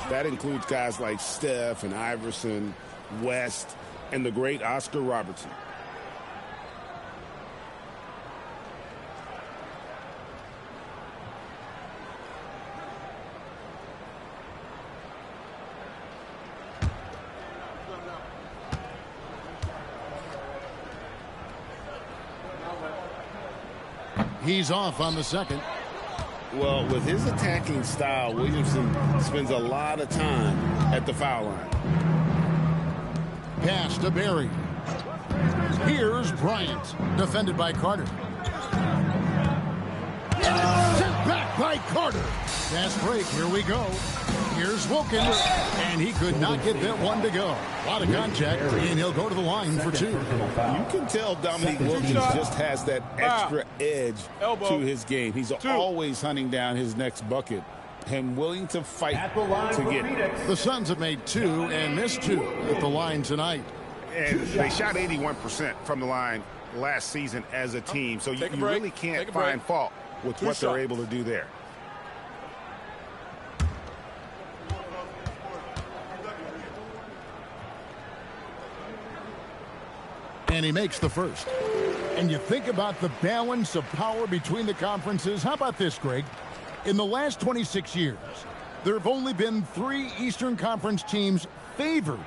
That includes guys like Steph and Iverson, West, and the great Oscar Robertson. He's off on the second. Well, with his attacking style, Williamson spends a lot of time at the foul line. Pass to Barry. Here's Bryant, defended by Carter. Sent back by Carter. Fast break, here we go. Here's Wilkins, and he could not get that one to go. A lot of contact, and he'll go to the line for two. You can tell Dominique Wilkins just has that extra edge to his game. He's always hunting down his next bucket and willing to fight to get it. The Suns have made two and missed two at the line tonight. And they shot 81% from the line last season as a team, so you really can't find fault with what they're able to do there. And he makes the first. And you think about the balance of power between the conferences. How about this, Greg? In the last 26 years, there have only been 3 Eastern Conference teams favored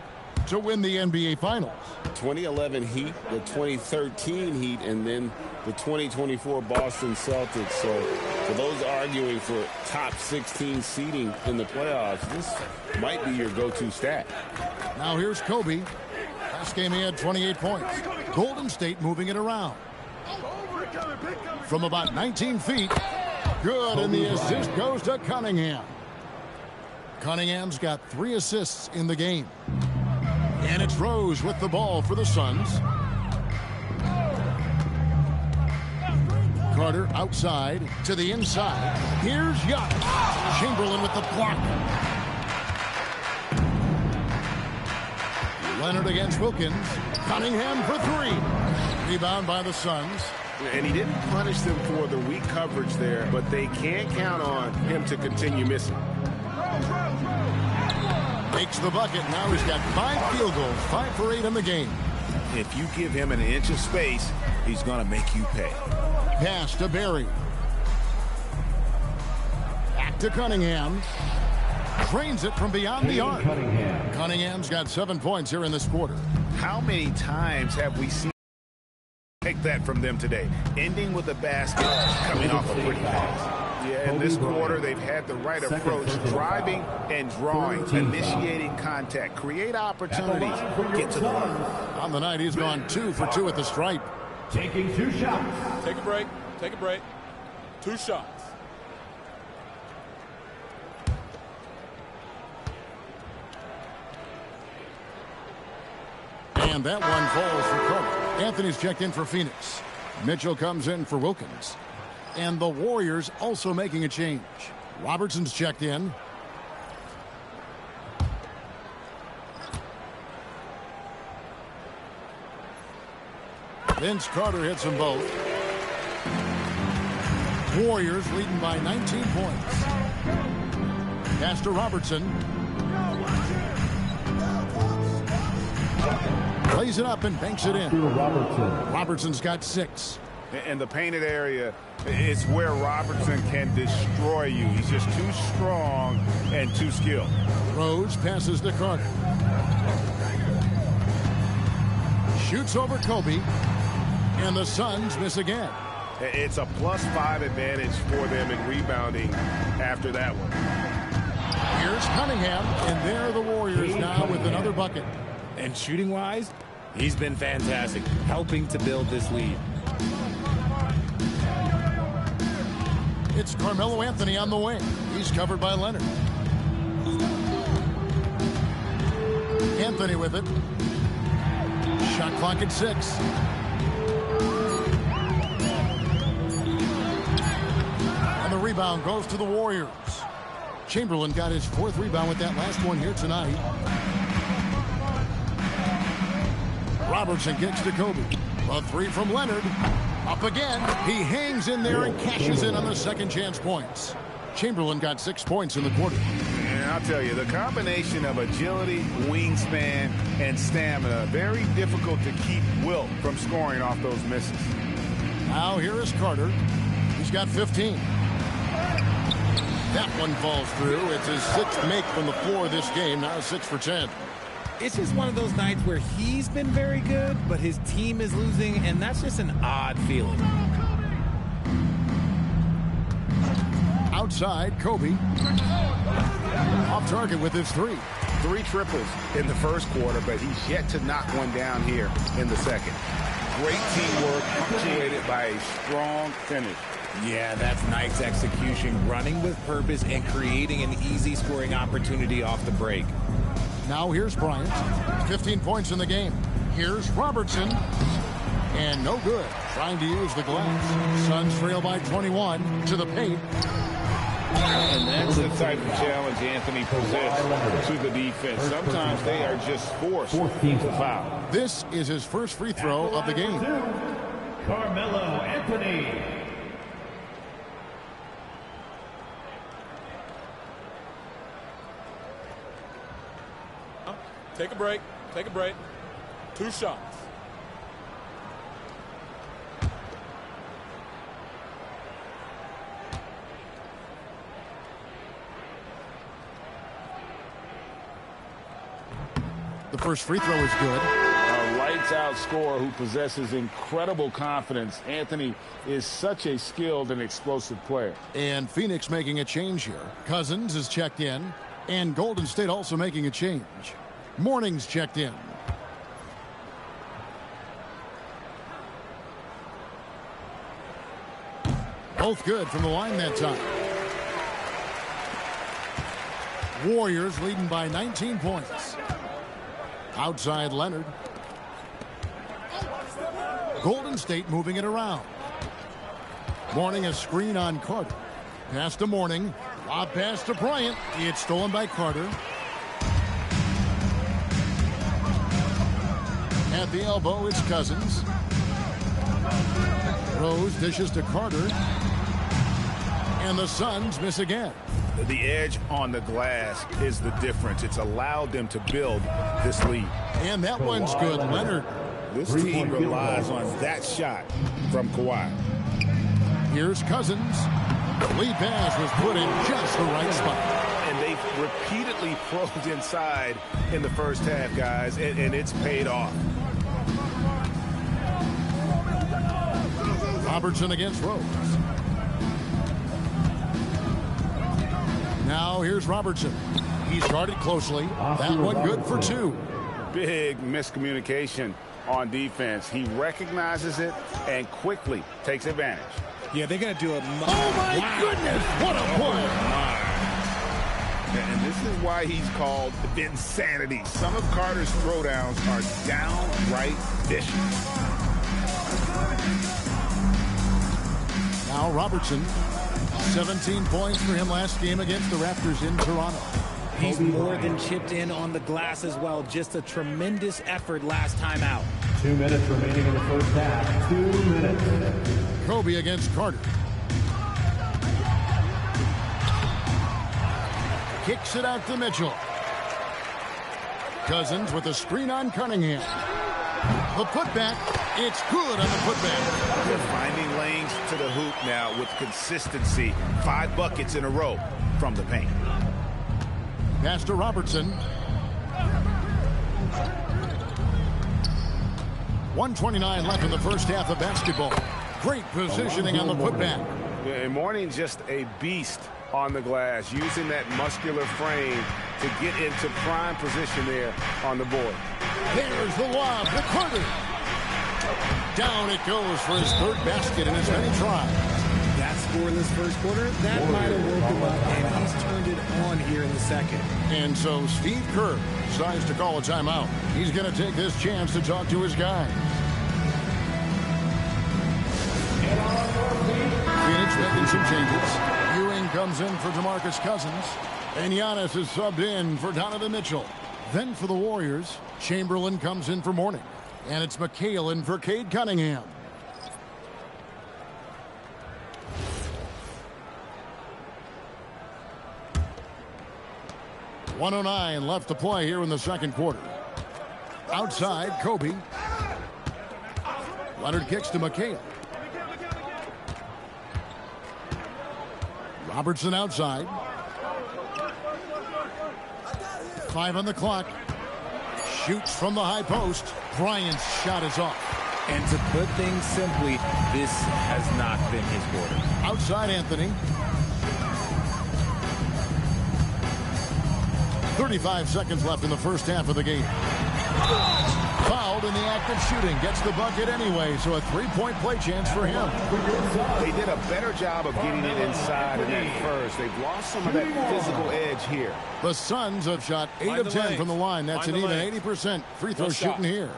to win the NBA Finals. 2011 Heat, the 2013 Heat, and then the 2024 Boston Celtics. So for those arguing for top 16 seeding in the playoffs, this might be your go-to stat. Now here's Kobe. Last game he had 28 points. Golden State moving it around. From about 19 feet. Good, and the assist goes to Cunningham. Cunningham's got 3 assists in the game. And it's Rose with the ball for the Suns. Carter outside to the inside. Here's Giannis. Chamberlain with the block. Leonard against Wilkins. Cunningham for 3. Rebound by the Suns. And he didn't punish them for the weak coverage there, but they can't count on him to continue missing. Makes the bucket. Now he's got 5 field goals, 5 for 8 in the game. If you give him an inch of space, he's going to make you pay. Pass to Barry. Back to Cunningham. Drains it from beyond the arc. Cunningham's got 7 points here in this quarter. How many times have we seen take that from them today? Ending with a basket, coming off a pretty pass. Yeah, in this quarter, they've had the right approach, driving and drawing, initiating contact, create opportunities, get to the line. On the night, he's gone 2 for 2 at the stripe. Taking 2 shots. Take a break. Take a break. 2 shots. And that one falls for Carter. Anthony's checked in for Phoenix. Mitchell comes in for Wilkins. And the Warriors also making a change. Robertson's checked in. Vince Carter hits them both. Warriors leading by 19 points. Pass to Robertson. Plays it up and banks it in. Robertson's got 6. And the painted area is where Robertson can destroy you. He's just too strong and too skilled. Rose passes to Carter. Shoots over Kobe. And the Suns miss again. It's a +5 advantage for them in rebounding after that one. Here's Cunningham, and there are the Warriors now with another bucket. And shooting-wise, he's been fantastic, helping to build this lead. It's Carmelo Anthony on the wing. He's covered by Leonard. Anthony with it. Shot clock at 6. And the rebound goes to the Warriors. Chamberlain got his 4th rebound with that last one here tonight. Robertson gets to Kobe. A 3 from Leonard. Up again. He hangs in there and cashes in on the second chance points. Chamberlain got 6 points in the quarter. And I'll I'll tell you, the combination of agility, wingspan, and stamina, very difficult to keep Wilt from scoring off those misses. Now here is Carter. He's got 15. That one falls through. It's his 6th make from the floor this game. Now 6 for 10. It's just one of those nights where he's been very good, but his team is losing, and that's just an odd feeling. Outside, Kobe. Off target with his 3. 3 triples in the first quarter, but he's yet to knock one down here in the second. Great teamwork, punctuated by a strong finish. Yeah, that's nice execution, running with purpose and creating an easy scoring opportunity off the break. Now here's Bryant. 15 points in the game. Here's Robertson. And no good. Trying to use the glass. Suns trail by 21 to the paint. And that's the type of challenge Anthony presents to the defense. Sometimes they are just forced to foul. This is his first free throw of the game. Carmelo Anthony. Take a break. Take a break. 2 shots. The first free throw is good. A lights-out scorer who possesses incredible confidence. Anthony is such a skilled and explosive player. And Phoenix making a change here. Cousins is checked in. And Golden State also making a change. Morning's checked in. Both good from the line that time. Warriors leading by 19 points. Outside Leonard. Golden State moving it around. Morning a screen on Carter. Pass to Morning. Lob pass to Bryant. It's stolen by Carter. At the elbow, it's Cousins. Rose dishes to Carter. And the Suns miss again. The edge on the glass is the difference. It's allowed them to build this lead. And that one's good. Leonard. This team relies on that shot from Kawhi. Here's Cousins. The lead pass was put in just the right spot. And they've repeatedly probed inside in the first half, guys, and it's paid off. Robertson against Rose. Now here's Robertson. He's guarded closely. That one good for 2. Big miscommunication on defense. He recognizes it and quickly takes advantage. Yeah, they're going to do a... Oh, my goodness! What a play! And this is why he's called Vinsanity. Some of Carter's throwdowns are downright vicious. Now Robertson. 17 points for him last game against the Raptors in Toronto. He's more than chipped in on the glass as well. Just a tremendous effort last time out. 2 minutes remaining in the first half. 2 minutes. Kobe against Carter. Kicks it out to Mitchell. Cousins with a screen on Cunningham. The putback. It's good on the putback. They're finding lanes to the hoop now with consistency. 5 buckets in a row from the paint. Pass to Robertson. 1:29 left in the first half of basketball. Great positioning on the putback. And Morning just a beast on the glass, using that muscular frame to get into prime position there on the board. There's the lob to Carter. Down it goes for his 3rd basket in as many tries. That scoreless first quarter, that might have woke him up, and he's turned it on here in the second. And so Steve Kerr decides to call a timeout. He's going to take this chance to talk to his guys. Phoenix making some changes. Ewing comes in for DeMarcus Cousins. And Giannis is subbed in for Donovan Mitchell. Then for the Warriors, Chamberlain comes in for Morning. And it's McHale in for Cade Cunningham. 1:09 left to play here in the second quarter. Outside, Kobe. Leonard kicks to McHale. Robertson outside. 5 on the clock. Shoots from the high post. Bryant's shot is off. And to put things simply, this has not been his quarter. Outside Anthony. 35 seconds left in the first half of the game. Fouled in the act of shooting. Gets the bucket anyway, so a three-point play chance for him. They did a better job of getting it inside in that first. They've lost some of that physical edge here. The Suns have shot 8 of 10 from the line. That's an even 80% free throw shooting here.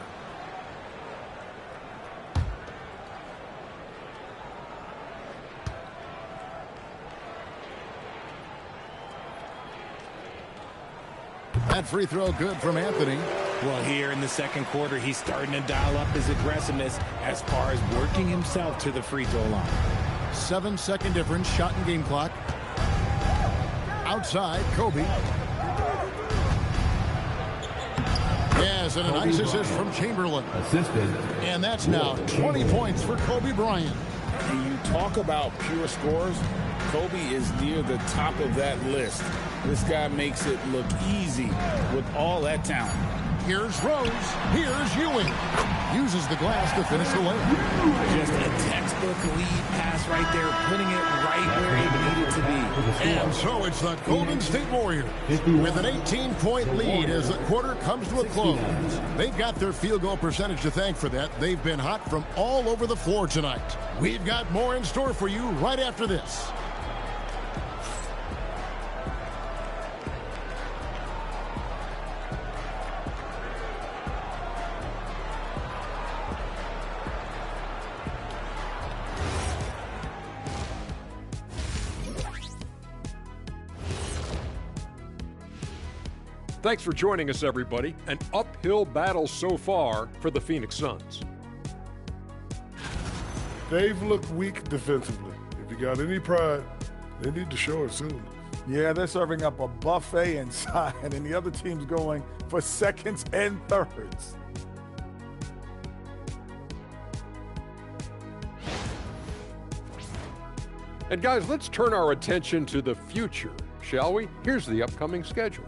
That free throw good from Anthony. Well, here in the second quarter, he's starting to dial up his aggressiveness as far as working himself to the free throw line. 7-second difference, shot and game clock. Outside, Kobe. Yes, and a nice assist from Chamberlain. Assisted. And that's now 20 points for Kobe Bryant. When you talk about pure scores, Kobe is near the top of that list. This guy makes it look easy with all that talent. Here's Rose. Here's Ewing. Uses the glass to finish the layup. Just a textbook lead pass right there, putting it right where it needed to be. And so it's the Golden State Warriors with an 18-point lead as the quarter comes to a close. They've got their field goal percentage to thank for that. They've been hot from all over the floor tonight. We've got more in store for you right after this. Thanks for joining us, everybody. An uphill battle so far for the Phoenix Suns. They've looked weak defensively. If you got any pride, they need to show it soon. Yeah, they're serving up a buffet inside, and the other team's going for seconds and thirds. And guys, let's turn our attention to the future, shall we? Here's the upcoming schedule.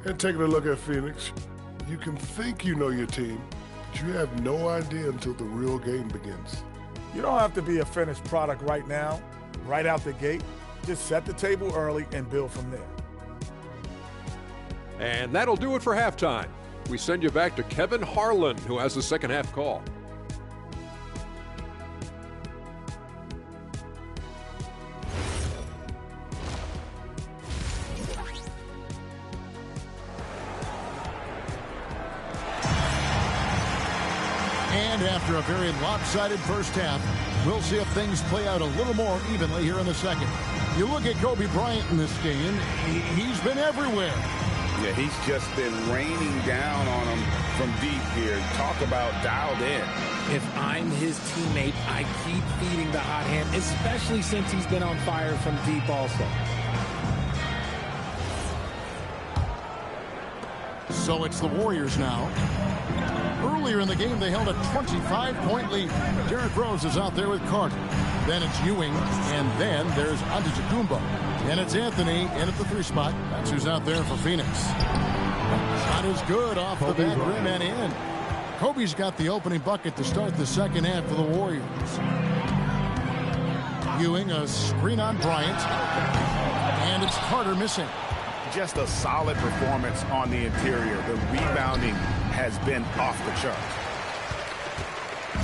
And taking a look at Phoenix, you can think you know your team, but you have no idea until the real game begins. You don't have to be a finished product right now, right out the gate. Just set the table early and build from there. And that'll do it for halftime. We send you back to Kevin Harlan, who has the second half call. And after a very lopsided first half, we'll see if things play out a little more evenly here in the second. You look at Kobe Bryant in this game, he's been everywhere. Yeah, he's just been raining down on him from deep here. Talk about dialed in. If I'm his teammate, I keep feeding the hot hand, especially since he's been on fire from deep also. So it's the Warriors now. Earlier in the game, they held a 25-point lead. Derrick Rose is out there with Carter. Then it's Ewing, and then there's Antetokounmpo. And it's Anthony in at the 3 spot. That's who's out there for Phoenix. Shot is good off the back rim and in. Kobe's got the opening bucket to start the second half for the Warriors. Ewing, a screen on Bryant. And it's Carter missing. Just a solid performance on the interior. The rebounding has been off the chart.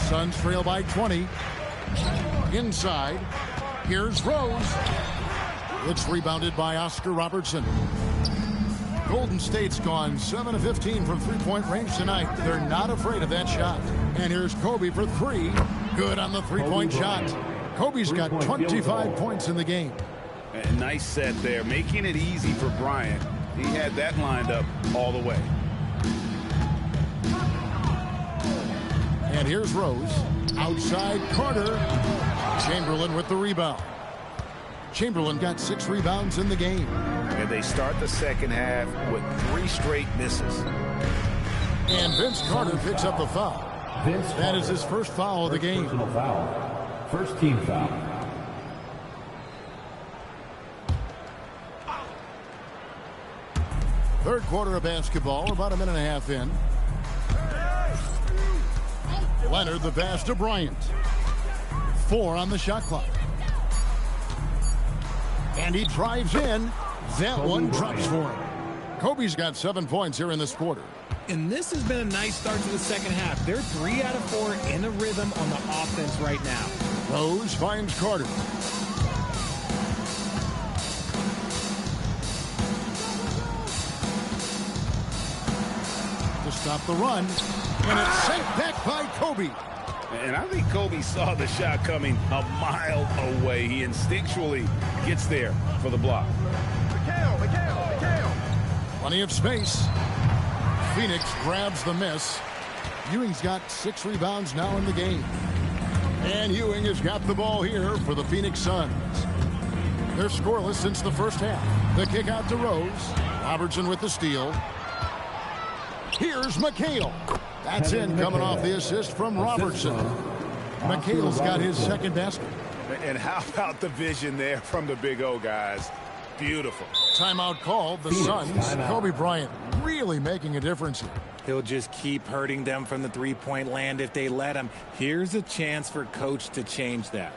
Suns trail by 20. Inside. Here's Rose. It's rebounded by Oscar Robertson. Golden State's gone 7 of 15 from three-point range tonight. They're not afraid of that shot. And here's Kobe for 3. Good on the three-point shot. Kobe's got 25 points in the game. A nice set there, making it easy for Bryant. He had that lined up all the way. And here's Rose. Outside Carter. Chamberlain with the rebound. Chamberlain got 6 rebounds in the game. And they start the second half with 3 straight misses. And Vince Carter picks up the foul. That is his first foul of the game. Foul. First team foul. Third quarter of basketball, about a minute and a half in. Leonard the pass to Bryant. 4 on the shot clock. And he drives in. That one drops for him. Kobe's got 7 points here in this quarter. And this has been a nice start to the second half. They're 3 out of 4 in a rhythm on the offense right now. Rose finds Carter. To stop the run. And it's sent back by Kobe. And I think Kobe saw the shot coming a mile away. He instinctually gets there for the block. Plenty of space. Phoenix grabs the miss. Ewing's got 6 rebounds now in the game. And Ewing has got the ball here for the Phoenix Suns. They're scoreless since the first half. The kick out to Rose. Robertson with the steal. Here's McHale. That's in, coming off the assist from Robertson. McHale's got his second basket. And how about the vision there from the Big O guys? Beautiful. Timeout called. The Suns. Kobe Bryant really making a difference here. He'll just keep hurting them from the three-point land if they let him. Here's a chance for Coach to change that.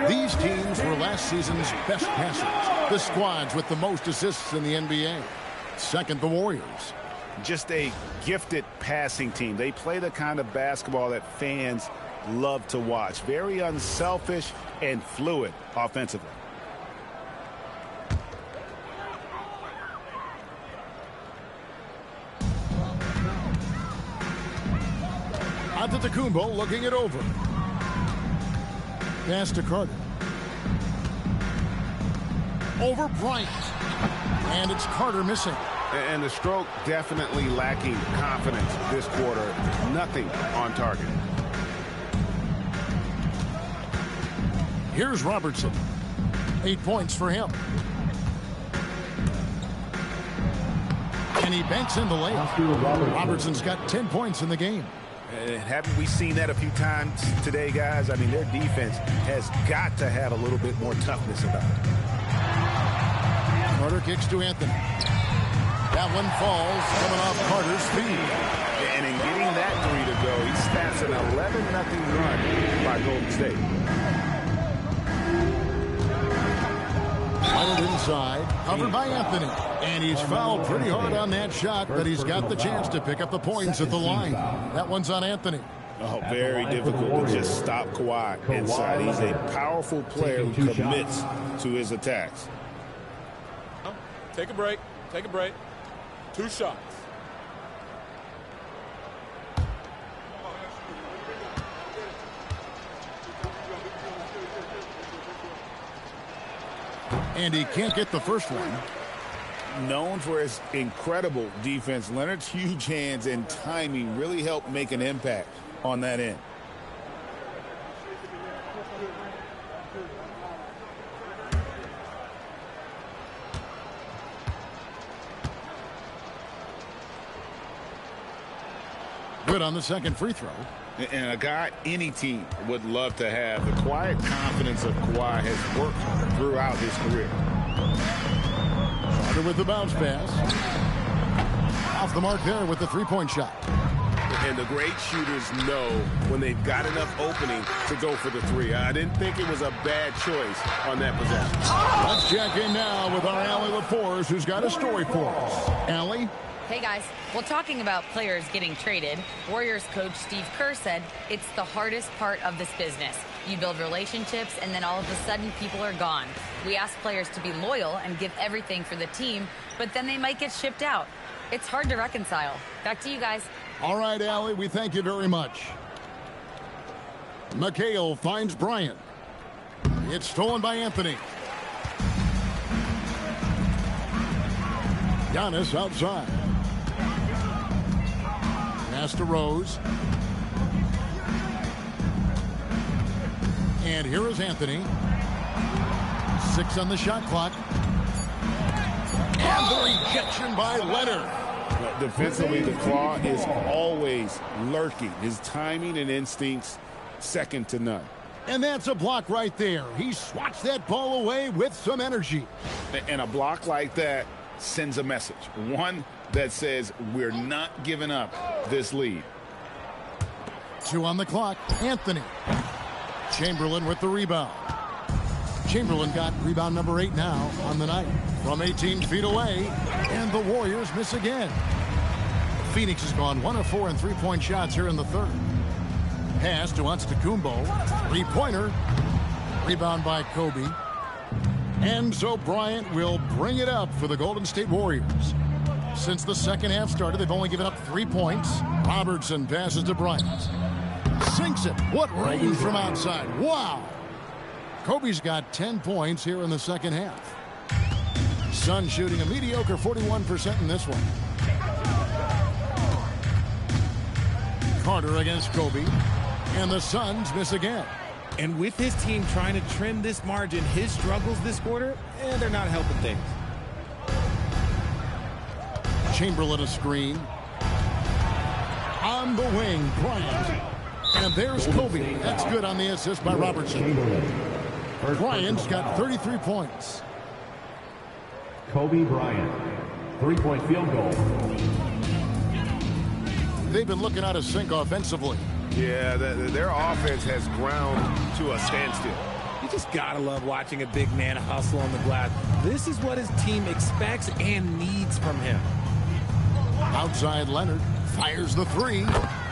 These teams were last season's best passers. The squads with the most assists in the NBA. Second, the Warriors. Just a gifted passing team. They play the kind of basketball that fans love to watch. Very unselfish and fluid offensively. Antetokounmpo looking it over. Pass to Carter. Over Bryant. And it's Carter missing. And the stroke definitely lacking confidence this quarter. Nothing on target. Here's Robertson. 8 points for him. And he banks in the layup. Robertson's got 10 points in the game. Haven't we seen that a few times today, guys? I mean, their defense has got to have a little bit more toughness about it. Carter kicks to Anthony. That one falls, coming off Carter's feet. And in getting that 3 to go, he snaps an 11-0 run by Golden State. Leonard inside, covered by Anthony. And he's fouled pretty hard on that shot, but he's got the chance to pick up the points at the line. That one's on Anthony. Oh, very difficult to just stop Kawhi inside. He's a powerful player who commits to his attacks. Take a break. Take a break. 2 shots. And he can't get the first one. Known for his incredible defense, Leonard's huge hands and timing really helped make an impact on that end. Good on the second free throw. And a guy any team would love to have. The quiet confidence of Kawhi has worked throughout his career. Carter with the bounce pass. Off the mark there with the three-point shot. And the great shooters know when they've got enough opening to go for the 3. I didn't think it was a bad choice on that possession. Let's check in now with our Allie LaForce, who's got a story for us. Allie? Hey guys, well, talking about players getting traded, Warriors coach Steve Kerr said it's the hardest part of this business. You build relationships and then all of a sudden people are gone. We ask players to be loyal and give everything for the team, but then they might get shipped out. It's hard to reconcile. Back to you guys. All right, Allie, we thank you very much. McHale finds Bryant. It's stolen by Anthony. Giannis outside. Pass to Rose. And here is Anthony. 6 on the shot clock. And the rejection by Leonard. Defensively, the Claw is always lurking. His timing and instincts, second to none. And that's a block right there. He swats that ball away with some energy. And a block like that sends a message. One that says we're not giving up this lead. 2 on the clock. Anthony. Chamberlain with the rebound. Chamberlain got rebound number 8 now on the night. From 18 feet away. And the Warriors miss again. Phoenix has gone 1 of 4 in three-point shots here in the third. Pass to Antetokounmpo. Three-pointer. Rebound by Kobe. And so Bryant will bring it up for the Golden State Warriors. Since the second half started, they've only given up 3 points. Robertson passes to Bryant. Sinks it. What range from outside. Wow. Kobe's got 10 points here in the second half. Suns shooting a mediocre 41% in this one. Carter against Kobe. And the Suns miss again. And with his team trying to trim this margin, his struggles this quarter, they're not helping things. Chamberlain a screen. On the wing, Bryant. And there's Kobe. That's good on the assist by Robertson. Bryant's got 33 points. Kobe Bryant, 3-point field goal. They've been looking out of sync offensively. Yeah, their offense has ground to a standstill. You just gotta love watching a big man hustle on the glass. This is what his team expects and needs from him. Outside Leonard fires the 3.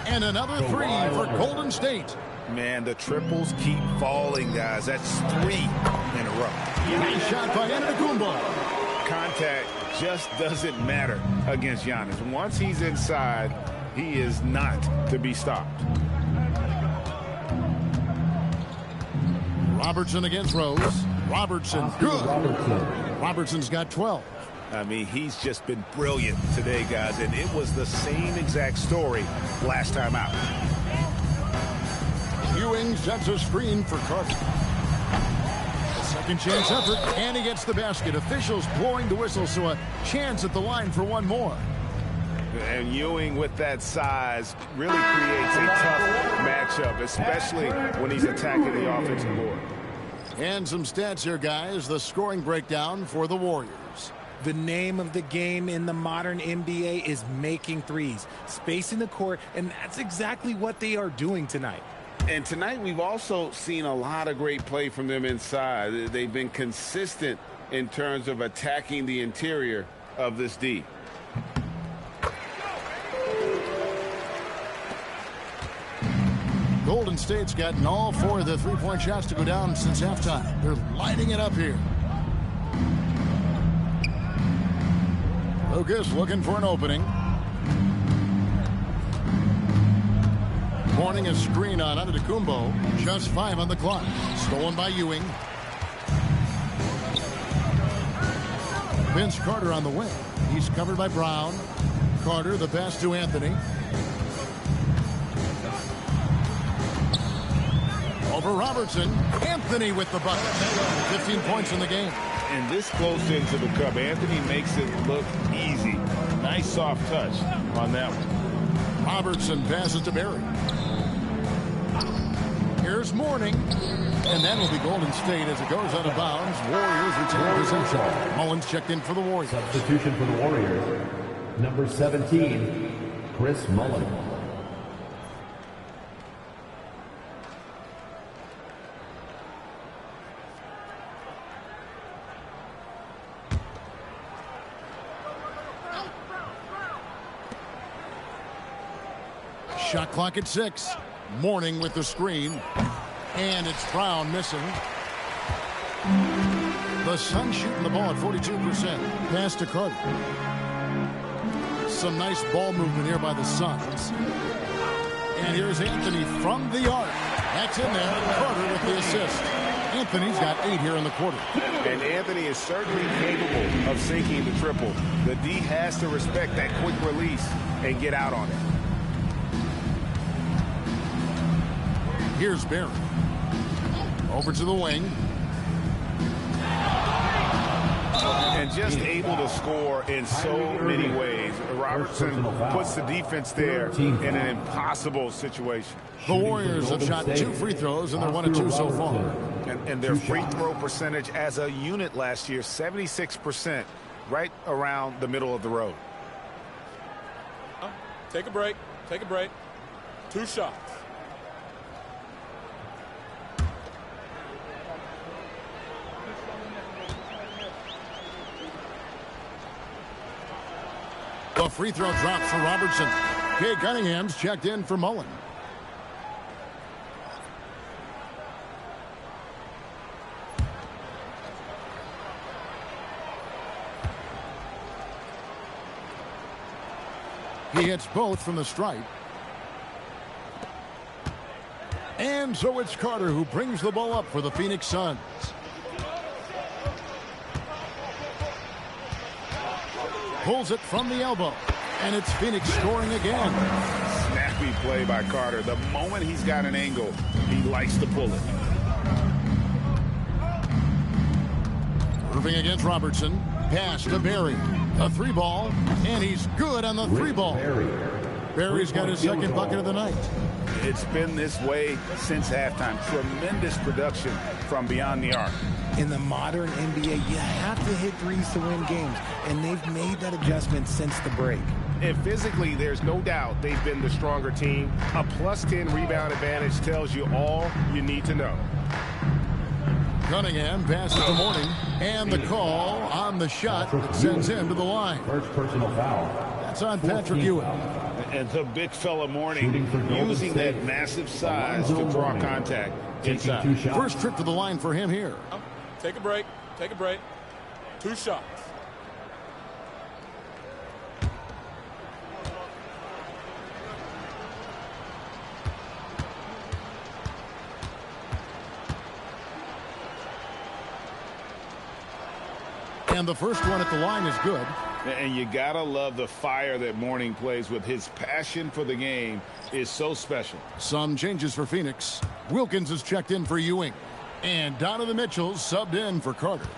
And another 3 for Golden State. Man, the triples keep falling, guys. That's 3 in a row. Nice shot by Antetokounmpo. Contact just doesn't matter against Giannis. Once he's inside, he is not to be stopped. Robertson against Rose. Robertson, good. Robertson's got 12. I mean, he's just been brilliant today, guys, and it was the same exact story last time out. Ewing sets a screen for Carter. A second chance effort, and he gets the basket. Officials blowing the whistle, so a chance at the line for one more. And Ewing with that size really creates a tough matchup, especially when he's attacking the offensive board. And some stats here, guys. The scoring breakdown for the Warriors. The name of the game in the modern NBA is making threes, spacing the court, and that's exactly what they are doing tonight. And tonight we've also seen a lot of great play from them inside. They've been consistent in terms of attacking the interior of this D. Golden State's gotten all 4 of the three-point shots to go down since halftime. They're lighting it up here. Lucas looking for an opening. Morning a screen on Antetokounmpo. Just 5 on the clock. Stolen by Ewing. Vince Carter on the wing. He's covered by Brown. Carter the pass to Anthony. Over Robertson. Anthony with the bucket. 15 points in the game. And this close into the cup, Anthony makes it look easy. Nice soft touch on that one. Robertson passes to Barry. Here's Mourning. And that will be Golden State as it goes out of bounds. Warriors retain possession. Mullins checked in for the Warriors. Substitution for the Warriors. Number 17, Chris Mullin. Shot clock at 6. Mourning with the screen. And it's Brown missing. The Suns shooting the ball at 42%. Pass to Carter. Some nice ball movement here by the Suns. And here's Anthony from the arc. That's in there. Carter with the assist. Anthony's got 8 here in the quarter. And Anthony is certainly capable of sinking the triple. The D has to respect that quick release and get out on it. Here's Barry. Over to the wing. And just able to score in so many ways. Robertson puts the defense there in an impossible situation. The Warriors have shot 2 free throws, and they're 1 of 2 so far. And their free throw percentage as a unit last year, 76%, right around the middle of the road. Take a break. Take a break. 2 shots. The free throw drops for Robertson. Kay Cunningham's checked in for Mullen. He hits both from the stripe. And so it's Carter who brings the ball up for the Phoenix Suns. Pulls it from the elbow. And it's Phoenix scoring again. Snappy play by Carter. The moment he's got an angle, he likes to pull it. Irving against Robertson. Pass to Barry. A 3-ball. And he's good on the 3-ball. Barry's got his second bucket of the night. It's been this way since halftime. Tremendous production from beyond the arc. In the modern NBA, you have to hit threes to win games, and they've made that adjustment since the break. And physically, there's no doubt they've been the stronger team. A +10 rebound advantage tells you all you need to know. Cunningham passes to Mourning, and the call on the shot that sends him to the line. First personal foul. That's on Patrick Ewing. And the big fella Mourning using that massive size to draw contact inside. First trip to the line for him here. Take a break. Take a break. 2 shots. And the first one at the line is good. And you gotta love the fire that Mourning plays with. His passion for the game is so special. Some changes for Phoenix. Wilkins is checked in for Ewing. And Donovan Mitchell subbed in for Carter.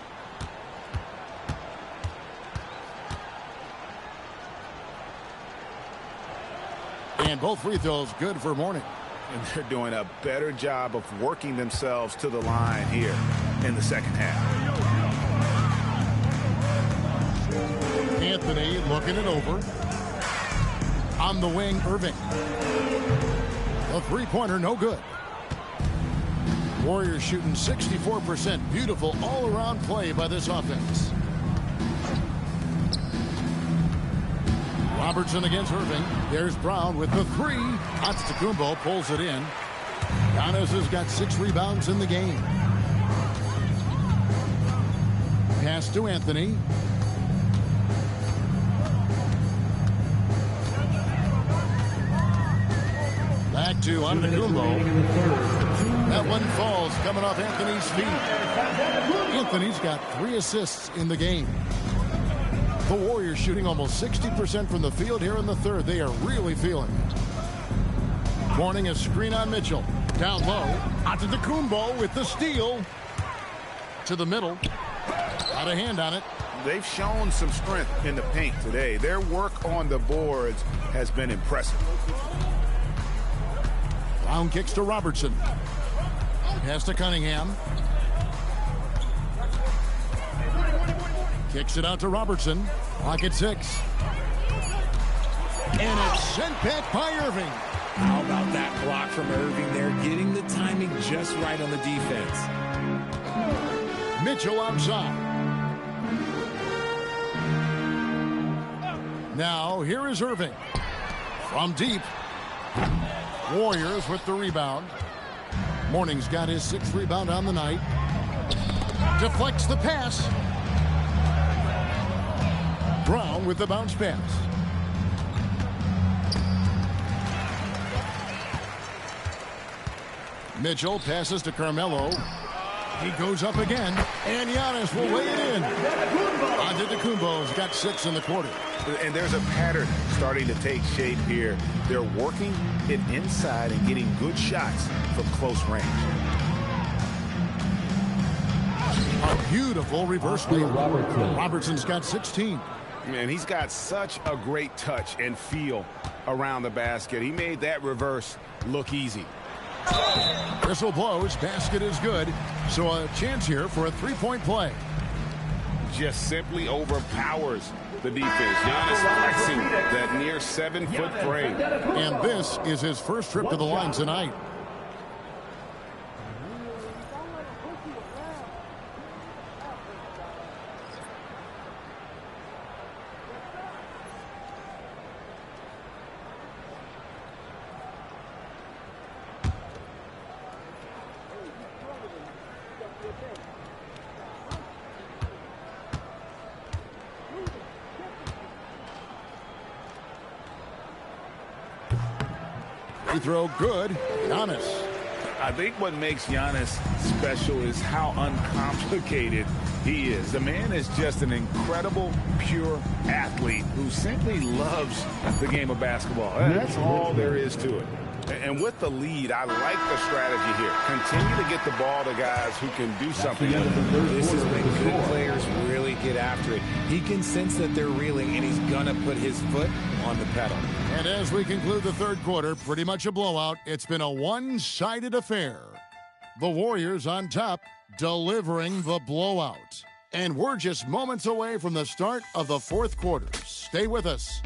And both free throws good for Mourning. And they're doing a better job of working themselves to the line here in the second half. Anthony looking it over. On the wing, Irving. The three-pointer, no good. Warriors shooting 64%. Beautiful all-around play by this offense. Robertson against Irving. There's Brown with the 3. Antetokounmpo pulls it in. Giannis has got 6 rebounds in the game. Pass to Anthony. Back to Antetokounmpo. That one falls coming off Anthony's feet. Anthony's got 3 assists in the game. The Warriors shooting almost 60% from the field here in the third. They are really feeling it. Mourning a screen on Mitchell. Down low. Antetokounmpo with the steal. To the middle. Got a hand on it. They've shown some strength in the paint today. Their work on the boards has been impressive. Brown kicks to Robertson. Pass to Cunningham. Kicks it out to Robertson. Pocket 6. And it's sent back by Irving. How about that block from Irving there, getting the timing just right on the defense. Mitchell outside. Now here is Irving. From deep. Warriors with the rebound. Mourning's got his 6th rebound on the night. Deflects the pass. Brown with the bounce pass. Mitchell passes to Carmelo. He goes up again, and Giannis will lay it in. Antetokounmpo's got 6 in the quarter. And there's a pattern starting to take shape here. They're working it inside and getting good shots from close range. A beautiful reverse layup. Robertson's got 16. Man, he's got such a great touch and feel around the basket. He made that reverse look easy. Whistle blows. Basket is good. So a chance here for a three-point play. Just simply overpowers the defense. Giannis flexing that near 7-foot frame. And this is his first trip to the line tonight. Free throw good. Giannis. I think what makes Giannis special is how uncomplicated he is. The man is just an incredible, pure athlete who simply loves the game of basketball. That's all there is to it. And with the lead, I like the strategy here. Continue to get the ball to guys who can do something. This is when good players really get after it. He can sense that they're reeling, and he's going to put his foot on the pedal. And as we conclude the third quarter, pretty much a blowout. It's been a one-sided affair. The Warriors on top, delivering the blowout. And we're just moments away from the start of the fourth quarter. Stay with us.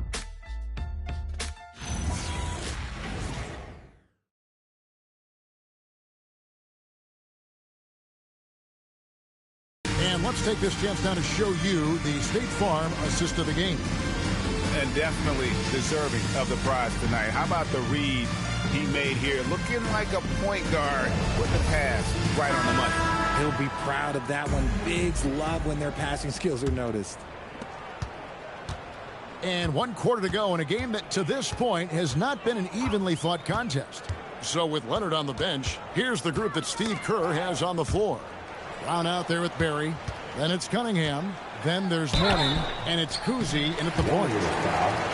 And let's take this chance now to show you the State Farm assist of the game. And definitely deserving of the prize tonight. How about the read he made here? Looking like a point guard with the pass right on the money. He'll be proud of that one. Bigs love when their passing skills are noticed. And 1 quarter to go in a game that to this point has not been an evenly fought contest. So with Leonard on the bench, here's the group that Steve Kerr has on the floor. Brown out there with Barry. Then it's Cunningham. Then there's Mourning. And it's Cousy in at the point.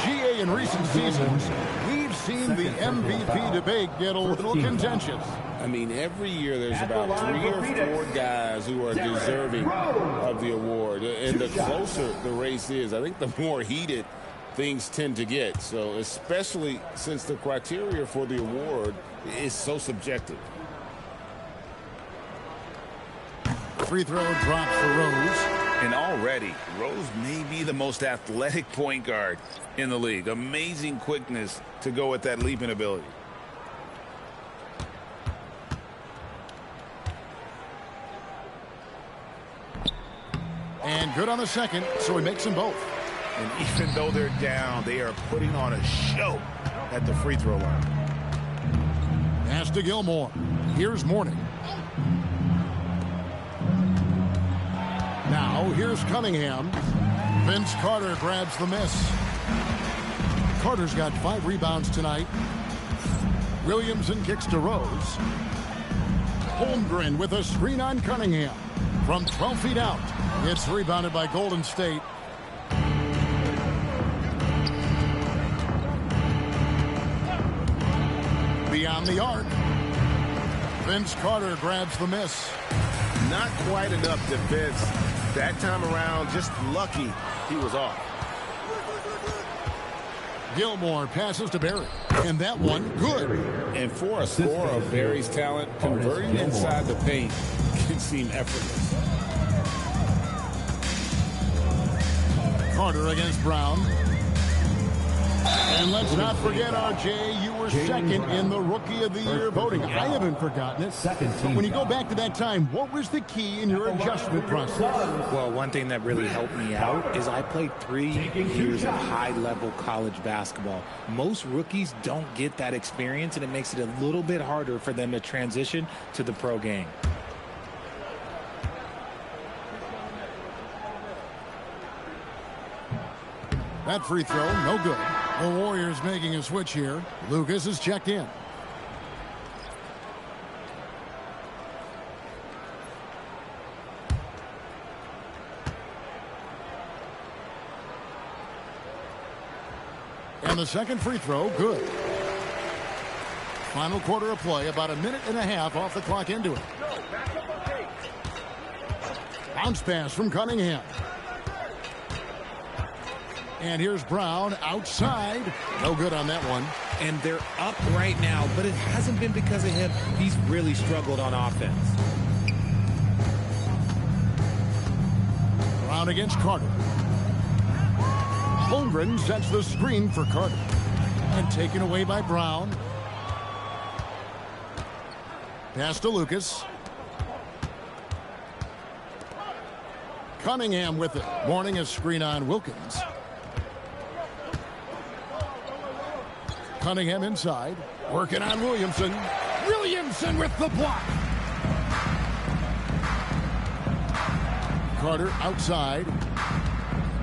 GA in recent seasons, we've seen the MVP debate get a little contentious. I mean, every year there's about 3 or 4 guys who are deserving of the award. And the closer the race is, I think the more heated things tend to get. So especially since the criteria for the award is so subjective. Free throw drops for Rose. And already, Rose may be the most athletic point guard in the league. Amazing quickness to go with that leaping ability. And good on the second, so he makes them both. And even though they're down, they are putting on a show at the free throw line. Pass to Gilmore. Here's Mourning. Now, here's Cunningham. Vince Carter grabs the miss. Carter's got 5 rebounds tonight. Williamson kicks to Rose. Holmgren with a screen on Cunningham. From 12 feet out. It's rebounded by Golden State. Beyond the arc. Vince Carter grabs the miss. Not quite enough defense. That time around, just lucky he was off. Gilmore passes to Barry. And that one, good. And for a scorer of Barry's talent, converting inside the paint can seem effortless. Carter against Brown. And let's not forget, RJ, you were second in the Rookie of the Year voting. I haven't forgotten it. But when you go back to that time, what was the key in your adjustment process? Well, one thing that really helped me out is I played 3 years of high-level college basketball. Most rookies don't get that experience, and it makes it a little bit harder for them to transition to the pro game. That free throw, no good. The Warriors making a switch here. Lucas is checked in. And the second free throw, good. Final quarter of play, about a minute and a half off the clock into it. Bounce pass from Cunningham. And here's Brown outside. No good on that one. And they're up right now, but it hasn't been because of him. He's really struggled on offense. Brown against Carter. Holmgren sets the screen for Carter. And taken away by Brown. Pass to Lucas. Cunningham with it. Warning a screen on Wilkins. Cunningham inside. Working on Williamson. Williamson with the block. Carter outside.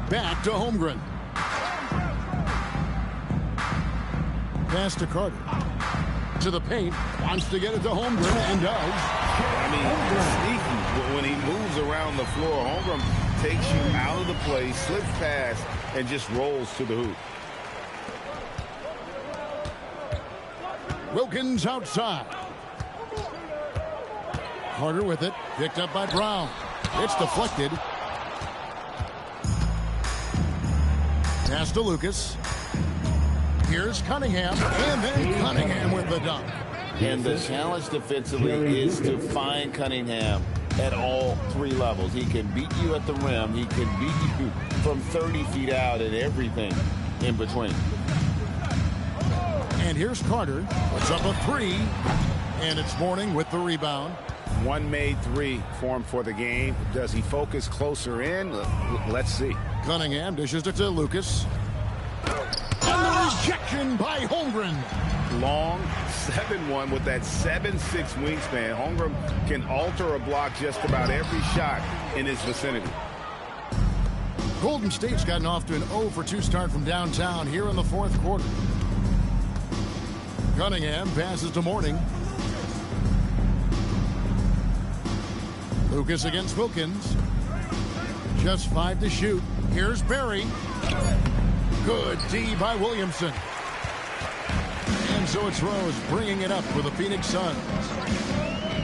Back to Holmgren. Pass to Carter. To the paint. Wants to get it to Holmgren and does. I mean, sneaky. When he moves around the floor, Holmgren takes you out of the play, slips past, and just rolls to the hoop. Wilkins outside. Carter with it. Picked up by Brown. It's deflected. Pass to Lucas. Here's Cunningham. And then Cunningham with the dunk. And the challenge defensively is to find Cunningham at all three levels. He can beat you at the rim. He can beat you from 30 feet out and everything in between. And here's Carter. Puts up a three. And it's Mourning with the rebound. One made three for him for the game. Does he focus closer in? Let's see. Cunningham dishes it to Lucas. And the rejection by Holmgren. Long 7-1 with that 7'6" wingspan. Holmgren can alter a block just about every shot in his vicinity. Golden State's gotten off to an 0-for-2 start from downtown here in the fourth quarter. Cunningham passes to Mourning. Lucas against Wilkins. Just 5 to shoot. Here's Barry. Good D by Williamson. And so it's Rose bringing it up for the Phoenix Suns.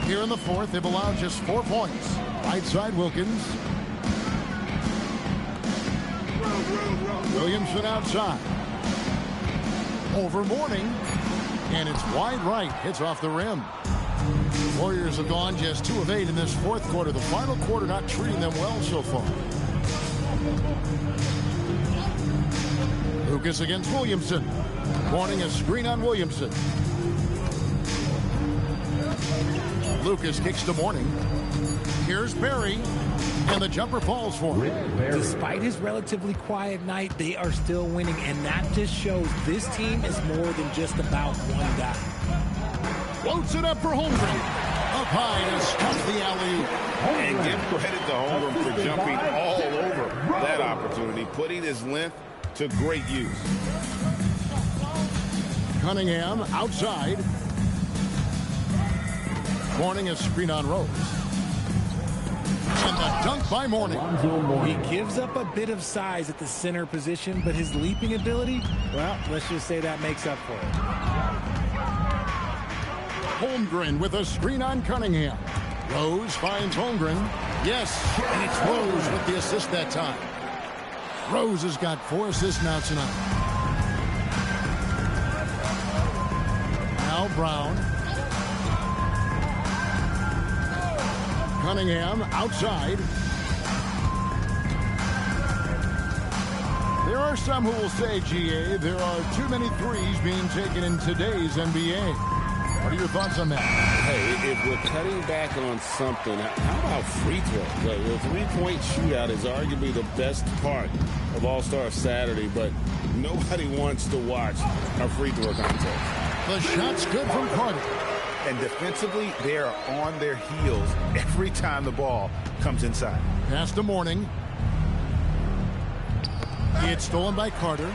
Here in the fourth, they've allowed just 4 points. Right side, Wilkins. Williamson outside. Over Mourning. And it's wide right. Hits off the rim. Warriors have gone just 2 of 8 in this fourth quarter. The final quarter not treating them well so far. Lucas against Williamson. Mourning a screen on Williamson. Lucas kicks to Mourning. Here's Barry. And the jumper falls for him. Despite his relatively quiet night, they are still winning. And that just shows this team is more than just about one guy. Floats it up for Holmgren. Up high and stuffs the alley-oop. And give credit to Holmgren for jumping all over that opportunity, putting his length to great use. Cunningham outside. Mourning a screen on Rose. And the dunk by Mourning. He gives up a bit of size at the center position, but his leaping ability, well, let's just say that makes up for it. Holmgren with a screen on Cunningham. Rose finds Holmgren. Yes, and it's Rose with the assist that time. Rose has got 4 assists now tonight. Now Brown. Cunningham outside. There are some who will say, GA, there are too many threes being taken in today's NBA. What are your thoughts on that? Hey, if we're cutting back on something, how about free throw? The three-point shootout is arguably the best part of All-Star Saturday, but nobody wants to watch a free throw contest. The shot's good from Carter. And defensively, they are on their heels every time the ball comes inside. Pass to Mourning. It's stolen by Carter.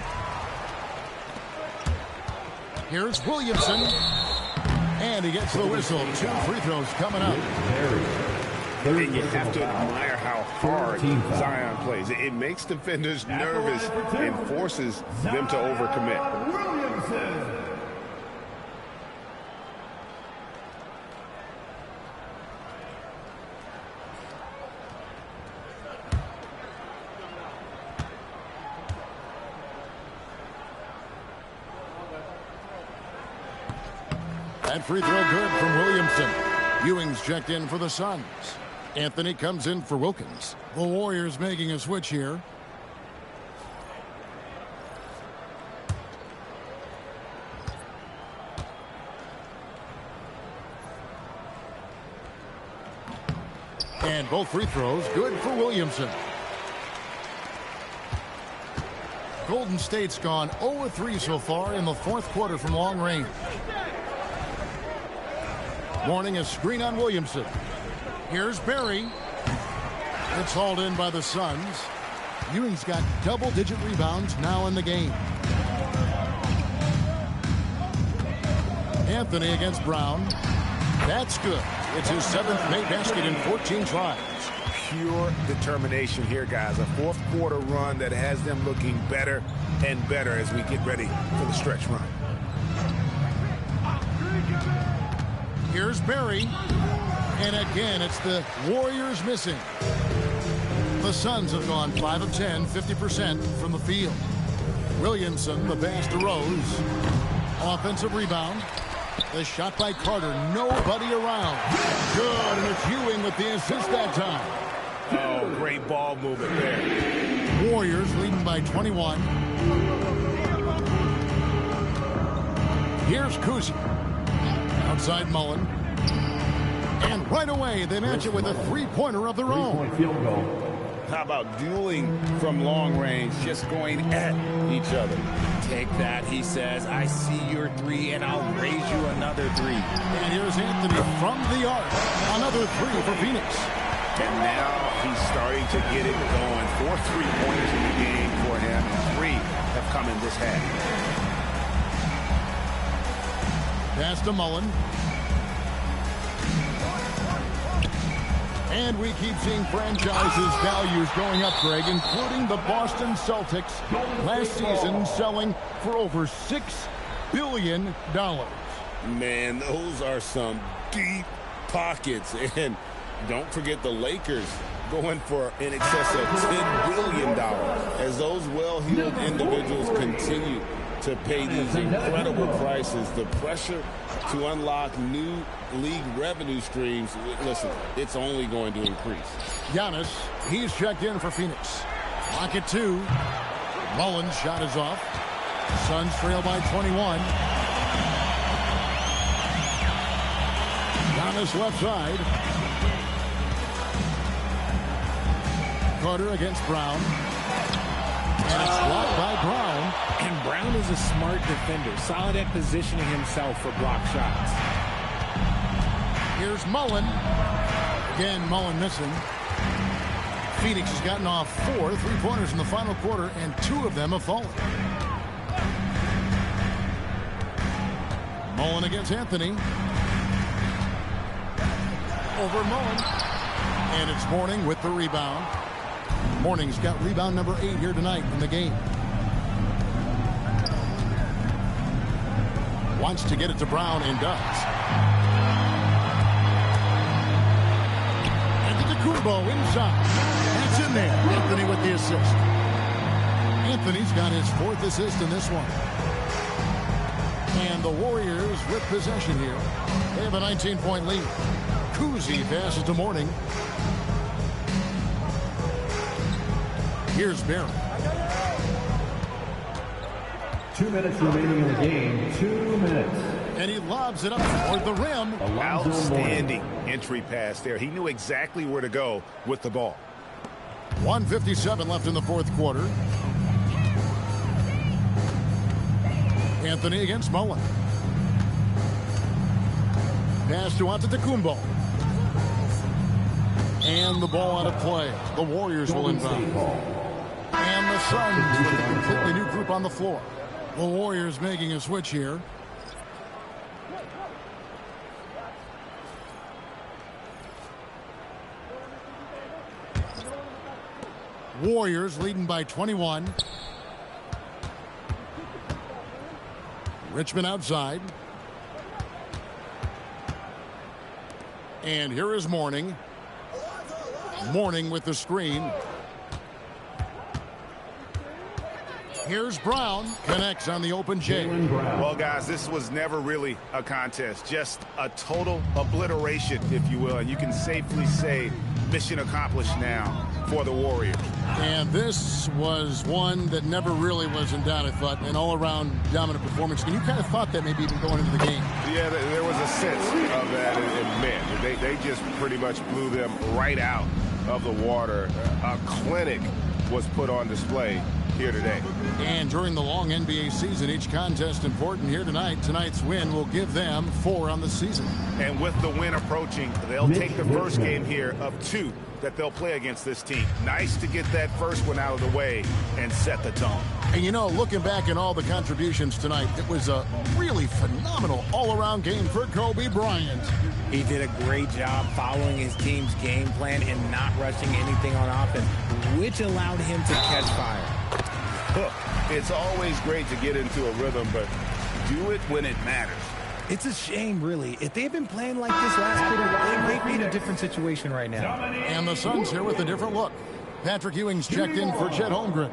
Here's Williamson. And he gets the whistle. 2 free throws coming up. And you have to admire how hard Zion plays. It makes defenders nervous and forces them to overcommit. Williamson. That free throw good from Williamson. Ewing's checked in for the Suns. Anthony comes in for Wilkins. The Warriors making a switch here. And both free throws good for Williamson. Golden State's gone 0-3 so far in the fourth quarter from long range. Morning, a screen on Williamson. Here's Barry. It's hauled in by the Suns. Ewing's got double-digit rebounds now in the game. Anthony against Brown. That's good. It's his 7th made basket in 14 tries. Pure determination here, guys. A fourth quarter run that has them looking better and better as we get ready for the stretch run. Here's Barry. And again, it's the Warriors missing. The Suns have gone 5 of 10, 50% from the field. Williamson, the pass to Rose. Offensive rebound. The shot by Carter. Nobody around. Good, and it's Ewing with the assist that time. Oh, great ball movement there. Warriors leading by 21. Here's Cousy. Outside Mullen. And right away, they match it with a three-pointer of their own. Three-point field goal. How about dueling from long range, just going at each other? Take that, he says. I see your three, and I'll raise you another three. And here's Anthony from the arc. Another three for Phoenix. And now he's starting to get it going. 4 3-pointers in the game for him, and 3 have come in this half. Pass to Mullen. And we keep seeing franchises' values going up, Greg, including the Boston Celtics last season selling for over $6 billion. Man, those are some deep pockets. And don't forget the Lakers going for in excess of $10 billion as those well-heeled individuals continue to pay these incredible prices. The pressure to unlock new league revenue streams, listen, it's only going to increase. Giannis, he's checked in for Phoenix. Lock 2. Mullen's shot is off. Suns trail by 21. Giannis left side. Carter against Brown. And it's blocked by Brown. And Brown is a smart defender, solid at positioning himself for block shots. Here's Mullen. Again, Mullen missing. Phoenix has gotten off 4 3-pointers in the final quarter, and 2 of them have fallen. Mullen against Anthony. Over Mullen. And it's Mourning with the rebound. Mourning's got rebound number 8 here tonight in the game. Wants to get it to Brown and does. Antetokounmpo inside. That's in there. Anthony with the assist. Anthony's got his 4th assist in this one. And the Warriors with possession here. They have a 19-point lead. Cousy passes to Mourning. Here's Barry. 2 minutes remaining in the game. 2 minutes. And he lobs it up toward the rim. Outstanding entry pass there. He knew exactly where to go with the ball. 1:57 left in the fourth quarter. Anthony against Mullen. Pass to Antetokounmpo. And the ball out of play. The Warriors will inbound. And the Suns with a completely new group on the floor. The Warriors making a switch here. Warriors leading by 21. Richmond outside. And here is Mourning. Mourning with the screen. Here's Brown. Connects on the open J. Well, guys, this was never really a contest. Just a total obliteration, if you will. And you can safely say mission accomplished now for the Warriors. And this was one that never really was in doubt, I thought. An all-around dominant performance. And you kind of thought that maybe even going into the game. Yeah, there was a sense of that in men. They just pretty much blew them right out of the water. A clinic was put on display here today. And during the long NBA season, each contest important here tonight. Tonight's win will give them 4 on the season. And with the win approaching, they'll take the first game here of 2 that they'll play against this team. Nice to get that first one out of the way and set the tone. And you know, looking back at all the contributions tonight, it was a really phenomenal all-around game for Kobe Bryant. He did a great job following his team's game plan and not rushing anything on offense, which allowed him to catch fire. It's always great to get into a rhythm, but do it when it matters. It's a shame, really. If they had been playing like this last quarter, they might be in a different situation right now. And the Suns here with a different look. Patrick Ewing's checked in for Chet Holmgren.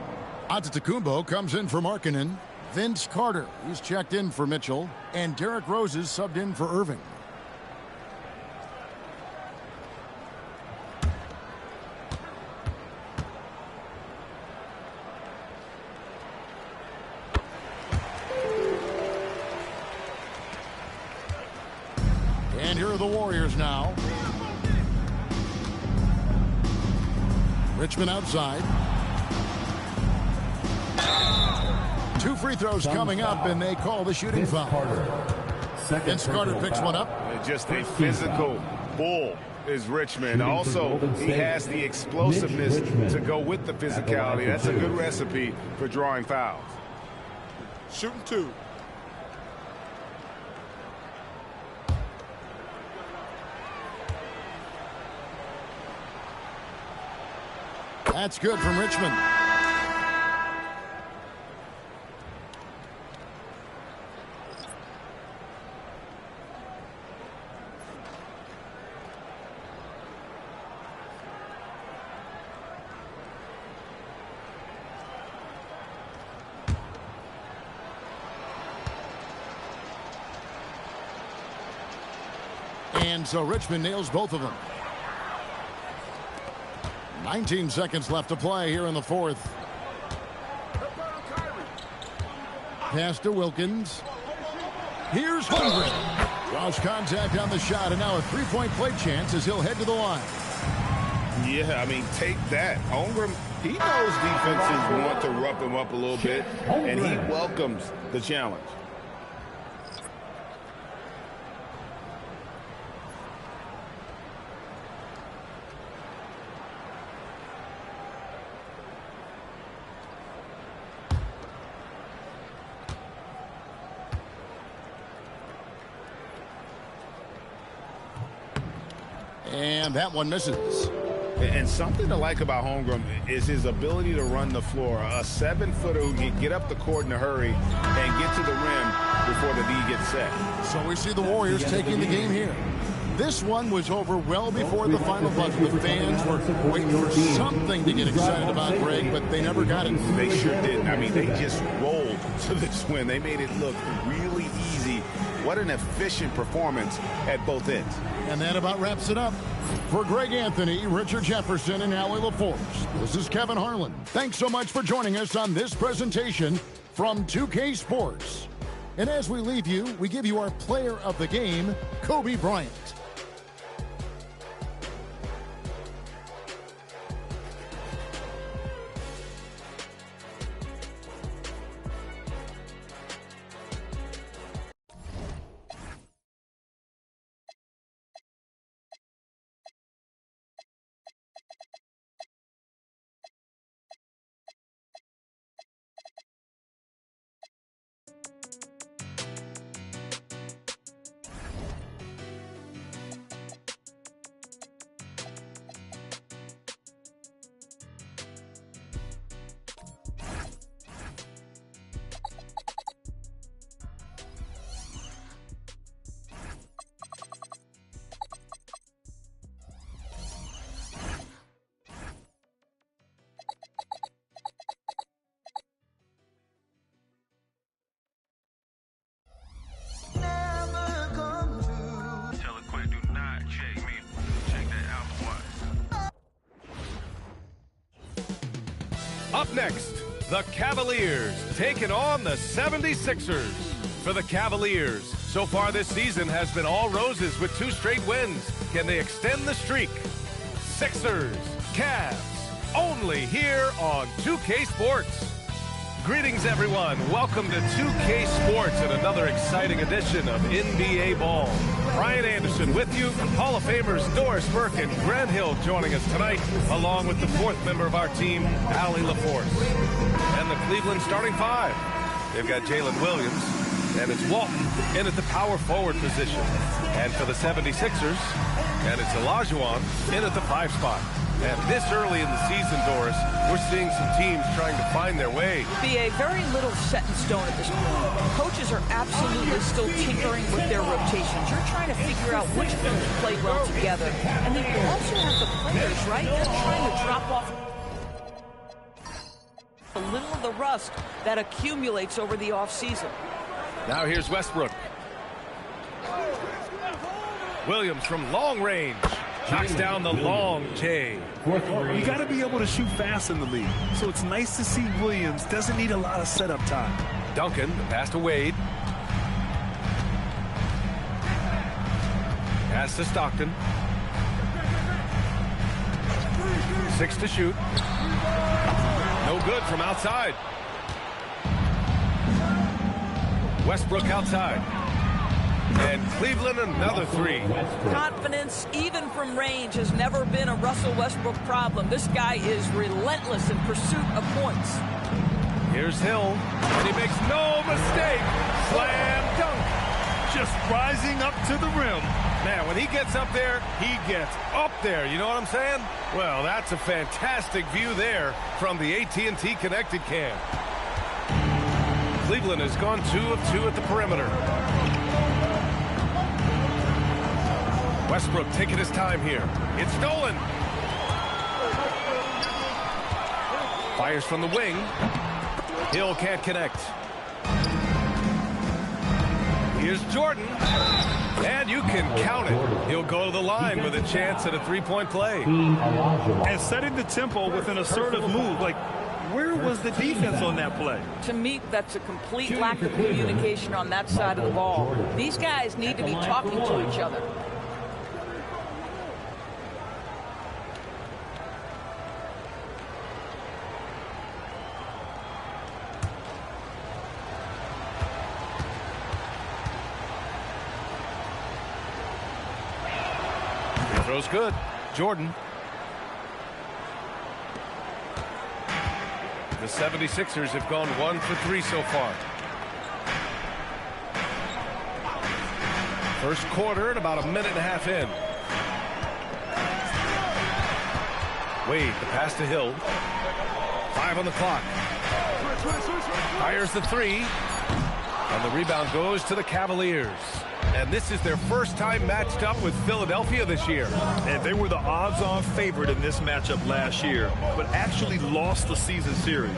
Antetokounmpo comes in for Markkanen. Vince Carter, he's checked in for Mitchell. And Derrick Rose is subbed in for Irving. And here are the Warriors now. Richmond outside. 2 free throws coming up, and they call the shooting foul. Vince Carter picks one up. Just a physical bull is Richmond. Also, he has the explosiveness to go with the physicality. That's a good recipe for drawing fouls. Shooting 2. That's good from Richmond. And so Richmond nails both of them. 19 seconds left to play here in the fourth. Pass to Wilkins. Here's Holmgren. Draws contact on the shot, and now a three-point play chance as he'll head to the line. Yeah, I mean, take that. Holmgren, he knows defenses want to rough him up a little bit, and he welcomes the challenge. And that one misses. And something to like about Holmgren is his ability to run the floor. A 7-footer who can get up the court in a hurry and get to the rim before the D gets set. So we see the Warriors taking the game here. This one was over well before the final buzzer. The fans were waiting for something to get excited about, Greg, but they never got it. They sure didn't. I mean, they just rolled to this win. They made it look really easy. What an efficient performance at both ends. And that about wraps it up. For Greg Anthony, Richard Jefferson, and Allie LaForce, this is Kevin Harlan. Thanks so much for joining us on this presentation from 2K Sports. And as we leave you, we give you our player of the game, Kobe Bryant. Up next, the Cavaliers taking on the 76ers. For the Cavaliers, so far this season has been all roses with 2 straight wins. Can they extend the streak? Sixers, Cavs, only here on 2K Sports. Greetings, everyone. Welcome to 2K Sports and another exciting edition of NBA Ball. Brian Anderson with you. Hall of Famers Doris Burke and Grant Hill joining us tonight, along with the 4th member of our team, Allie LaForce. And the Cleveland starting 5. They've got Jalen Williams, and it's Walton in at the power forward position. And for the 76ers, and it's Olajuwon in at the 5 spot. And this early in the season, Doris, we're seeing some teams trying to find their way. BA, very little set in stone at this point. Coaches are absolutely still tinkering with their rotations. You're trying to figure out which ones play well together. And then you also have the players, right? They're trying to drop off a little of the rust that accumulates over the offseason. Now here's Westbrook. Williams from long range. Knocks down the long J. You got to be able to shoot fast in the league. So it's nice to see Williams doesn't need a lot of setup time. Duncan, the pass to Wade. Pass to Stockton. 6 to shoot. No good from outside. Westbrook outside. And Cleveland another 3. Confidence, even from range, has never been a Russell Westbrook problem. This guy is relentless in pursuit of points. Here's Hill, and he makes no mistake. Slam dunk. Just rising up to the rim. Man, when he gets up there, he gets up there. You know what I'm saying? Well, that's a fantastic view there from the AT&T Connected Cam. Cleveland has gone 2 of 2 at the perimeter. Westbrook taking his time here. It's stolen. Fires from the wing. Hill can't connect. Here's Jordan. And you can count it. He'll go to the line with a chance at a 3-point play. And setting the tempo with an assertive move. Like, where was the defense on that play? To me, that's a complete lack of communication on that side of the ball. These guys need to be talking to each other. Throw's good. Jordan. The 76ers have gone 1 for 3 so far. First quarter and about a minute and a half in. Wade, the pass to Hill. 5 on the clock. Fires the 3. And the rebound goes to the Cavaliers. And this is their first time matched up with Philadelphia this year. And they were the odds-on favorite in this matchup last year, but actually lost the season series.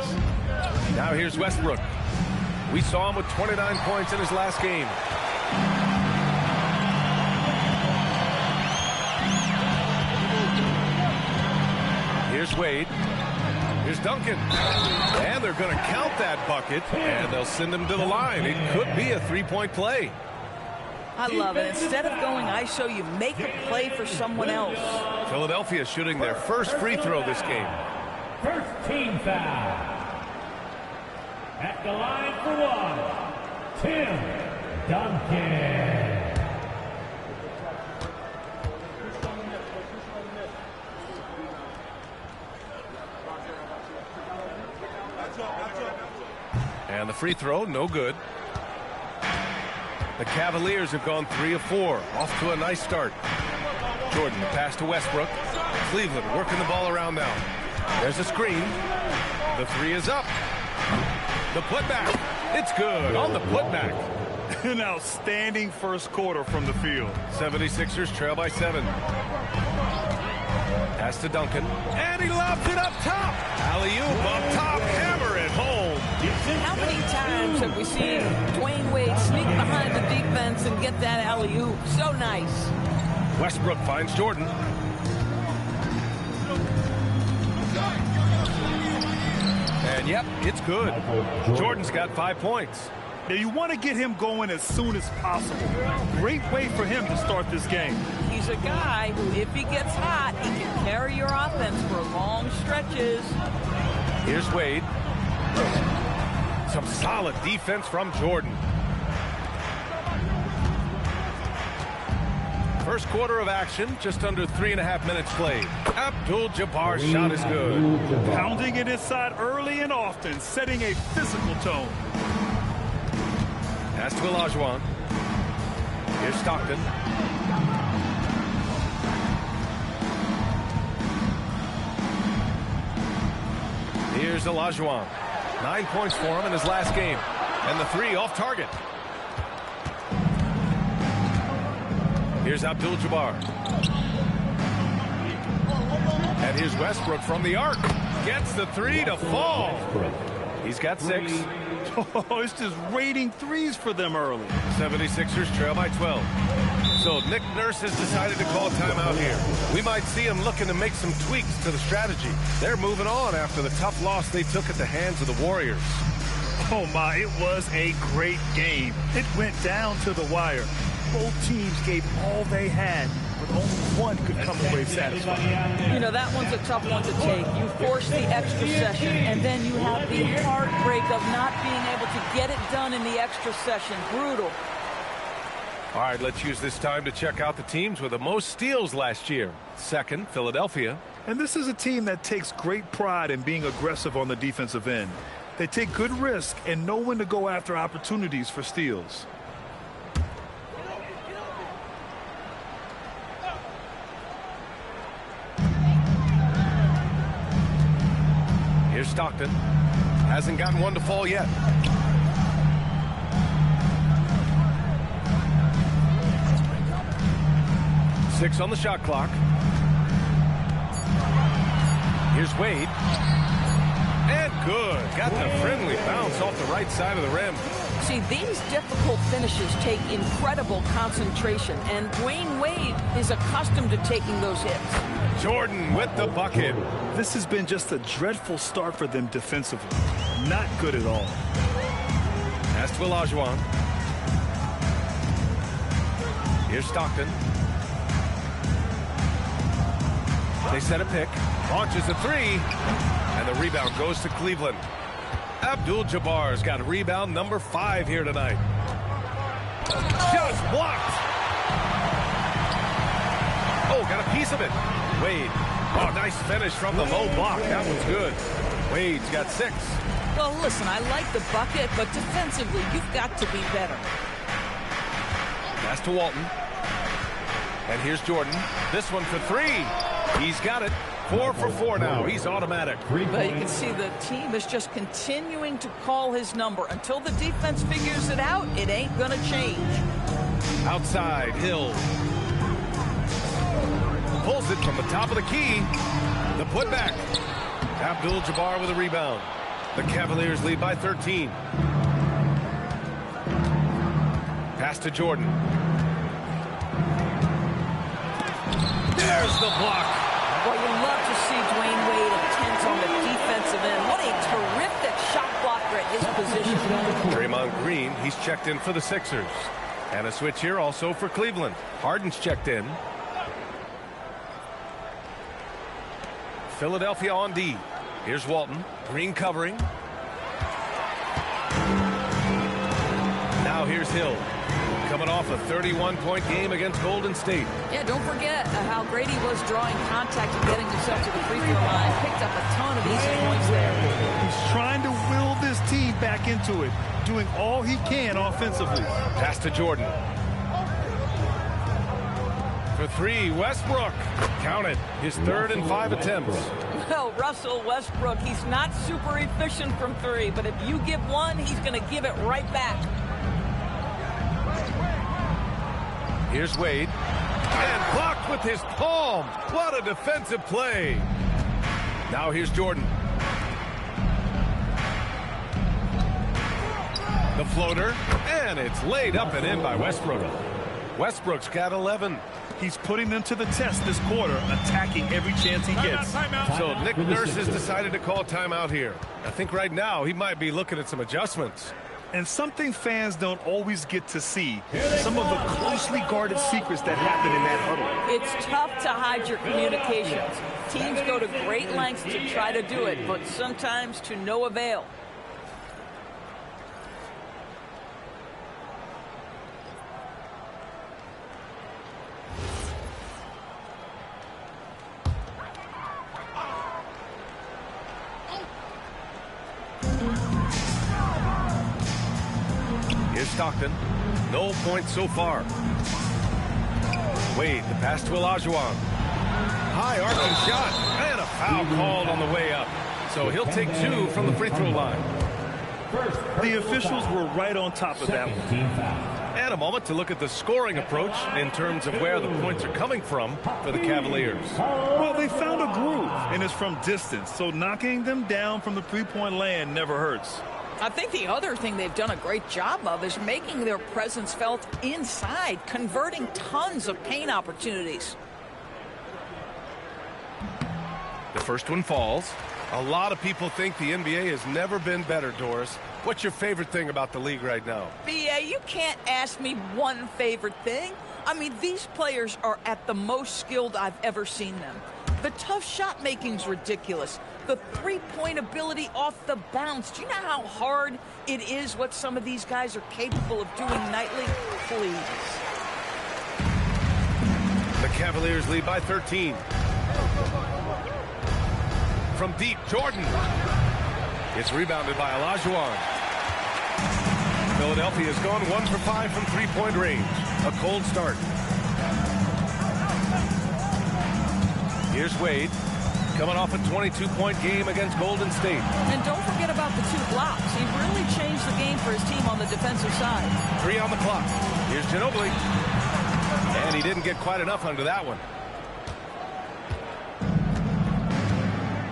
Now here's Westbrook. We saw him with 29 points in his last game. Here's Wade. Here's Duncan. And they're going to count that bucket, and they'll send him to the line. It could be a 3-point play. I love it. Instead of going ISO, you make a play for someone else. Philadelphia shooting their first free throw this game. First team foul. At the line for 1, Tim Duncan. And the free throw, no good. The Cavaliers have gone 3 of 4, off to a nice start. Jordan, the pass to Westbrook. Cleveland working the ball around now. There's a screen. The 3 is up. The putback. It's good on the putback. An outstanding first quarter from the field. 76ers trail by 7. Pass to Duncan. And he lobs it up top. Alley-oop up top. Hammer it home. How many times have we seen Dwayne Wade sneak behind the defense and get that alley-oop? So nice. Westbrook finds Jordan. And yep, it's good. Jordan's got 5 points. Now you want to get him going as soon as possible. Great way for him to start this game. He's a guy who, if he gets hot, he can carry your offense for long stretches. Here's Wade. Some solid defense from Jordan. First quarter of action, just under 3.5 minutes played. Abdul-Jabbar's shot is good. Pounding it inside early and often, setting a physical tone. Pass to Olajuwon. Here's Stockton. Here's Olajuwon. 9 points for him in his last game. And the 3 off target. Here's Abdul-Jabbar. And here's Westbrook from the arc. Gets the 3 to fall. He's got 6. Oh, it's just raining threes for them early. 76ers trail by 12. So Nick Nurse has decided to call timeout here. We might see him looking to make some tweaks to the strategy. They're moving on after the tough loss they took at the hands of the Warriors. Oh my, it was a great game. It went down to the wire. Both teams gave all they had, but only one could come away satisfied. You know, that one's a tough one to take. You force the extra session, and then you have the heartbreak of not being able to get it done in the extra session. Brutal. All right, let's use this time to check out the teams with the most steals last year. Second, Philadelphia. And this is a team that takes great pride in being aggressive on the defensive end. They take good risk and know when to go after opportunities for steals. Here's Stockton. Hasn't gotten one to fall yet. Six on the shot clock. Here's Wade. And good. Got the friendly bounce off the right side of the rim. See, these difficult finishes take incredible concentration, and Dwayne Wade is accustomed to taking those hits. Jordan with the bucket. This has been just a dreadful start for them defensively. Not good at all. Pass to Olajuwon. Here's Stockton. They set a pick. Launches a 3. And the rebound goes to Cleveland. Abdul-Jabbar's got rebound number 5 here tonight. Just blocked. Oh, got a piece of it. Wade. Oh, nice finish from the low block. That was good. Wade's got 6. Well, listen, I like the bucket, but defensively, you've got to be better. Pass to Walton. And here's Jordan. This one for 3. He's got it. 4 for 4 now. He's automatic. But you can see the team is just continuing to call his number. Until the defense figures it out, it ain't going to change. Outside, Hill. Pulls it from the top of the key. The putback. Abdul-Jabbar with a rebound. The Cavaliers lead by 13. Pass to Jordan. There's the block. Well, you love to see Dwayne Wade intense on the defensive end. What a terrific shot blocker at his position. Draymond Green, he's checked in for the Sixers. And a switch here also for Cleveland. Harden's checked in. Philadelphia on D. Here's Walton. Green covering. Now here's Hill. Coming off a 31-point game against Golden State. Yeah, don't forget how great he was drawing contact and getting himself to the free throw line. Picked up a ton of easy points there. He's trying to will this team back into it, doing all he can offensively. Pass to Jordan. For 3, Westbrook. Count it. His 3rd and 5 attempts. Well, Russell Westbrook, he's not super efficient from 3, but if you give one, he's going to give it right back. Here's Wade. And blocked with his palm. What a defensive play. Now here's Jordan. The floater. And it's laid up and in by Westbrook. Westbrook's got 11. He's putting them to the test this quarter, attacking every chance he gets. So Nick Nurse has decided to call timeout here. I think right now he might be looking at some adjustments. And something fans don't always get to see, some of the closely guarded secrets that happen in that huddle. It's tough to hide your communications. Teams go to great lengths to try to do it, but sometimes to no avail. Here's Stockton. No points so far. Wade, the pass to Olajuwon. High arcing shot. And a foul called on the way up. So he'll take 2 from the free throw line. The officials were right on top of that one. And a moment to look at the scoring approach in terms of where the points are coming from for the Cavaliers. Well, they found a groove, and it's from distance, so knocking them down from the three-point land never hurts. I think the other thing they've done a great job of is making their presence felt inside, converting tons of paint opportunities. The first one falls. A lot of people think the NBA has never been better, Doris. What's your favorite thing about the league right now? BA, you can't ask me one favorite thing. I mean, these players are at the most skilled I've ever seen them. The tough shot making's ridiculous. The three-point ability off the bounce. Do you know how hard it is what some of these guys are capable of doing nightly? Please. The Cavaliers lead by 13. From deep, Jordan. It's rebounded by Olajuwon. Philadelphia has gone 1 for 5 from three-point range. A cold start. Here's Wade, coming off a 22-point game against Golden State. And don't forget about the 2 blocks. He really changed the game for his team on the defensive side. 3 on the clock. Here's Ginobili. And he didn't get quite enough under that one.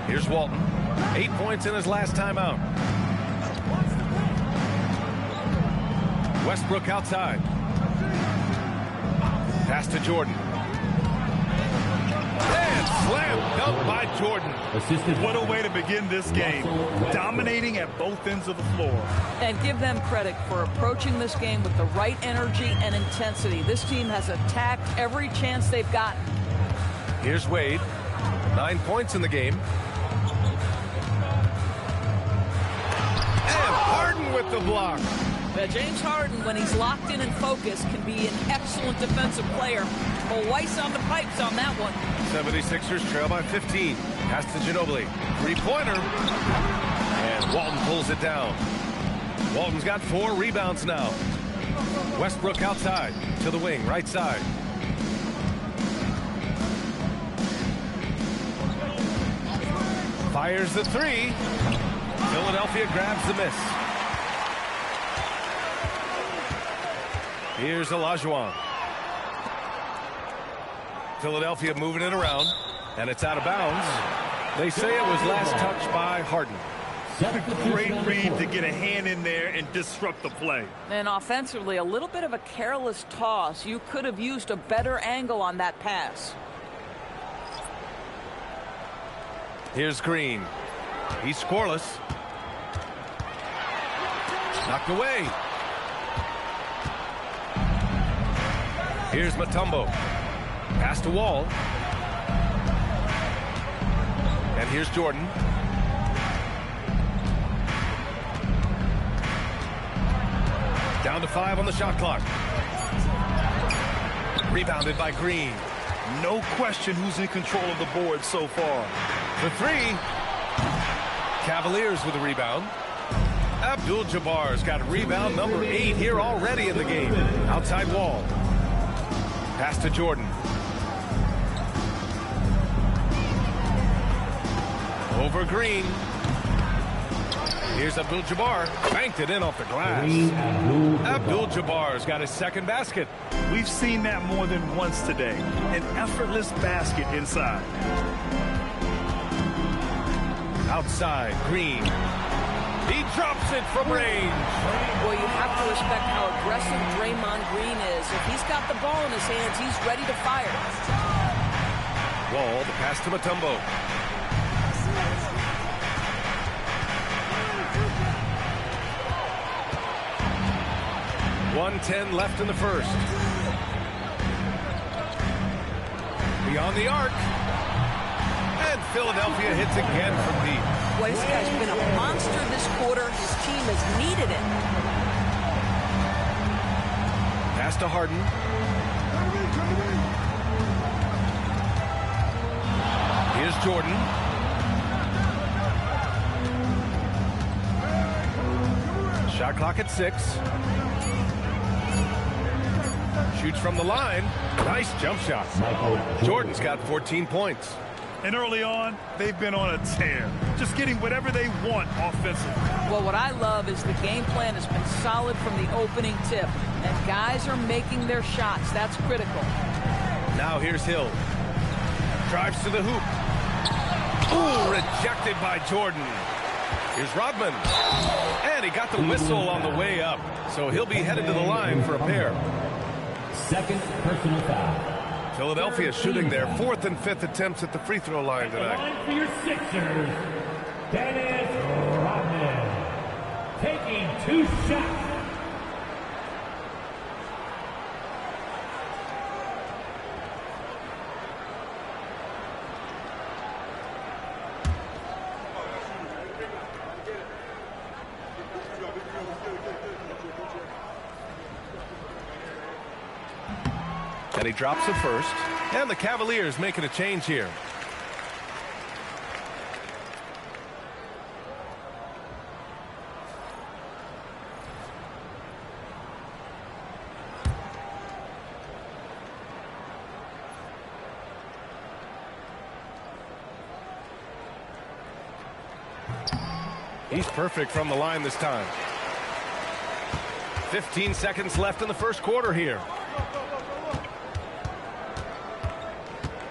Here's Walton. 8 points in his last time out. Westbrook outside. Pass to Jordan. And slam dunk by Jordan. What a way to begin this game. Dominating at both ends of the floor. And give them credit for approaching this game with the right energy and intensity. This team has attacked every chance they've gotten. Here's Wade. 9 points in the game. And Harden with the block. But James Harden, when he's locked in and focused, can be an excellent defensive player. Well, Weiss on the pipes on that one. 76ers trail by 15. Pass to Ginobili. Three-pointer. And Walton pulls it down. Walton's got 4 rebounds now. Westbrook outside to the wing, right side. Fires the 3. Philadelphia grabs the miss. Here's Olajuwon. Philadelphia moving it around, and it's out of bounds. They say it was last touched by Harden. Great read to get a hand in there and disrupt the play. And offensively, a little bit of a careless toss. You could have used a better angle on that pass. Here's Green. He's scoreless. Knocked away. Here's Mutombo. Pass to Wall. And here's Jordan. Down to 5 on the shot clock. Rebounded by Green. No question who's in control of the board so far. The 3. Cavaliers with a rebound. Abdul-Jabbar's got rebound number 8 here already in the game. Outside Wall. Pass to Jordan. Over Green. Here's Abdul-Jabbar. Banked it in off the glass. Abdul-Jabbar's got his second basket. We've seen that more than once today. An effortless basket inside. Outside, Green. He drops it from range. Well, you have to respect how aggressive Draymond Green is. If he's got the ball in his hands, he's ready to fire. Wall, the pass to Mutombo. .110 left in the first. Beyond the arc. And Philadelphia hits again from deep. Boy, this guy's been a monster this quarter. His team has needed it. Pass to Harden. Here's Jordan. Shot clock at 6. Shoots from the line. Nice jump shot. Jordan's got 14 points. And early on, they've been on a tear. Just getting whatever they want offensively. Well, what I love is the game plan has been solid from the opening tip. And guys are making their shots. That's critical. Now here's Hill. Drives to the hoop. Ooh, rejected by Jordan. Here's Rodman. And he got the whistle on the way up. So he'll be headed to the line for a pair. Second personal foul. Philadelphia shooting their 4th and 5th attempts at the free throw line tonight. Line for your Sixers, Dennis Rodman, taking 2 shots. And he drops the first. And the Cavaliers making a change here. He's perfect from the line this time. 15 seconds left in the first quarter here.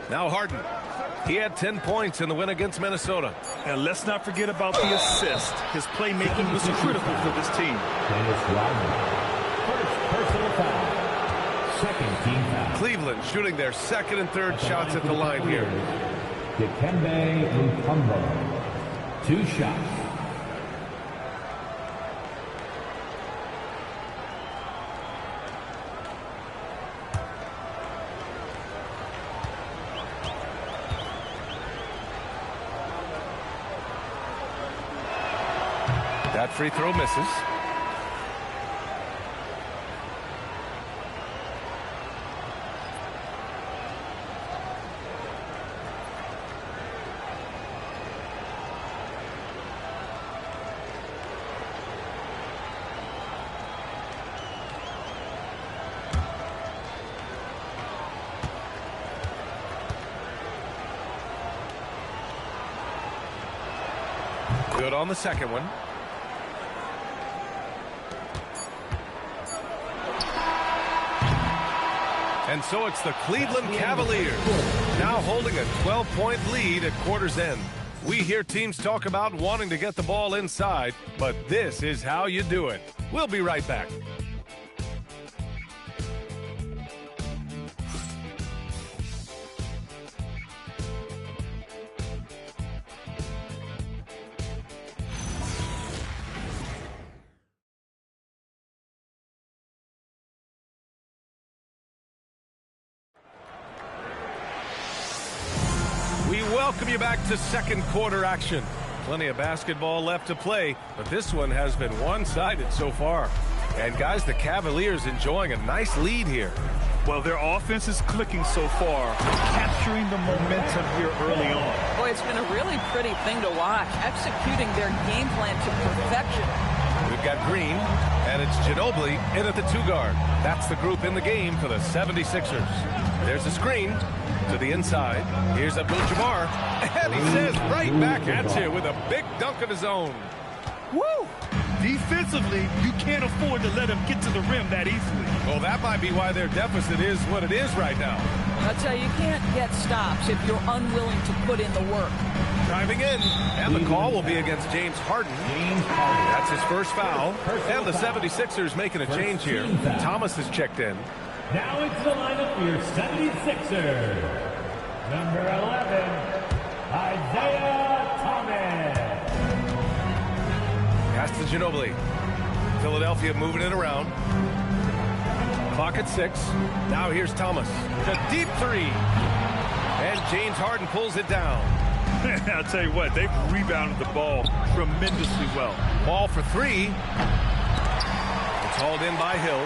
Now Harden. He had 10 points in the win against Minnesota. And let's not forget about the assist. His playmaking was critical for this team. Dennis Rodman. First personal foul. Second team foul. Cleveland shooting their 2nd and 3rd shots at the line here. Dikembe Mutombo. 2 shots. That free throw misses. Good on the second one. And so it's the Cleveland Cavaliers now holding a 12-point lead at quarter's end. We hear teams talk about wanting to get the ball inside, but this is how you do it. We'll be right back. Welcome you back to second quarter action. Plenty of basketball left to play, but this one has been one-sided so far. And guys, the Cavaliers enjoying a nice lead here. Well, their offense is clicking so far, capturing the momentum here early on. Boy, it's been a really pretty thing to watch, executing their game plan to perfection. We've got Green, and it's Ginobili in at the 2-guard. That's the group in the game for the 76ers. There's a screen to the inside. Here's Abdul-Jabbar, and he says right back at you with a big dunk of his own. Woo! defensively, you can't afford to let him get to the rim that easily. Well, that might be why their deficit is what it is right now. I'll tell you, you can't get stops if you're unwilling to put in the work. Driving in, and the call will be against James Harden. That's his first foul. And the 76ers making a change here. Thomas has checked in. Now into the lineup for your 76ers. Number 11, Isaiah Thomas. Pass to Ginobili. Philadelphia moving it around. Clock at 6. Now here's Thomas. The deep three. And James Harden pulls it down. I'll tell you what, they've rebounded the ball tremendously well. Ball for 3. It's hauled in by Hill.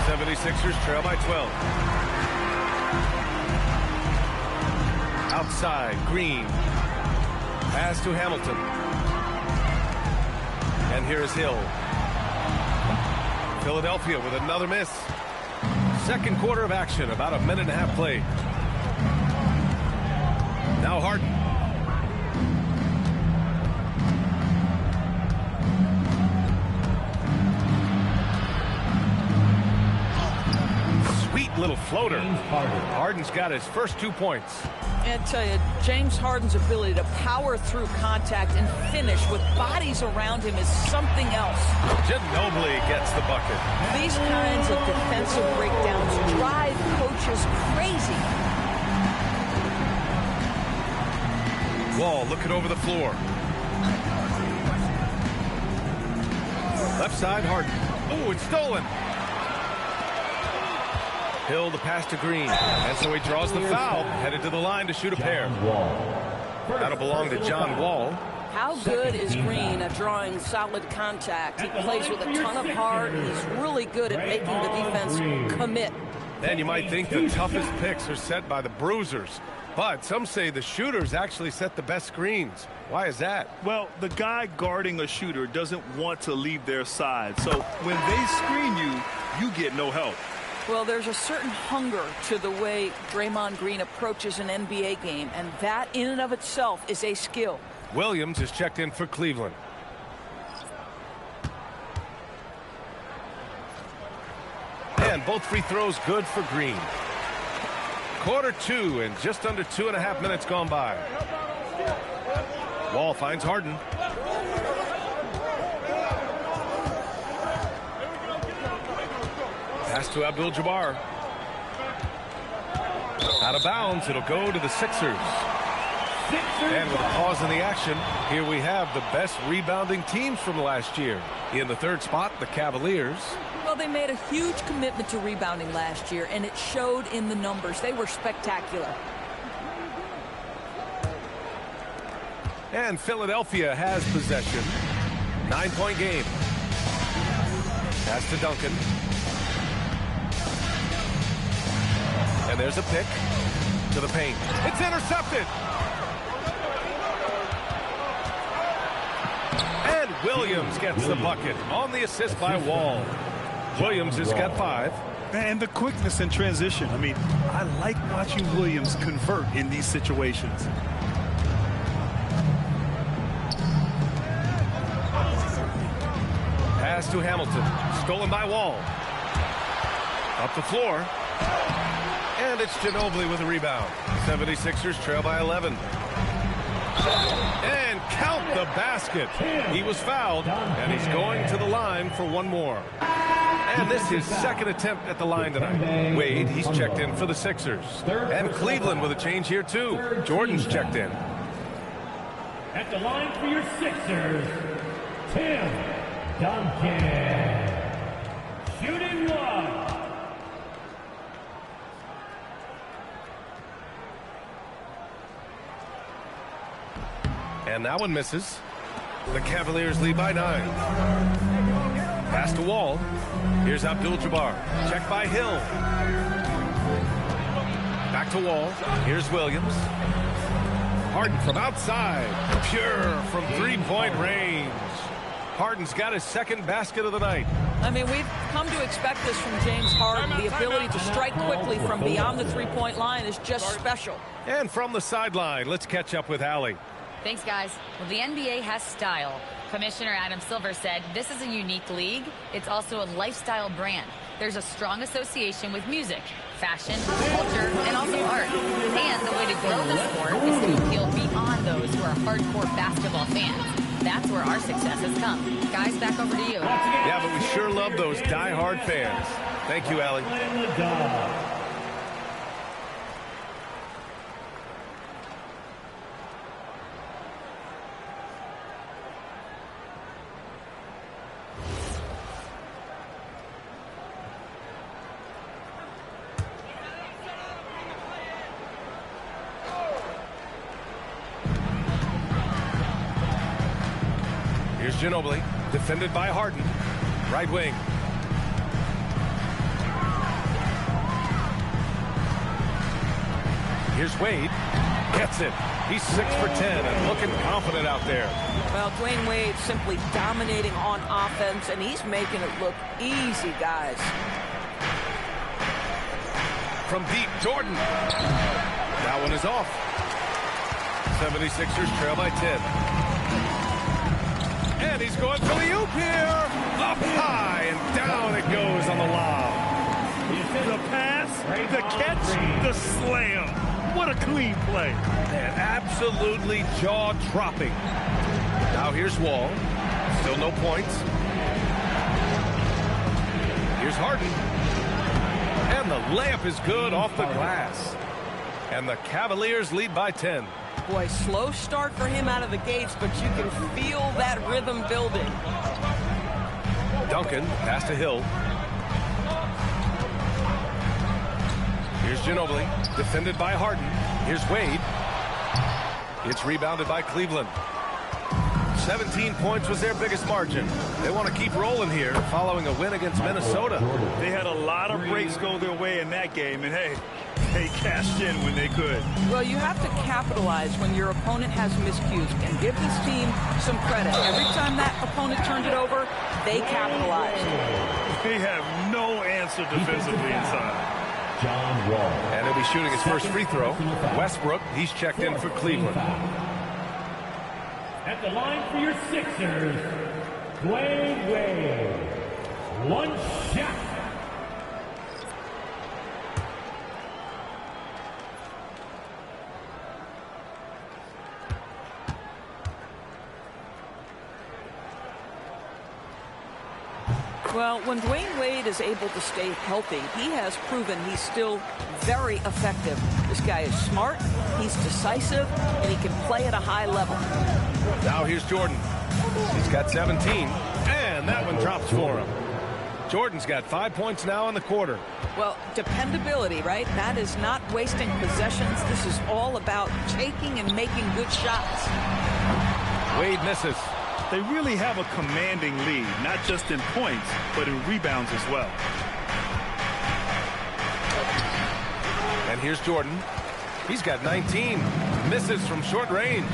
76ers trail by 12. Outside, Green. Pass to Hamilton. And here is Hill. Philadelphia with another miss. Second quarter of action, about a minute and a half played. Now Harden. Sweet little floater. Harden's got his first 2 points. And I tell you, James Harden's ability to power through contact and finish with bodies around him is something else. Ginobili gets the bucket. These kinds of defensive breakdowns drive coaches crazy. Wall looking over the floor. Left side, Harden. Oh, it's stolen. Hill the pass to Green. And so he draws the foul. Headed to the line to shoot a pair. That'll belong to John Wall. How good is Green at drawing solid contact? He plays with a ton of heart. He's really good at making the defense commit. And you might think the toughest picks are set by the bruisers. But some say the shooters actually set the best screens. Why is that? Well, the guy guarding a shooter doesn't want to leave their side. So when they screen you, you get no help. Well, there's a certain hunger to the way Draymond Green approaches an NBA game, and that in and of itself is a skill. Williams is checked in for Cleveland. And both free throws good for Green. Quarter 2 and just under 2.5 minutes gone by. Wall finds Harden. Pass to Abdul-Jabbar. Out of bounds, it'll go to the Sixers. And with a pause in the action, here we have the best rebounding teams from last year. In the third spot, the Cavaliers. Well, they made a huge commitment to rebounding last year, and it showed in the numbers. They were spectacular. And Philadelphia has possession. 9-point game. Pass to Duncan. And there's a pick to the paint. It's intercepted. And Williams gets the bucket on the assist by Wall. Williams has got 5. And the quickness in transition. I mean, I like watching Williams convert in these situations. Pass to Hamilton. Stolen by Wall. Up the floor. And it's Ginobili with a rebound. 76ers trail by 11. And count the basket. He was fouled, and he's going to the line for one more. And this is second attempt at the line tonight. Wade, he's checked in for the Sixers. And Cleveland with a change here, too. Jordan's checked in. At the line for your Sixers, Tim Duncan. Shooting 1. And that one misses. The Cavaliers lead by 9. Pass to Wall. Here's Abdul-Jabbar. Check by Hill. Back to Wall. Here's Williams. Harden from outside. Pure from three-point range. Harden's got his second basket of the night. I mean, we've come to expect this from James Harden. The ability to strike quickly from beyond the three-point line is just special. And from the sideline, let's catch up with Allie. Thanks, guys. Well, the NBA has style. Commissioner Adam Silver said this is a unique league. It's also a lifestyle brand. There's a strong association with music, fashion, culture, and also art. And the way to grow the sport is to appeal beyond those who are hardcore basketball fans. That's where our success has come. Guys, back over to you. Yeah, but we sure love those die-hard fans. Thank you, Allie. Here's Ginobili, defended by Harden. Right wing. Here's Wade. Gets it. He's 6 for 10 and looking confident out there. Well, Dwayne Wade simply dominating on offense, and he's making it look easy, guys. From deep, Jordan. That one is off. 76ers trail by 10. And he's going for the oop here. Up high and down it goes on the lob. The pass, the catch, the slam. What a clean play. And absolutely jaw-dropping. Now here's Wall. Still no points. Here's Harden. And the layup is good off the glass. And the Cavaliers lead by 10. Boy, slow start for him out of the gates, but you can feel that rhythm building. Duncan, pass to Hill. Here's Ginobili, defended by Harden. Here's Wade. It's rebounded by Cleveland. 17 points was their biggest margin. They want to keep rolling here following a win against Minnesota. They had a lot of breaks go their way in that game, and hey, they cashed in when they could. Well, you have to capitalize when your opponent has miscues, and give this team some credit. Every time that opponent turned it over, they capitalized. They have no answer defensively inside. John Wall. And he'll be shooting his first free throw. Westbrook, he's checked in for Cleveland. At the line for your Sixers, Dwayne Wade. One shot. Well, when Dwayne Wade is able to stay healthy, he has proven he's still very effective. This guy is smart, he's decisive, and he can play at a high level. Now here's Jordan. He's got 17, and that one drops for him. Jordan's got 5 points now in the quarter. Well, dependability, right? That is not wasting possessions. This is all about taking and making good shots. Wade misses. They really have a commanding lead, not just in points, but in rebounds as well. And here's Jordan. He's got 19. Misses from short range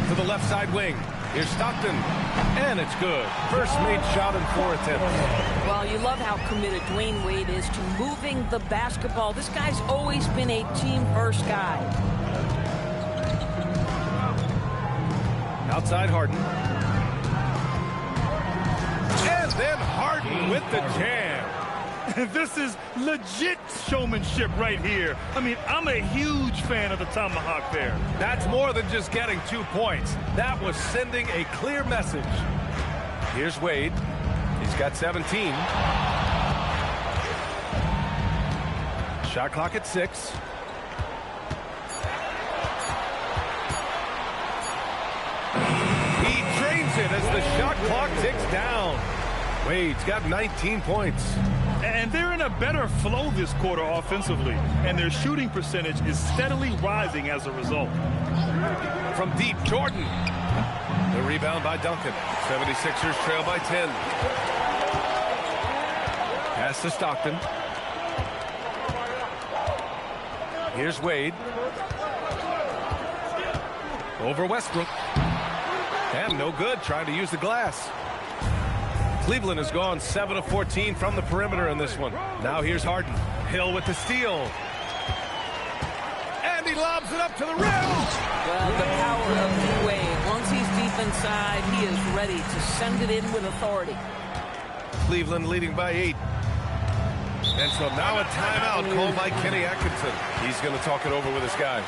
to the left side wing. Here's Stockton. And it's good. First made shot in 4 attempts. Well, you love how committed Dwayne Wade is to moving the basketball. This guy's always been a team-first guy. Outside Harden. And then Harden with the jam. This is legit showmanship right here. I mean, I'm a huge fan of the tomahawk there. That's more than just getting 2 points. That was sending a clear message. Here's Wade. He's got 17. Shot clock at 6. He drains it as the shot clock ticks down. Wade's got 19 points. And they're in a better flow this quarter offensively, and their shooting percentage is steadily rising as a result. From deep, Jordan. The rebound by Duncan. 76ers trail by 10. Pass to Stockton. Here's Wade. Over Westbrook. And no good, trying to use the glass. Cleveland has gone 7 of 14 from the perimeter in this one. Now here's Harden. Hill with the steal. And he lobs it up to the rim. Well, the power of D-Wade. Once he's deep inside. He is ready to send it in with authority. Cleveland leading by 8. And so now a timeout called by Kenny Atkinson. He's going to talk it over with his guys.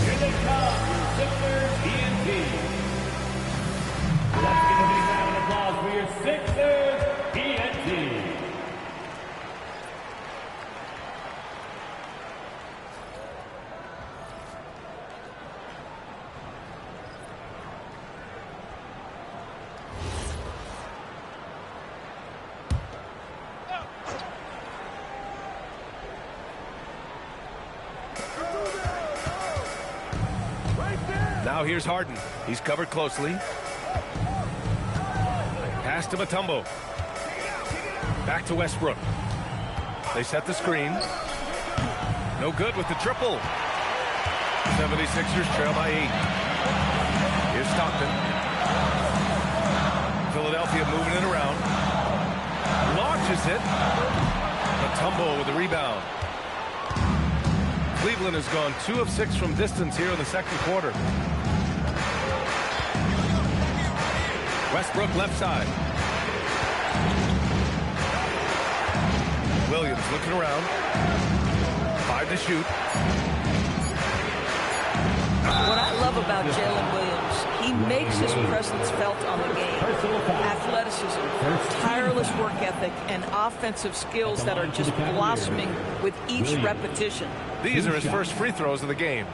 Here they come, your Sixers TNT. Let's give a big round of applause for your Sixers TNT. Now here's Harden. He's covered closely. Pass to Mutombo. Back to Westbrook. They set the screen. No good with the triple. 76ers trail by 8. Here's Stockton. Philadelphia moving it around. Launches it. Mutombo with the rebound. Cleveland has gone 2 of 6 from distance here in the second quarter. Westbrook left side. Williams looking around. 5 to shoot. What I love about Jalen Williams, he makes his presence felt on the game. Athleticism, tireless work ethic, and offensive skills that are just blossoming with each repetition. These are his first free throws of the game.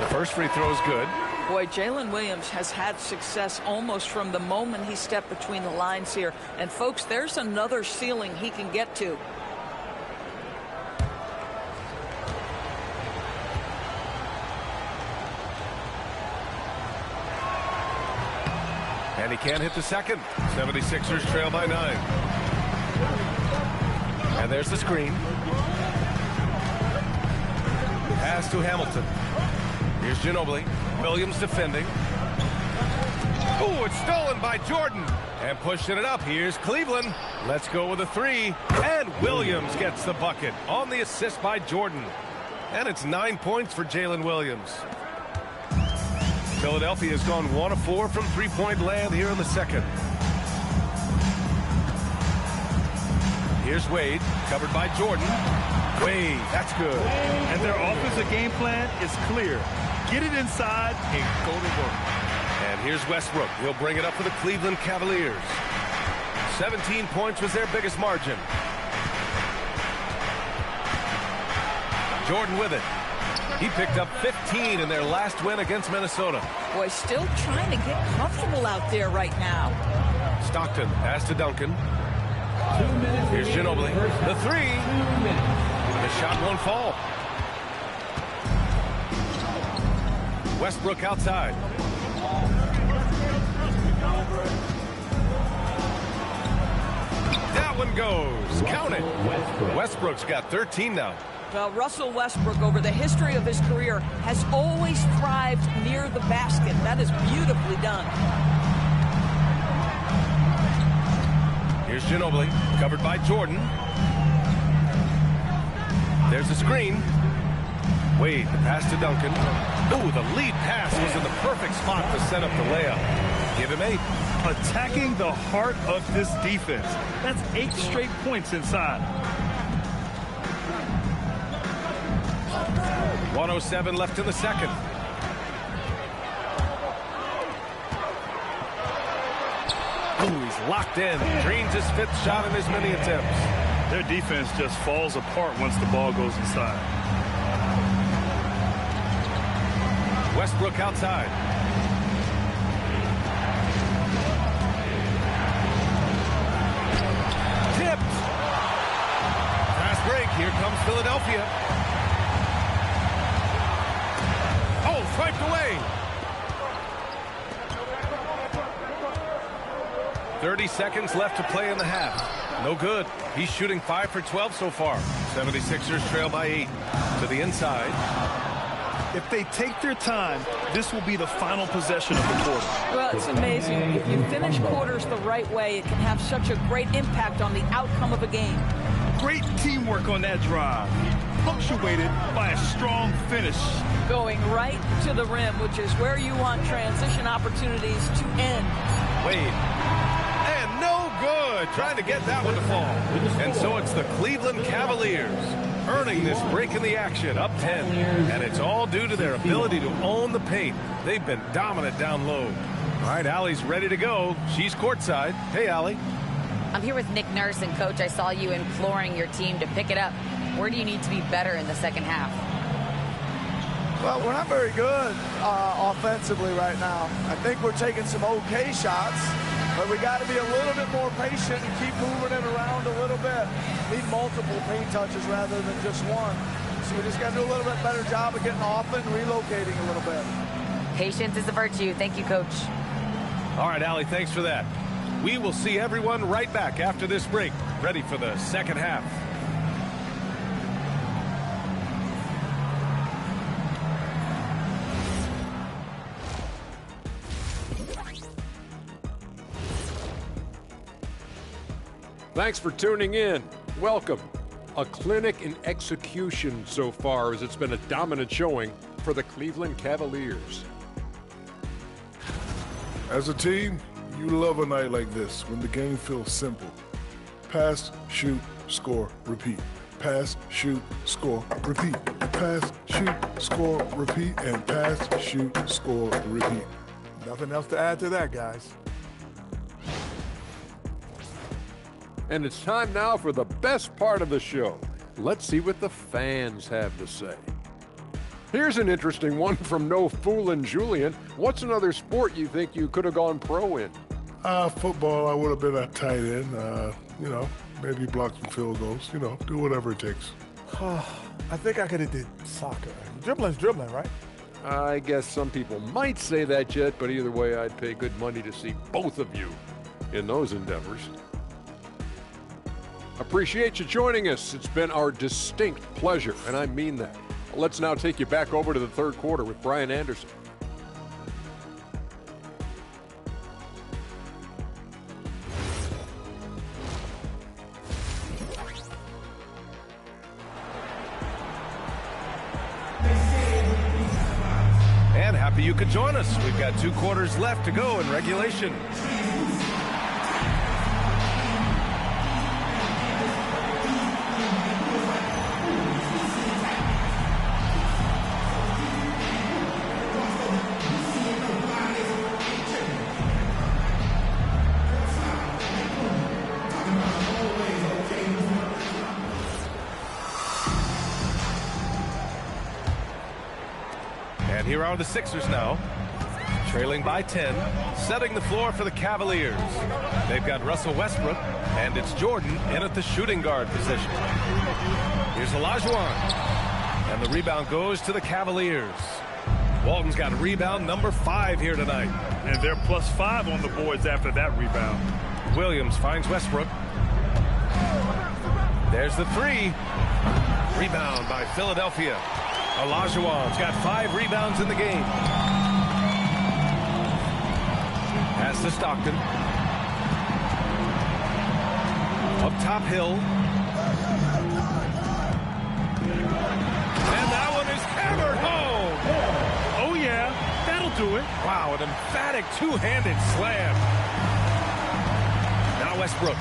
First free throw is good. Boy, Jalen Williams has had success almost from the moment he stepped between the lines here. And folks, there's another ceiling he can get to. And he can't hit the second. 76ers trail by 9. And there's the screen. Pass to Hamilton. Here's Ginobili. Williams defending. Oh, it's stolen by Jordan. And pushing it up. Here's Cleveland. Let's go with a 3. And Williams gets the bucket on the assist by Jordan. And it's 9 points for Jalen Williams. Philadelphia has gone 1 of 4 from three-point land here in the second. Here's Wade, covered by Jordan. Wade, that's good. And their offensive game plan is clear. Get it inside and go to work. And here's Westbrook. He'll bring it up for the Cleveland Cavaliers. 17 points was their biggest margin. Jordan with it. He picked up 15 in their last win against Minnesota. Boy, still trying to get comfortable out there right now. Stockton, pass to Duncan. Here's Ginobili. The 3. The shot won't fall. Westbrook outside. That one goes. Count it. Westbrook's got 13 now. Well, Russell Westbrook, over the history of his career, has always thrived near the basket. That is beautifully done. Here's Ginobili, covered by Jordan. There's the screen. Wade, the pass to Duncan. Oh, the lead pass was in the perfect spot to set up the layup. Give him 8. Attacking the heart of this defense. That's 8 straight points inside. 1:07 left in the second. Oh, he's locked in. Dreams his 5th shot in his many attempts. Their defense just falls apart once the ball goes inside. Westbrook outside. Tipped. Fast break. Here comes Philadelphia. Oh, swiped away. 30 seconds left to play in the half. No good. He's shooting 5 for 12 so far. 76ers trail by 8. To the inside. If they take their time, this will be the final possession of the quarter. Well, it's amazing. If you finish quarters the right way, it can have such a great impact on the outcome of a game. Great teamwork on that drive, punctuated by a strong finish. Going right to the rim, which is where you want transition opportunities to end. Wade. And no good. Trying to get that one to fall. And so it's the Cleveland Cavaliers earning this break in the action, up 10. And it's all due to their ability to own the paint. They've been dominant down low. All right, Allie's ready to go. She's courtside. Hey, Allie. I'm here with Nick Nurse, and Coach, I saw you imploring your team to pick it up. Where do you need to be better in the second half? Well, we're not very good offensively right now. I think we're taking some okay shots, but we got to be a little bit more patient and keep moving it around a little bit. Need multiple paint touches rather than just one. So we just got to do a little bit better job of getting off it and relocating a little bit. Patience is a virtue. Thank you, Coach. All right, Allie, thanks for that. We will see everyone right back after this break, ready for the second half. Thanks for tuning in. Welcome. A clinic in execution so far, as it's been a dominant showing for the Cleveland Cavaliers. As a team, you love a night like this when the game feels simple. Pass, shoot, score, repeat. Pass, shoot, score, repeat. Pass, shoot, score, repeat, and pass, shoot, score, repeat. Nothing else to add to that, guys. And it's time now for the best part of the show. Let's see what the fans have to say. Here's an interesting one from No Foolin' Julian. What's another sport you think you could have gone pro in? Football, I would have been a tight end. You know, maybe block some field goals. You know, do whatever it takes. I think I could have did soccer. Dribbling's dribbling, right? I guess some people might say that, Jet, but either way, I'd pay good money to see both of you in those endeavors. Appreciate you joining us. It's been our distinct pleasure, and I mean that. Let's now take you back over to the third quarter with Brian Anderson. And happy you could join us. We've got 2 quarters left to go in regulation. Here are the Sixers now, trailing by 10, setting the floor for the Cavaliers. They've got Russell Westbrook, and it's Jordan in at the shooting guard position. Here's Olajuwon, and the rebound goes to the Cavaliers. Walton's got rebound number 5 here tonight. And they're +5 on the boards after that rebound. Williams finds Westbrook. There's the 3. Rebound by Philadelphia. Olajuwon's got 5 rebounds in the game. Pass to Stockton. Up top, Hill. And that one is hammered home. Oh, yeah. That'll do it. Wow, an emphatic two-handed slam. Now Westbrook.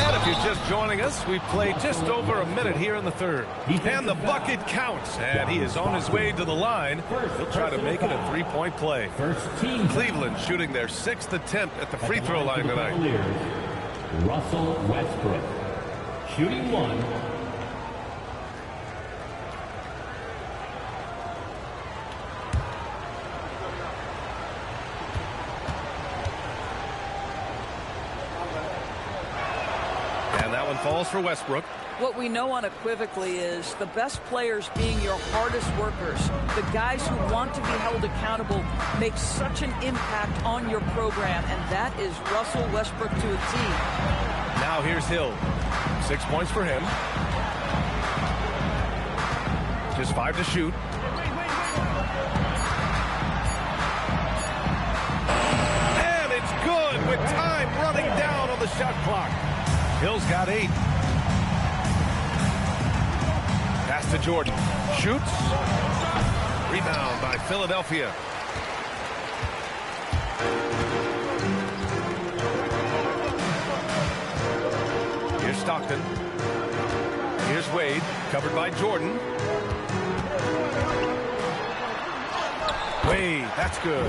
And if you're just joining us, we've played just over a minute here in the third. And the bucket counts. And he is on his way to the line. He'll try to make it a 3-point play. Cleveland shooting their 6th attempt at the free throw line tonight. Russell Westbrook, shooting 1. Falls for Westbrook. What we know unequivocally is the best players being your hardest workers, the guys who want to be held accountable, make such an impact on your program, and that is Russell Westbrook to a T. Now here's Hill. 6 points for him. Just 5 to shoot. And it's good with time running down on the shot clock. Hill's got 8. Pass to Jordan. Shoots. Rebound by Philadelphia. Here's Stockton. Here's Wade, covered by Jordan. Wade, that's good.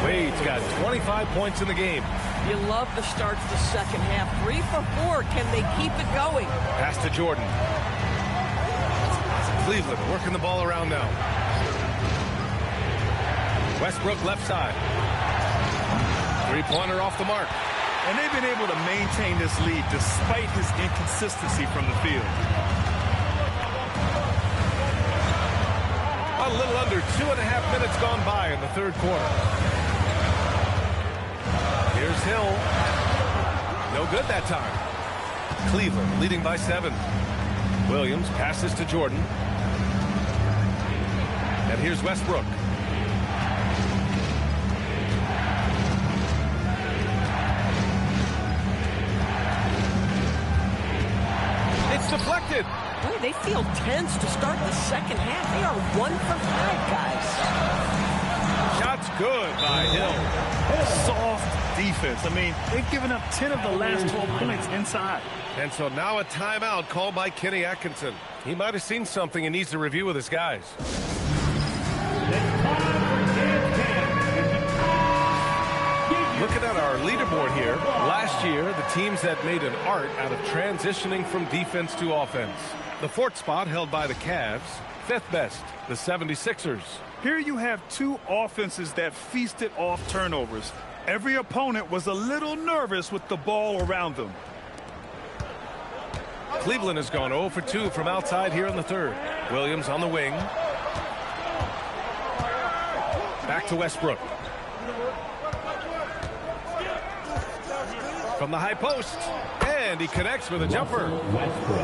Wade's got 25 points in the game. You love the start to the second half. 3 for 4. Can they keep it going? Pass to Jordan. Cleveland working the ball around now. Westbrook left side. 3-pointer off the mark. And they've been able to maintain this lead despite his inconsistency from the field. A little under 2.5 minutes gone by in the third quarter. Here's Hill. No good that time. Cleveland leading by 7. Williams passes to Jordan. And here's Westbrook. It's deflected. Boy, they feel tense to start the second half. They are 1 for 5, guys. Shot's good by Hill. Soft defense. I mean, they've given up 10 of the last 12 points inside. And so now a timeout called by Kenny Atkinson. He might have seen something and needs to review with his guys. Looking at our leaderboard here, last year the teams that made an art out of transitioning from defense to offense. The 4th spot held by the Cavs, 5th best, the 76ers. Here you have 2 offenses that feasted off turnovers. Every opponent was a little nervous with the ball around them. Cleveland has gone 0 for 2 from outside here in the third. Williams on the wing. Back to Westbrook. From the high post. And he connects with a jumper.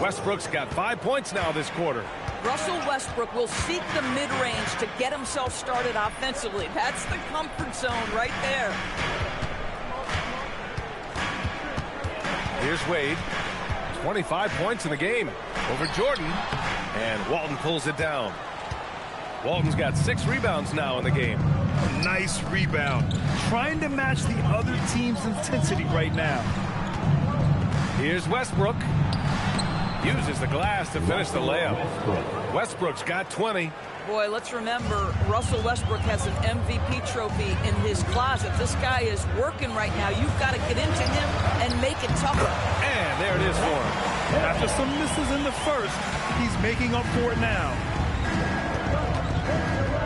Westbrook's got 5 points now this quarter. Russell Westbrook will seek the mid-range to get himself started offensively. That's the comfort zone right there. Here's Wade. 25 points in the game over Jordan. And Walton pulls it down. Walton's got 6 rebounds now in the game. Nice rebound. Trying to match the other team's intensity right now. Here's Westbrook. Uses the glass to finish the layup. Westbrook's got 20. Boy, let's remember, Russell Westbrook has an MVP trophy in his closet. This guy is working right now. You've got to get into him and make it tougher. And there it is for him. After some misses in the first, he's making up for it now.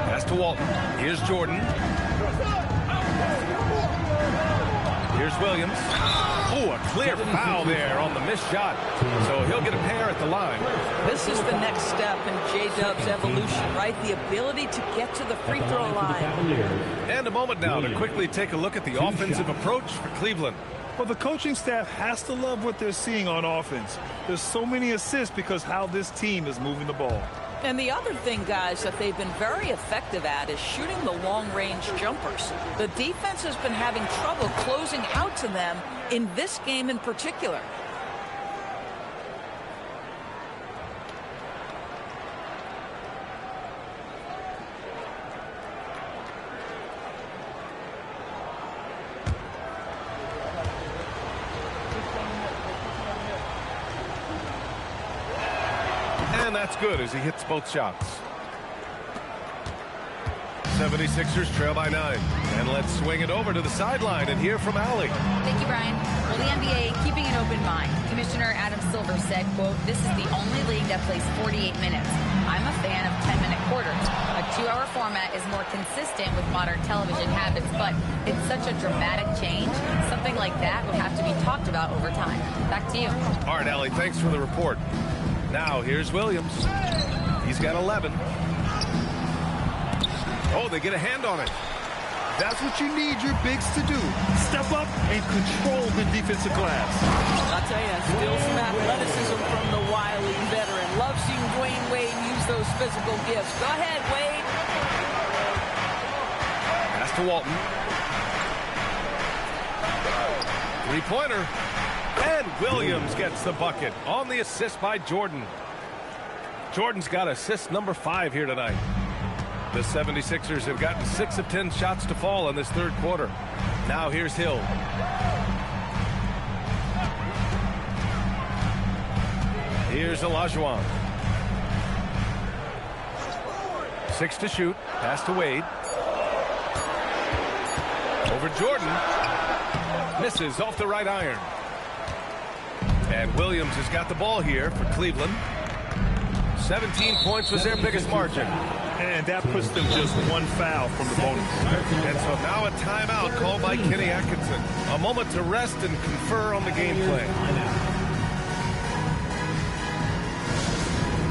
Pass to Walton. Here's Jordan. Here's Williams. Oh, a clear foul there on the missed shot. So he'll get a pair at the line. This is the next step in J-Dub's evolution, right? The ability to get to the free throw line. And a moment now to quickly take a look at the offensive approach for Cleveland. Well, the coaching staff has to love what they're seeing on offense. There's so many assists because how this team is moving the ball. And the other thing, guys, that they've been very effective at is shooting the long-range jumpers. The defense has been having trouble closing out to them in this game in particular. And that's good as he hits both shots. 76ers trail by 9. And let's swing it over to the sideline and hear from Allie. Thank you, Brian. Well, the NBA keeping an open mind. Commissioner Adam Silver said, quote, "This is the only league that plays 48 minutes. I'm a fan of 10-minute quarters. A 2-hour format is more consistent with modern television habits, but it's such a dramatic change. Something like that would have to be talked about over time." Back to you. All right, Allie, thanks for the report. Now here's Williams. He's got 11. Oh, they get a hand on it. That's what you need your bigs to do. Step up and control the defensive glass. I'll tell you, still some athleticism from the wily veteran. Love seeing Dwayne Wade use those physical gifts. Go ahead, Wade. Pass to Walton. Three-pointer. And Williams gets the bucket on the assist by Jordan. Jordan's got assist number 5 here tonight. The 76ers have gotten 6 of 10 shots to fall in this third quarter. Now here's Hill. Here's Olajuwon. 6 to shoot. Pass to Wade. Over Jordan. Misses off the right iron. And Williams has got the ball here for Cleveland. 17 points was their biggest margin. And that puts them just 1 foul from the bonus. And so now a timeout called by Kenny Atkinson. A moment to rest and confer on the game plan.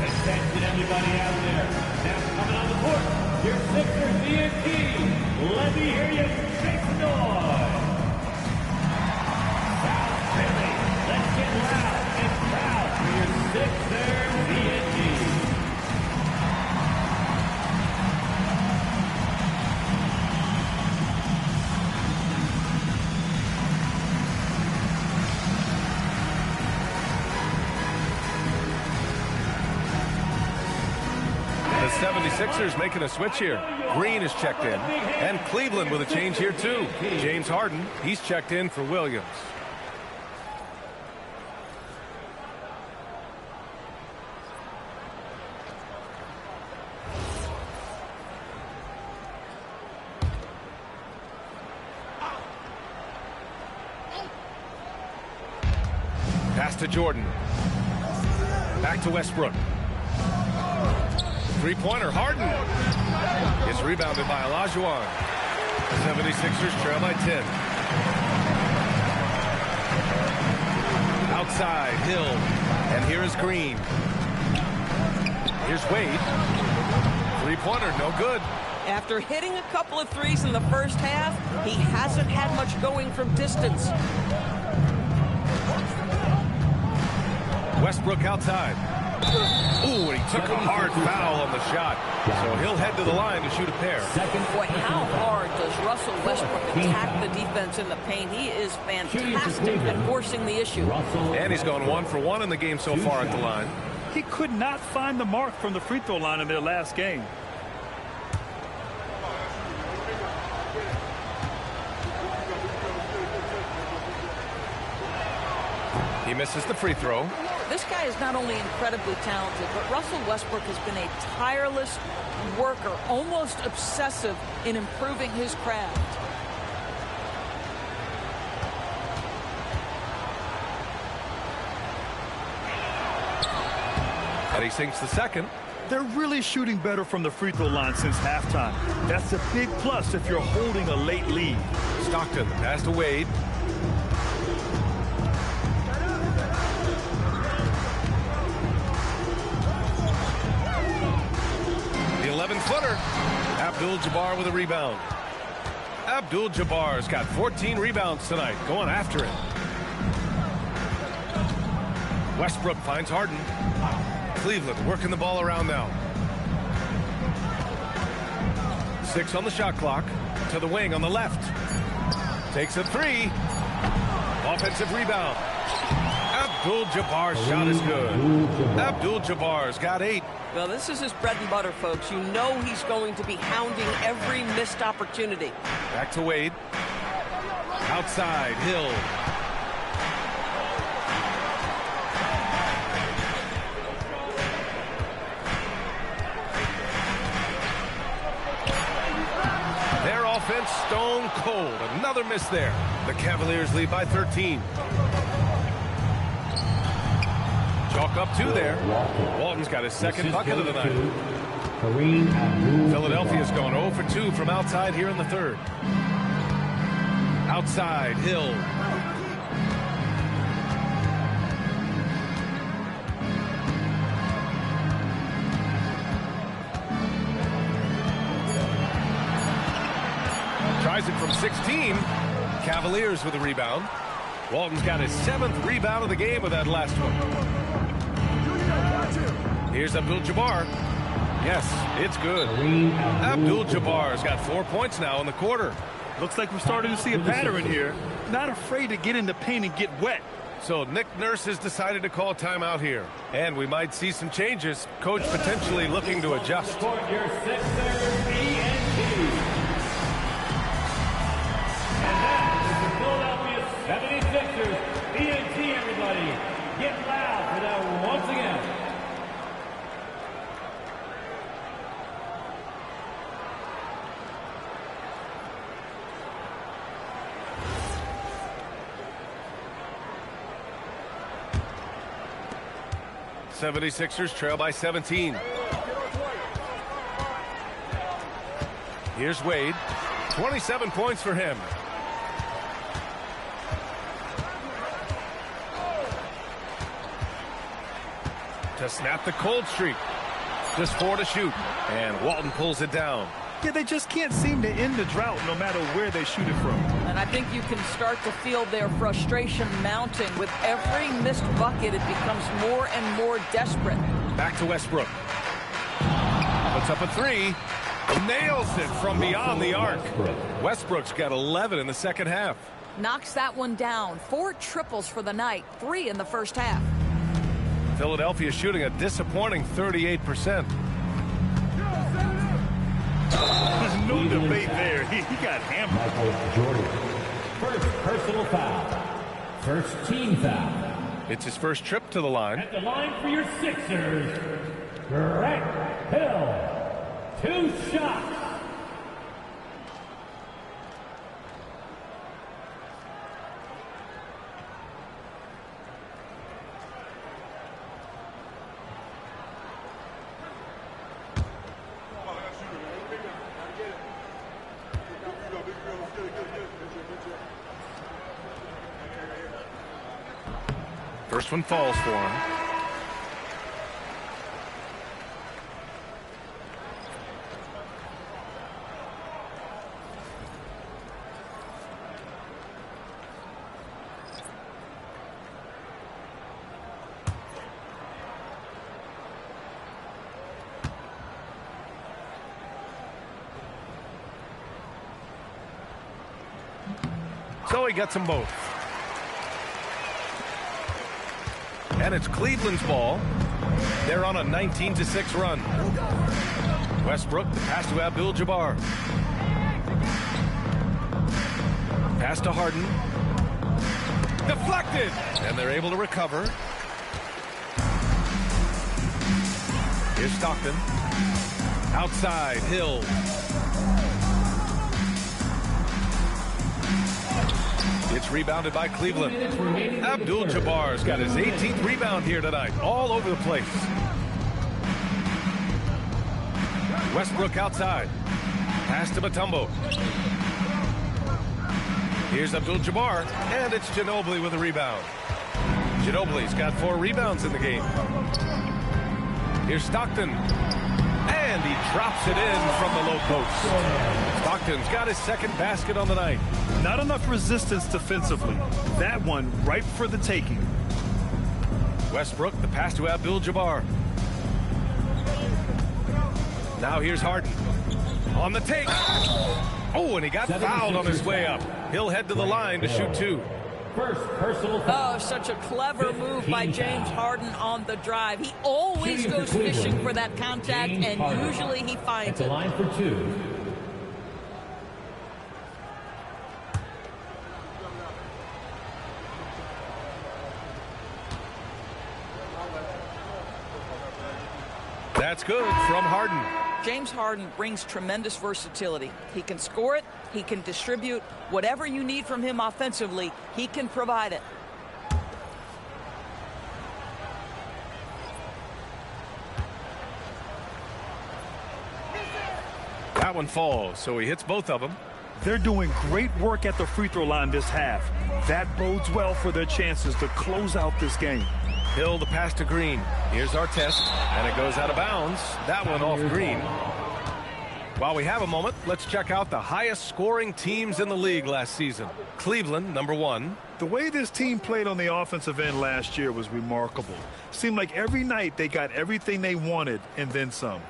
Attention everybody out there. Now coming on the court, your Sixers DNT. Let me hear you make some noise. South Philly, let's get loud and proud for your Sixers DNT. The 76ers making a switch here. Green is checked in. And Cleveland with a change here too. James Harden, he's checked in for Williams. Pass to Jordan. Back to Westbrook. Three-pointer, Harden. It's rebounded by Olajuwon. The 76ers trail by 10. Outside, Hill. And here is Green. Here's Wade. Three-pointer, no good. After hitting a couple of threes in the first half, he hasn't had much going from distance. Westbrook outside. Ooh, and he took a hard foul on the shot. So he'll head to the line to shoot a pair. Boy, how hard does Russell Westbrook attack the defense in the paint? He is fantastic at forcing the issue. And he's gone 1 for 1 in the game so far at the line. He could not find the mark from the free throw line in their last game. He misses the free throw. This guy is not only incredibly talented, but Russell Westbrook has been a tireless worker, almost obsessive in improving his craft. And he sinks the second. They're really shooting better from the free throw line since halftime. That's a big plus if you're holding a late lead. Stockton, pass to Wade. The 11-footer. Abdul-Jabbar with a rebound. Abdul-Jabbar's got 14 rebounds tonight, going after it. Westbrook finds Harden. Cleveland working the ball around now. 6 on the shot clock. To the wing on the left. Takes a 3. Offensive rebound. Abdul-Jabbar's shot is good. Abdul-Jabbar's got 8. Well, this is his bread and butter, folks. You know he's going to be hounding every missed opportunity. Back to Wade. Outside, Hill. Their offense stone cold. Another miss there. The Cavaliers lead by 13. Chalk up 2 there. Walton's got his second bucket of the night. Philadelphia's gone 0 for 2 from outside here in the third. Outside, Hill. 16. Cavaliers with a rebound. Walton's got his 7th rebound of the game with that last one. Here's Abdul-Jabbar. Yes, it's good. Abdul-Jabbar's got 4 points now in the quarter. Looks like we're starting to see a pattern here. Not afraid to get in the paint and get wet. So Nick Nurse has decided to call timeout here. And we might see some changes. Coach potentially looking to adjust. Support your Sixers, ENT. And that is the Philadelphia 76ers, ENT, everybody. Get loud for that once again. '76ers trail by 17. Here's Wade. 27 points for him. To snap the cold streak. Just 4 to shoot. And Walton pulls it down. Yeah, they just can't seem to end the drought no matter where they shoot it from. And I think you can start to feel their frustration mounting. With every missed bucket, it becomes more and more desperate. Back to Westbrook. Puts up a 3. Nails it from beyond the arc. Westbrook's got 11 in the second half. Knocks that one down. 4 triples for the night. 3 in the first half. Philadelphia shooting a disappointing 38%. There's no debate there. He got hammered. Jordan. First personal foul. First team foul. It's his first trip to the line. At the line for your Sixers, Grant Hill. 2 shots. First one falls for him. So he gets them both. And it's Cleveland's ball. They're on a 19-6 run. Westbrook, the pass to Abdul-Jabbar. Pass to Harden. Deflected! And they're able to recover. Here's Stockton. Outside, Hill. It's rebounded by Cleveland. Abdul-Jabbar's got his 18th rebound here tonight. All over the place. Westbrook outside. Pass to Mutombo. Here's Abdul-Jabbar. And it's Ginobili with a rebound. Ginobili's got 4 rebounds in the game. Here's Stockton. And he drops it in from the low post. Stockton's got his 2nd basket on the night. Not enough resistance defensively. That one ripe for the taking. Westbrook, the pass to Abdul-Jabbar. Now here's Harden. On the take. Oh, and he got fouled on his way up. He'll head to the line to shoot 2. First personal foul. Oh, such a clever move by James Harden on the drive. He always goes fishing for that contact, and usually he finds it. At the line for 2. That's good from Harden. James Harden brings tremendous versatility. He can score it, he can distribute. Whatever you need from him offensively, he can provide it. That one falls, so he hits both of them. They're doing great work at the free throw line this half. That bodes well for their chances to close out this game. Hill, the pass to Green. Here's Artest, and it goes out of bounds. That one off Green. While we have a moment, let's check out the highest scoring teams in the league last season. Cleveland, number 1. The way this team played on the offensive end last year was remarkable. Seemed like every night they got everything they wanted and then some.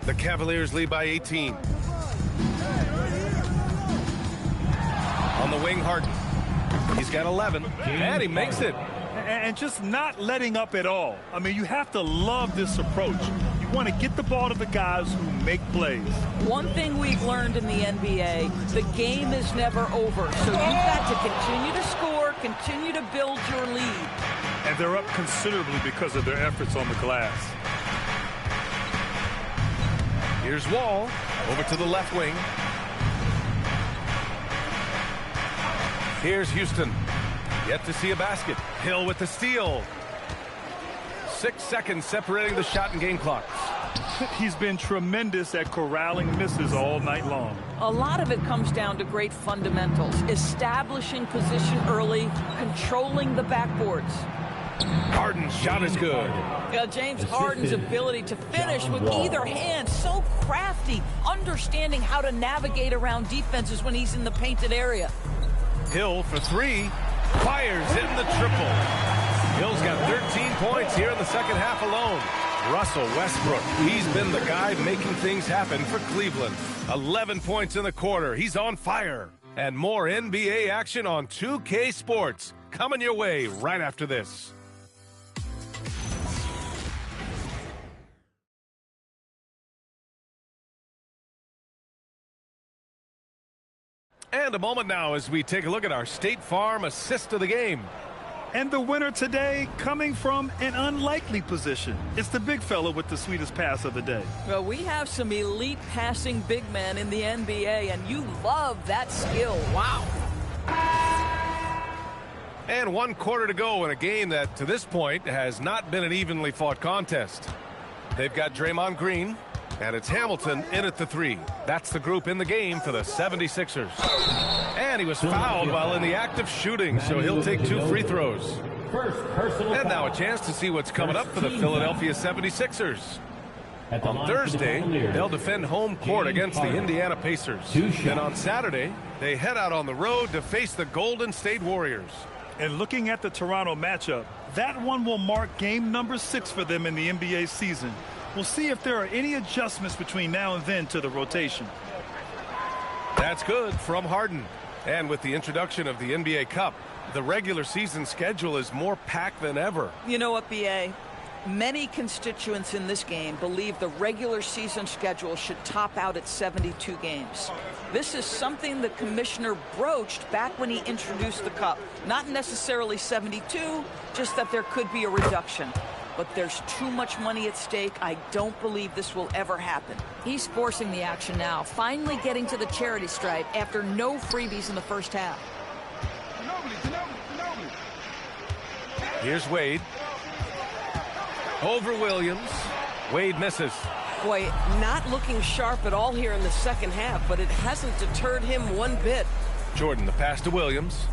The Cavaliers lead by 18. On the wing, Harden. He's got 11, and he makes it. And just not letting up at all. I mean, you have to love this approach. You want to get the ball to the guys who make plays. One thing we've learned in the NBA, the game is never over. So you've got to continue to score, continue to build your lead. And they're up considerably because of their efforts on the glass. Here's Wall over to the left wing. Here's Houston. Yet to see a basket. Hill with the steal. 6 seconds separating the shot and game clocks. He's been tremendous at corralling misses all night long. A lot of it comes down to great fundamentals. Establishing position early, controlling the backboards. Harden's shot is good. James Harden's ability to finish with either hand, so crafty, understanding how to navigate around defenses when he's in the painted area. Hill for 3. Fires in the triple. Hill's got 13 points here in the second half alone. Russell Westbrook, he's been the guy making things happen for Cleveland. 11 points in the quarter. He's on fire. And more NBA action on 2K Sports coming your way right after this. And a moment now as we take a look at our State Farm assist of the game. And the winner today coming from an unlikely position. It's the big fella with the sweetest pass of the day. Well, we have some elite passing big men in the NBA, and you love that skill. Wow. And 1 quarter to go in a game that, to this point, has not been an evenly fought contest. They've got Draymond Green. And it's Hamilton in at the 3. That's the group in the game for the 76ers. And he was fouled while in the act of shooting, so he'll take 2 free throws. And now a chance to see what's coming up for the Philadelphia 76ers. On Thursday, they'll defend home court against the Indiana Pacers. And on Saturday, they head out on the road to face the Golden State Warriors. And looking at the Toronto matchup, that one will mark game number 6 for them in the NBA season. We'll see if there are any adjustments between now and then to the rotation. That's good from Harden. And with the introduction of the NBA Cup, the regular season schedule is more packed than ever. You know what, B.A.? Many constituents in this game believe the regular season schedule should top out at 72 games. This is something the commissioner broached back when he introduced the Cup. Not necessarily 72, just that there could be a reduction. But there's too much money at stake. I don't believe this will ever happen. He's forcing the action now, finally getting to the charity stripe after no freebies in the first half. Here's Wade. Over Williams. Wade misses. Boy, not looking sharp at all here in the second half, but it hasn't deterred him one bit. Jordan, the pass to Williams.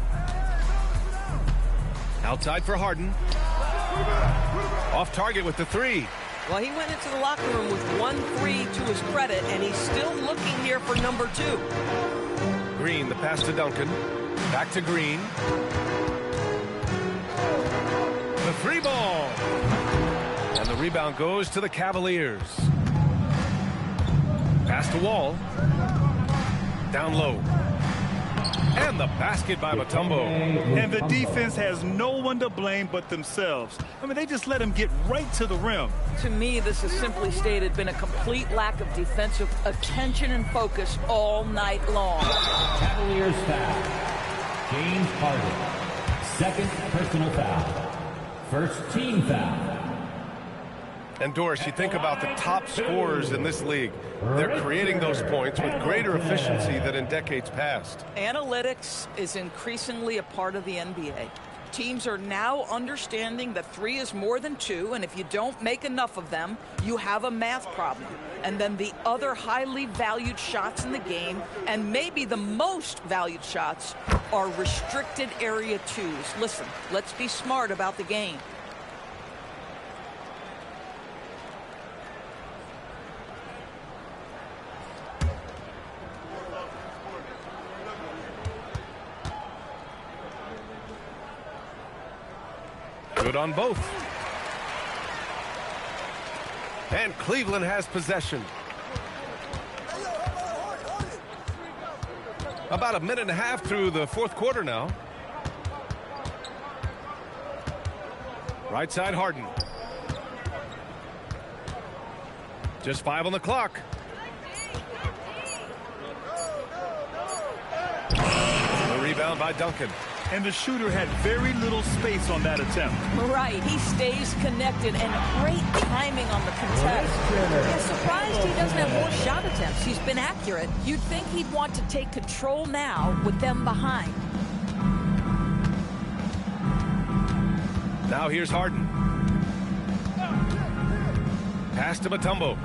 Outside for Harden. Off target with the 3. Well, he went into the locker room with 1-3 to his credit, and he's still looking here for number 2. Green, the pass to Duncan. Back to Green. The 3 ball. And the rebound goes to the Cavaliers. Pass to Wall. Down low. And the basket by Mutombo. And the defense has no one to blame but themselves. I mean, they just let him get right to the rim. To me, this has simply stated been a complete lack of defensive attention and focus all night long. Cavaliers foul. James Harden. Second personal foul. First team foul. And Doris, you think about the top scorers in this league. They're creating those points with greater efficiency than in decades past. Analytics is increasingly a part of the NBA. Teams are now understanding that 3 is more than 2, and if you don't make enough of them, you have a math problem. And then the other highly valued shots in the game, and maybe the most valued shots, are restricted area 2s. Listen, let's be smart about the game. Good on both. And Cleveland has possession. About a minute and a half through the fourth quarter now. Right side, Harden. Just 5 on the clock. The rebound by Duncan. And the shooter had very little space on that attempt. Right, he stays connected and great timing on the contest. I'm surprised he doesn't have more shot attempts. He's been accurate. You'd think he'd want to take control now with them behind. Now here's Harden. Pass to Mutombo.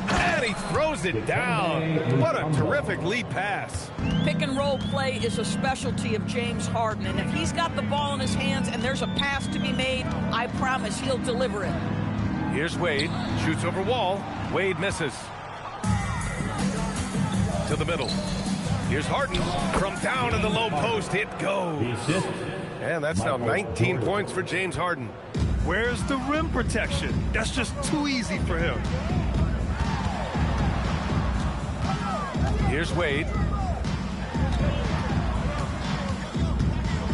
And he throws it down. What a terrific lead pass. Pick and roll play is a specialty of James Harden, and if he's got the ball in his hands and there's a pass to be made, I promise he'll deliver it. Here's Wade. Shoots over Wall. Wade misses. To the middle. Here's Harden. From down in the low post, it goes. And that's now 19 points for James Harden. Where's the rim protection? That's just too easy for him. Here's Wade.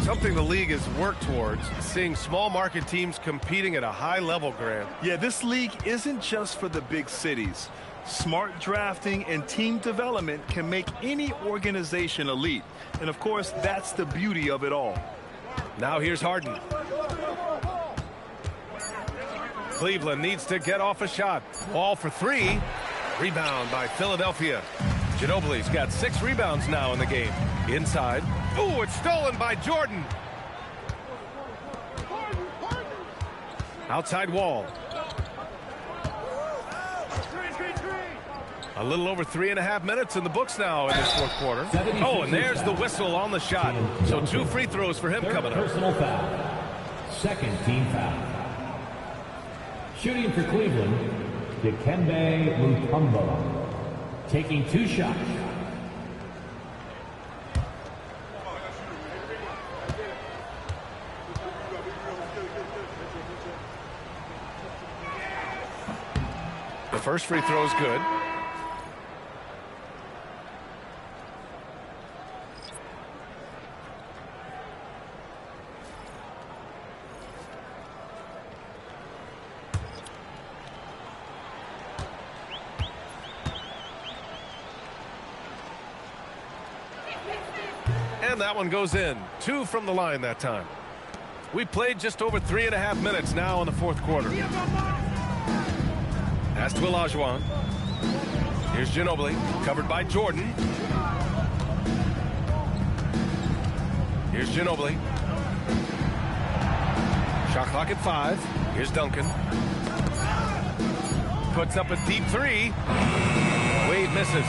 Something the league has worked towards, seeing small market teams competing at a high level, Grant. Yeah, this league isn't just for the big cities. Smart drafting and team development can make any organization elite. And of course, that's the beauty of it all. Now here's Harden. Cleveland needs to get off a shot. Ball for 3. Rebound by Philadelphia. Ginobili's got 6 rebounds now in the game. Inside. Ooh, it's stolen by Jordan. Outside Wall. A little over 3.5 minutes in the books now in this fourth quarter. Oh, and there's the whistle on the shot. So 2 free throws for him coming up. Personal foul. Second team foul. Shooting for Cleveland, Dikembe Mutombo. Taking 2 shots. The first free throw is good. And that one goes in. 2 from the line that time. We played just over 3.5 minutes now in the fourth quarter. Pass to Olajuwon. Here's Ginobili, covered by Jordan. Here's Ginobili. Shot clock at 5. Here's Duncan. Puts up a deep 3. Wade misses.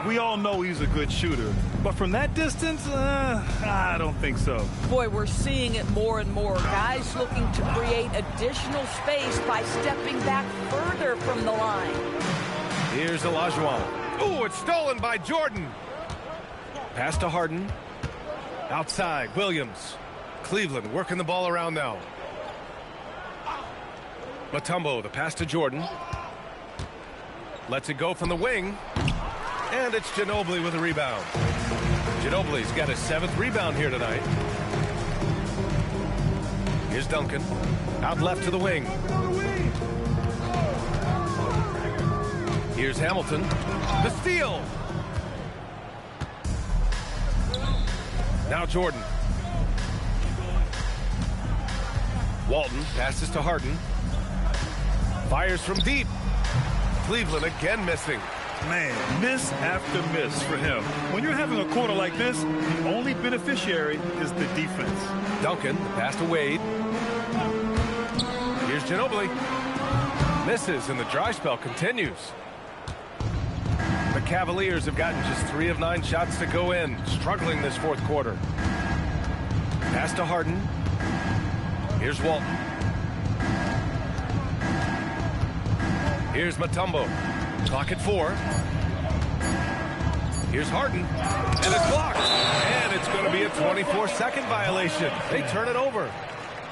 We all know he's a good shooter, but from that distance, I don't think so. Boy, we're seeing it more and more. Guys looking to create additional space by stepping back further from the line. Here's Olajuwon. Ooh, it's stolen by Jordan. Pass to Harden. Outside, Williams. Cleveland working the ball around now. Mutombo, the pass to Jordan. Lets it go from the wing. And it's Ginobili with a rebound. Ginobili's got his 7th rebound here tonight. Here's Duncan. Out left to the wing. Here's Hamilton. The steal. Now Jordan. Walton passes to Harden. Fires from deep. Cleveland again missing. Man, miss after miss for him. When you're having a quarter like this, the only beneficiary is the defense. Duncan, pass to Wade. Here's Ginobili. Misses, and the dry spell continues. The Cavaliers have gotten just 3 of 9 shots to go in, struggling this fourth quarter. Pass to Harden. Here's Walton. Here's Mutombo. Clock at 4. Here's Harden. And it's blocked. And it's going to be a 24-second violation. They turn it over.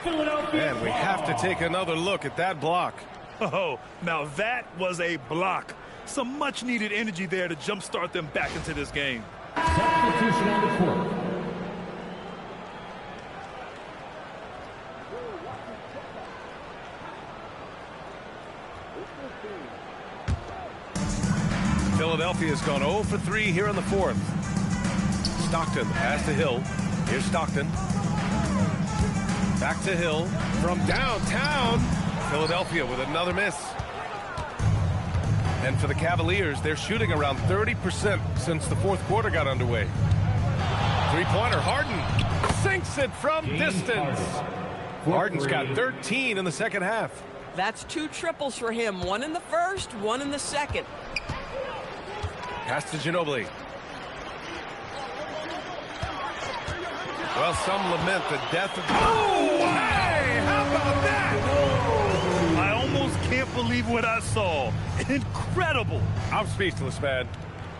And we have to take another look at that block. Oh, now that was a block. Some much-needed energy there to jumpstart them back into this game. Substitution on the court. Philadelphia's gone 0 for 3 here in the fourth. Stockton pass to Hill. Here's Stockton. Back to Hill from downtown. Philadelphia with another miss. And for the Cavaliers, they're shooting around 30% since the fourth quarter got underway. Three-pointer, Harden sinks it from distance. Harden's got 13 in the second half. That's 2 triples for him. 1 in the first, 1 in the second. Pass to Ginobili. Well, some lament the death of... Oh, hey, how about that? I almost can't believe what I saw. Incredible. I'm speechless, man.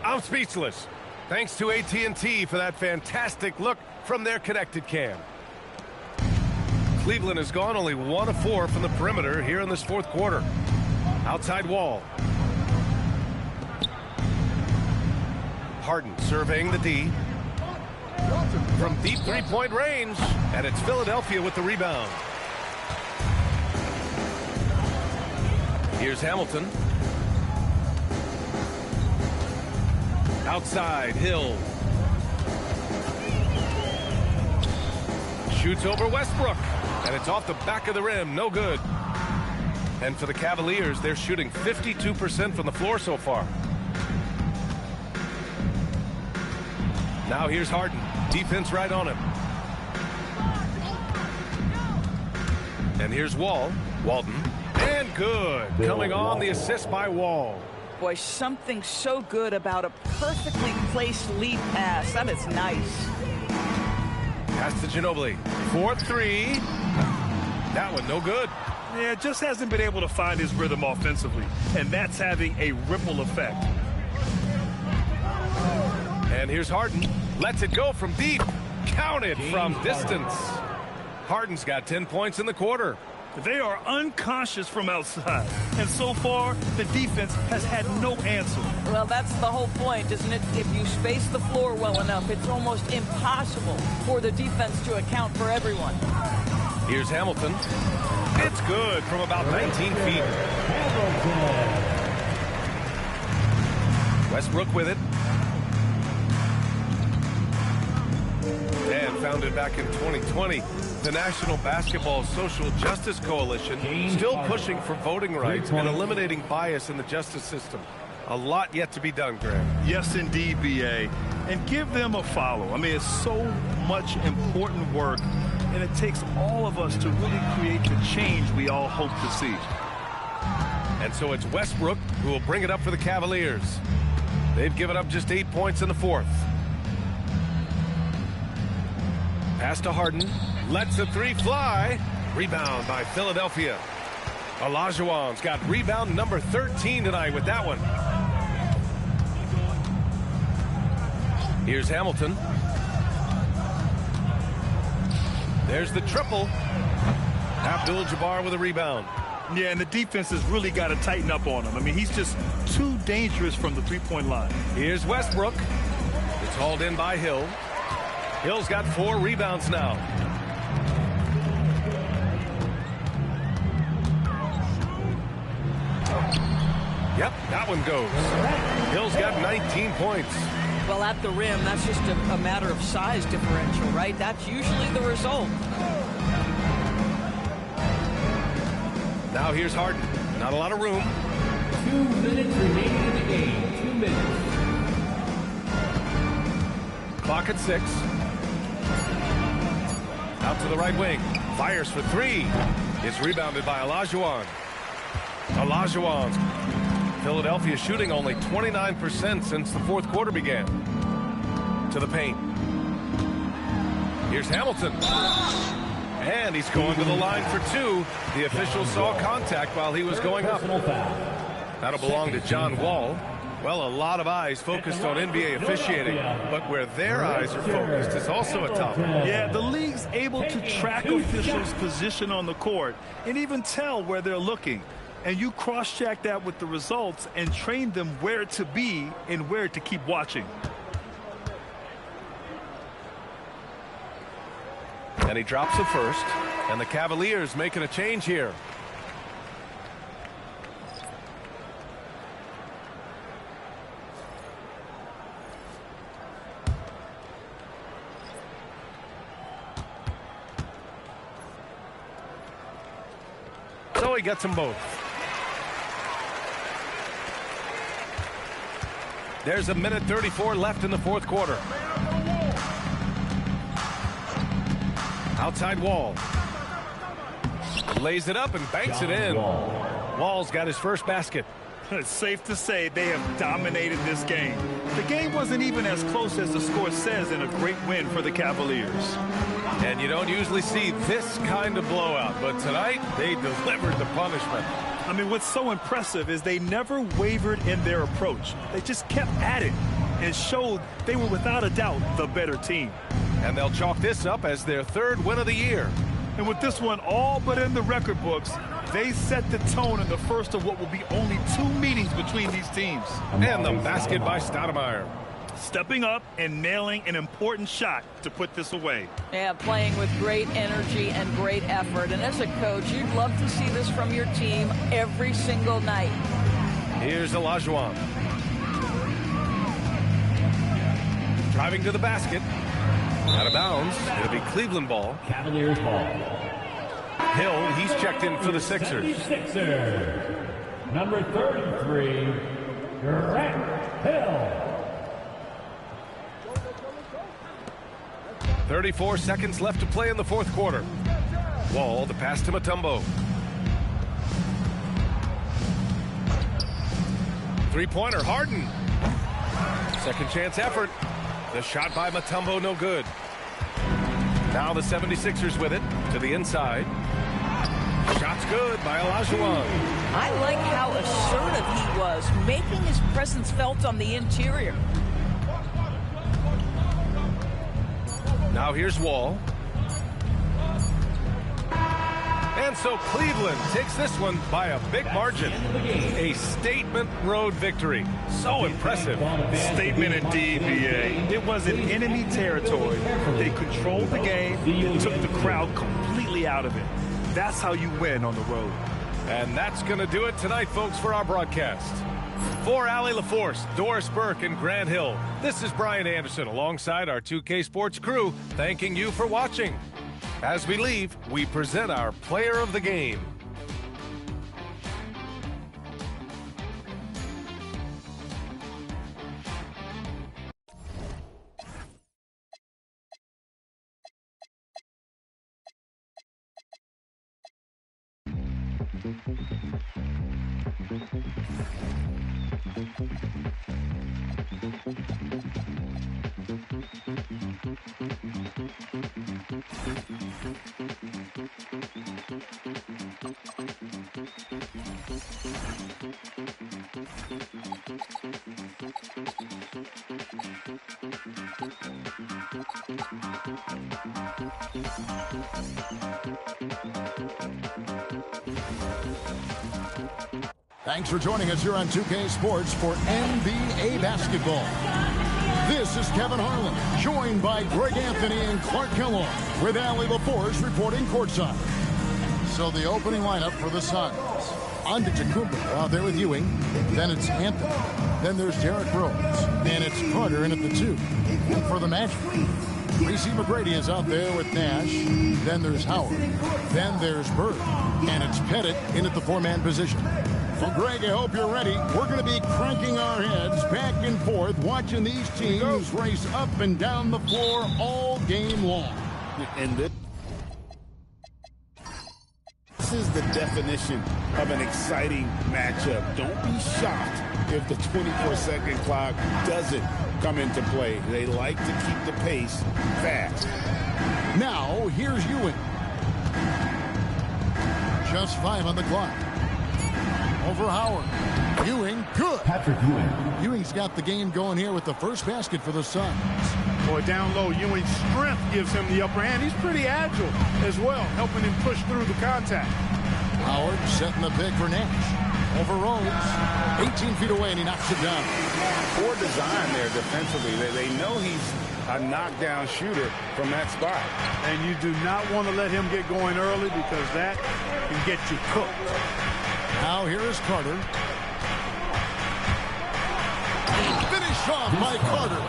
I'm speechless. Thanks to AT&T for that fantastic look from their connected cam. Cleveland has gone only 1 of 4 from the perimeter here in this fourth quarter. Outside Wall. Harden surveying the D. From deep three-point range. And it's Philadelphia with the rebound. Here's Hamilton. Outside, Hill. Shoots over Westbrook. And it's off the back of the rim. No good. And for the Cavaliers, they're shooting 52% from the floor so far. Now here's Harden. Defense right on him. And here's Wall. Walton. And good. Coming on the assist by Wall. Boy, something so good about a perfectly placed lead pass. That is nice. Pass to Ginobili. 4-3. That one no good. Yeah, just hasn't been able to find his rhythm offensively. And that's having a ripple effect. And here's Harden. Lets it go from deep. Counted from distance. Harden's got 10 points in the quarter. They are unconscious from outside. And so far, the defense has had no answer. Well, that's the whole point, isn't it? If you space the floor well enough, it's almost impossible for the defense to account for everyone. Here's Hamilton. It's good from about 19 feet. Westbrook with it. And founded back in 2020, the National Basketball Social Justice Coalition still pushing for voting rights and eliminating bias in the justice system. A lot yet to be done, Graham. Yes, indeed, B.A. And give them a follow. I mean, it's so much important work, and it takes all of us to really create the change we all hope to see. And so it's Westbrook who will bring it up for the Cavaliers. They've given up just 8 points in the fourth. Pass to Harden. Lets the three fly. Rebound by Philadelphia. Olajuwon's got rebound number 13 tonight with that one. Here's Hamilton. There's the triple. Abdul-Jabbar with a rebound. Yeah, and the defense has really got to tighten up on him. I mean, he's just too dangerous from the three-point line. Here's Westbrook. It's hauled in by Hill. Hill's got 4 rebounds now. Yep, that one goes. Hill's got 19 points. Well, at the rim, that's just a matter of size differential, right? That's usually the result. Now here's Harden. Not a lot of room. 2 minutes remaining in the game. 2 minutes. Clock at 6. Out to the right wing. Fires for 3. It's rebounded by Olajuwon. Olajuwon. Philadelphia shooting only 29% since the fourth quarter began. To the paint. Here's Hamilton. And he's going to the line for 2. The official saw contact while he was going up. That'll belong to John Wall. Well, a lot of eyes focused on NBA officiating, but where their eyes are focused is also a topic. Yeah, the league's able to track officials' position on the court and even tell where they're looking. And you cross-check that with the results and train them where to be and where to keep watching. And he drops the first, and the Cavaliers making a change here. So he gets them both. There's a minute 34 left in the fourth quarter. Outside Wall. Lays it up and banks it in. Wall's got his first basket. It's safe to say they have dominated this game. The game wasn't even as close as the score says in a great win for the Cavaliers. And you don't usually see this kind of blowout, but tonight they delivered the punishment. I mean, what's so impressive is they never wavered in their approach. They just kept at it and showed they were without a doubt the better team. And they'll chalk this up as their third win of the year. And with this one all but in the record books, they set the tone in the first of what will be only 2 meetings between these teams. And the basket by Stoudemire. Stepping up and nailing an important shot to put this away. Yeah, playing with great energy and great effort. And as a coach, you'd love to see this from your team every single night. Here's Olajuwon. Driving to the basket. Out of bounds. It'll be Cleveland ball. Cavaliers ball. Hill, he's checked in for the Sixers. 76ers. Number 33, Grant Hill. 34 seconds left to play in the fourth quarter. Wall, the pass to Mutombo. Three-pointer, Harden. Second chance effort. The shot by Mutombo, no good. Now the 76ers with it to the inside. Shot's good by Olajuwon. I like how assertive he was, making his presence felt on the interior. Now here's Wall. And so Cleveland takes this one by a big margin. A statement road victory. So impressive. Statement indeed, BA. It was in enemy territory. They controlled the game and took the crowd completely out of it. That's how you win on the road. And that's going to do it tonight, folks, for our broadcast. For Allie LaForce, Doris Burke, and Grant Hill, this is Brian Anderson alongside our 2K Sports crew, thanking you for watching. As we leave, we present our player of the game. Thanks for joining us here on 2K Sports for NBA basketball. This is Kevin Harlan, joined by Greg Anthony and Clark Kellogg, with Allie LaForce reporting courtside. So the opening lineup for the Suns. Antetokounmpo out there with Ewing. Then it's Anthony. Then there's Derrick Rose. And it's Carter in at the 2. And for the Magic, Tracy McGrady is out there with Nash. Then there's Howard. Then there's Bird. And it's Pettit in at the 4-man position. Well, Greg, I hope you're ready. We're going to be cranking our heads back and forth, watching these teams race up and down the floor all game long. And this is the definition of an exciting matchup. Don't be shocked if the 24-second clock doesn't come into play. They like to keep the pace fast. Now, here's Ewing. Just 5 on the clock. Over Howard. Ewing, good. Patrick Ewing. Ewing's got the game going here with the first basket for the Suns. Boy, down low, Ewing's strength gives him the upper hand. He's pretty agile as well, helping him push through the contact. Howard setting the pick for Nash. Over Rose. 18 feet away, and he knocks it down. Poor design there defensively. They know he's a knockdown shooter from that spot. And you do not want to let him get going early because that can get you cooked. Now here is Carter. Finish off by Carter.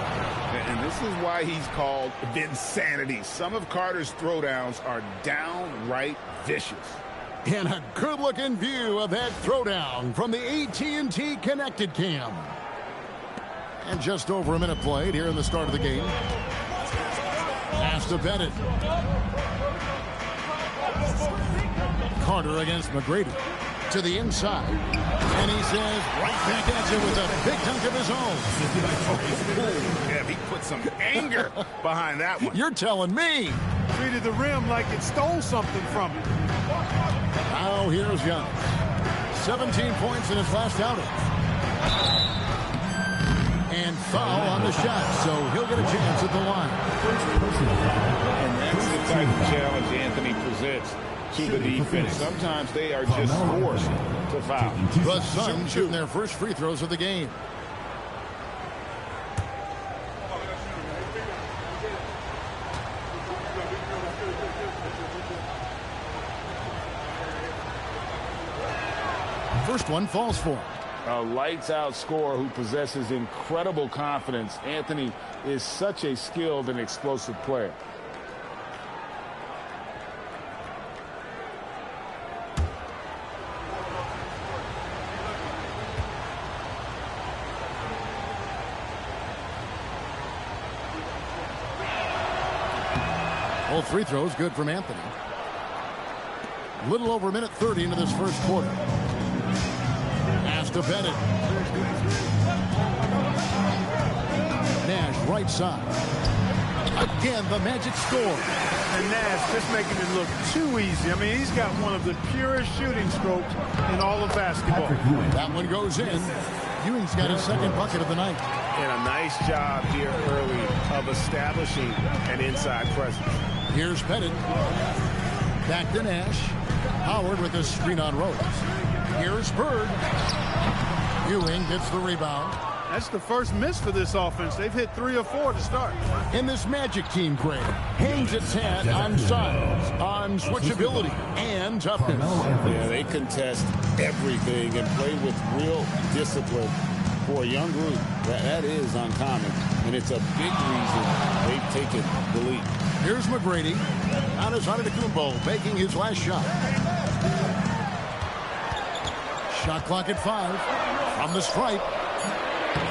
And this is why he's called Vinsanity. Some of Carter's throwdowns are downright vicious. And a good-looking view of that throwdown from the AT&T Connected Cam. And just over a minute played here in the start of the game. Pass to Bennett. Carter against McGrady. To the inside. And he says right back at you with a big dunk of his own. Yeah, he put some anger behind that one. You're telling me. Treated the rim like it stole something from him. Now here's Young. 17 points in his last outing. And foul on the shot, so he'll get a chance at the line. And that's the type of challenge Anthony presents to the defense. Sometimes they are just forced to foul. The Suns shooting their first free throws of the game. First one falls for him. A lights-out scorer who possesses incredible confidence. Anthony is such a skilled and explosive player. All free throws good from Anthony. Little over a minute 30 into this first quarter. Pass to Bennett. Nash right side. Again, the Magic score. And Nash just making it look too easy. I mean, he's got one of the purest shooting strokes in all of basketball. That one goes in. Ewing's got his second bucket of the night. And a nice job here early of establishing an inside presence. Here's Bennett. Back to Nash. Howard with a screen on Rose. Here's Bird. Ewing gets the rebound. That's the first miss for this offense. They've hit 3 or 4 to start. And this Magic team, Greg, hangs its hat on size, on switchability, and toughness. Yeah, they contest everything and play with real discipline. For a young group, that is uncommon, and it's a big reason they've taken the lead. Here's McGrady. Giannis Antetokounmpo making his last shot. Shot clock at 5 from the stripe.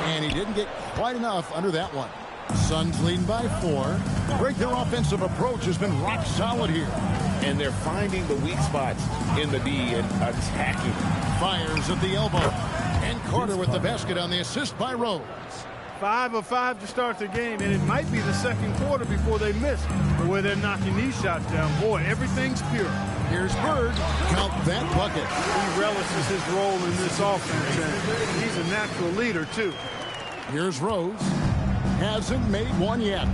And he didn't get quite enough under that one. Suns leading by 4. Greg, their offensive approach has been rock solid here. And they're finding the weak spots in the D and attacking. Fires at the elbow. And Carter with the basket on the assist by Rose. 5 of 5 to start the game, and it might be the second quarter before they miss the way they're knocking these shots down. Boy, everything's pure. Here's Bird. Count that bucket. He relishes his role in this offense, and he's a natural leader, too. Here's Rose. Hasn't made one yet.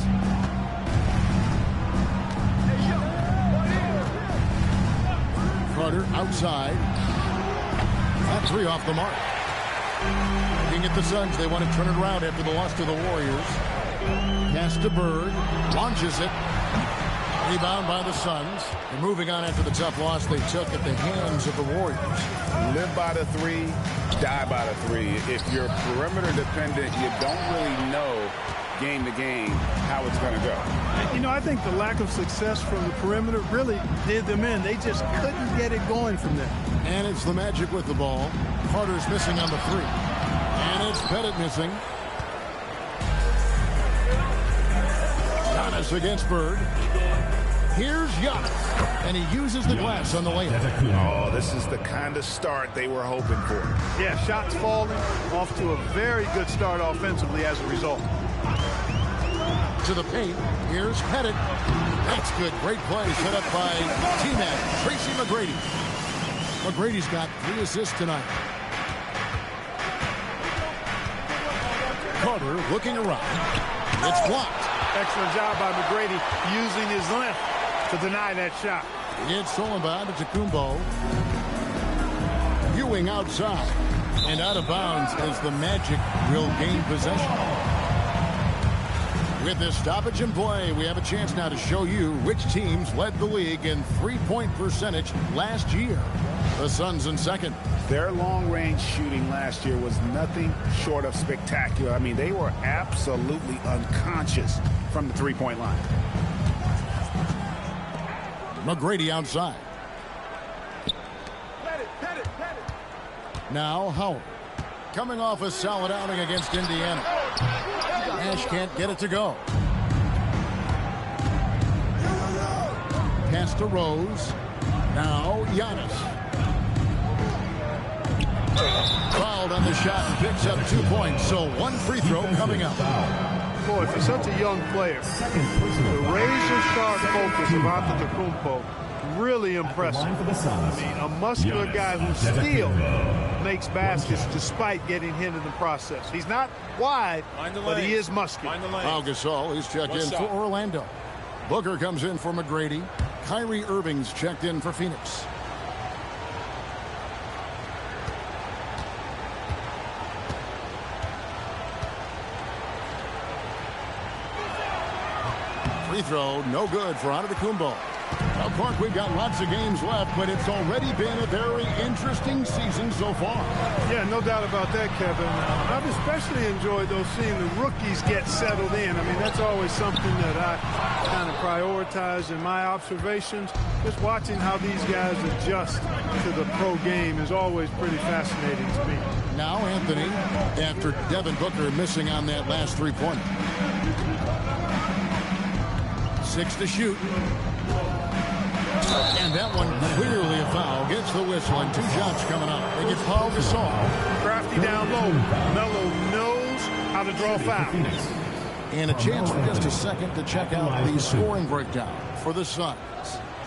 Carter outside. That 3 off the mark. Looking at the Suns, they want to turn it around after the loss to the Warriors. Pass to Bird. Launches it. Rebound by the Suns. And moving on after the tough loss they took at the hands of the Warriors. Live by the 3, die by the 3. If you're perimeter dependent, you don't really know game to game how it's going to go. You know, I think the lack of success from the perimeter really did them in. They just couldn't get it going from there. And it's the Magic with the ball. Carter's missing on the 3. And it's Bennett missing. Giannis against Bird. Here's Giannis. And he uses the glass on the layup. Oh, this is the kind of start they were hoping for. Yeah, shots falling, off to a very good start offensively as a result. To the paint. Here's Pettit. That's good. Great play set up by T-Man, Tracy McGrady. McGrady's got 3 assists tonight. Carter looking around. It's blocked. Excellent job by McGrady using his length to deny that shot. It's stolen by Antetokounmpo. Ewing outside. And out of bounds as the Magic will gain possession. With this stoppage in play, we have a chance now to show you which teams led the league in three-point percentage last year. The Suns in second. Their long-range shooting last year was nothing short of spectacular. I mean, they were absolutely unconscious from the three-point line. McGrady outside. Now Howard. Coming off a solid outing against Indiana. Nash can't get it to go. Pass to Rose. Now Giannis. Fouled on the shot and picks up 2 points. So 1 free throw coming up. Boy, for such a young player, the razor-sharp focus of Antetokounmpo, really impressive. I mean, a muscular guy who still makes baskets despite getting hit in the process. He's not wide, but he is muscular. Pau Gasol is checked in for Orlando. Booker comes in for McGrady. Kyrie Irving's checked in for Phoenix. Free throw, no good for Antetokounmpo. Now, Clark, we've got lots of games left, but it's already been a very interesting season so far. Yeah, no doubt about that, Kevin. I've especially enjoyed, though, seeing the rookies get settled in. I mean, that's always something that I kind of prioritize in my observations. Just watching how these guys adjust to the pro game is always pretty fascinating to me. Now Anthony, after Devin Booker missing on that last three-pointer. 6 to shoot. And that one clearly a foul. Gets the whistle and 2 shots coming up. They get Pau Gasol. Crafty down low. Melo knows how to draw fouls. And a chance for just a second to check out the scoring breakdown for the Suns.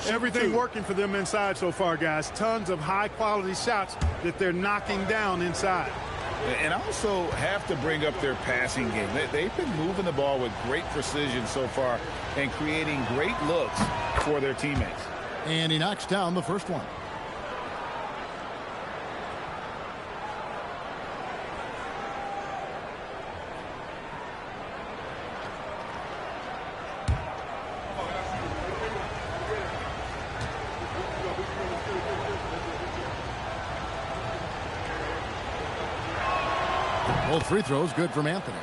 Everything working for them inside so far, guys. Tons of high-quality shots that they're knocking down inside. And also have to bring up their passing game. They've been moving the ball with great precision so far and creating great looks for their teammates. And he knocks down the first one. Both free throws good from Anthony.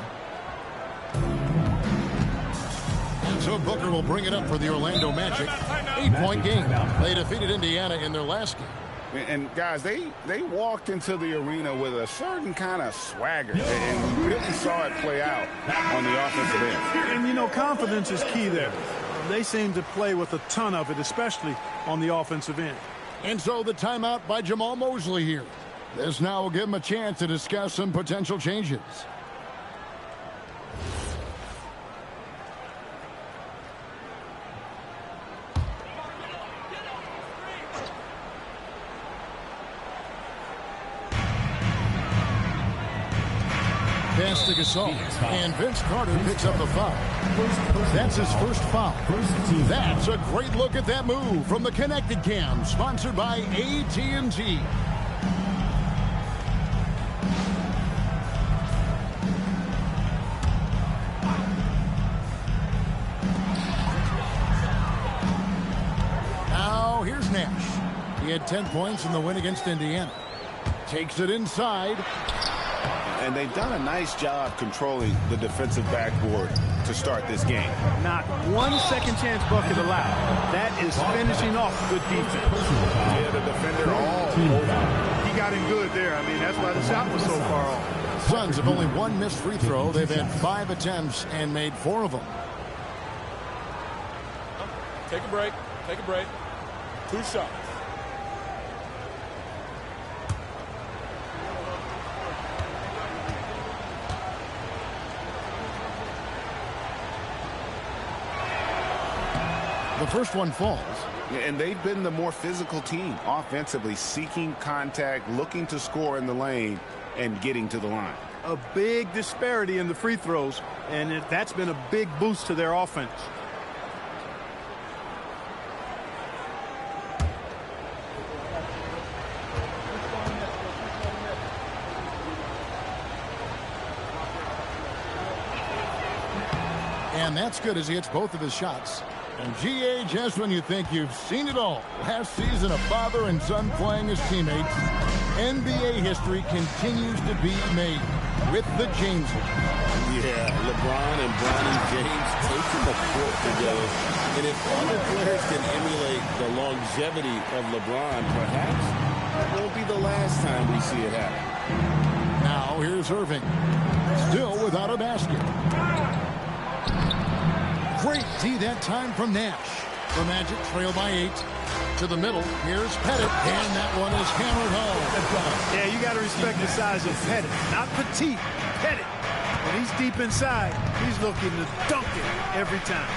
And so Booker will bring it up for the Orlando Magic. 8-point game. They defeated Indiana in their last game. And guys, they walked into the arena with a certain kind of swagger, and you really saw it play out on the offensive end. And, you know, confidence is key there. They seem to play with a ton of it, especially on the offensive end. And so the timeout by Jamal Mosley here. This now will give him a chance to discuss some potential changes. Pass to Gasol, and Vince Carter picks up the foul. That's his first foul. That's a great look at that move from the Connected Cam, sponsored by AT&T. Now here's Nash. He had 10 points in the win against Indiana. Takes it inside. And they've done a nice job controlling the defensive backboard to start this game. Not one second chance bucket allowed. That is finishing off good defense. Yeah, the defender all over. He got in good there. I mean, that's why the shot was so far off. Suns have only 1 missed free throw. They've had 5 attempts and made 4 of them. Take a break. Take a break. 2 shots. The first one falls. And they've been the more physical team offensively, seeking contact, looking to score in the lane, and getting to the line. A big disparity in the free throws, and that's been a big boost to their offense. And that's good as he hits both of his shots. And G.A., just when you think you've seen it all, last season a father and son playing as teammates, NBA history continues to be made with the Jameses. Yeah, LeBron and Bronny James taking the court together. And if other players can emulate the longevity of LeBron, perhaps it won't be the last time we see it happen. Now here's Irving, still without a basket. Great D that time from Nash. The Magic trail by 8. To the middle, here's Pettit, and that one is hammered home. Yeah, you got to respect the size of Pettit. Not petite, Pettit. When he's deep inside, he's looking to dunk it every time.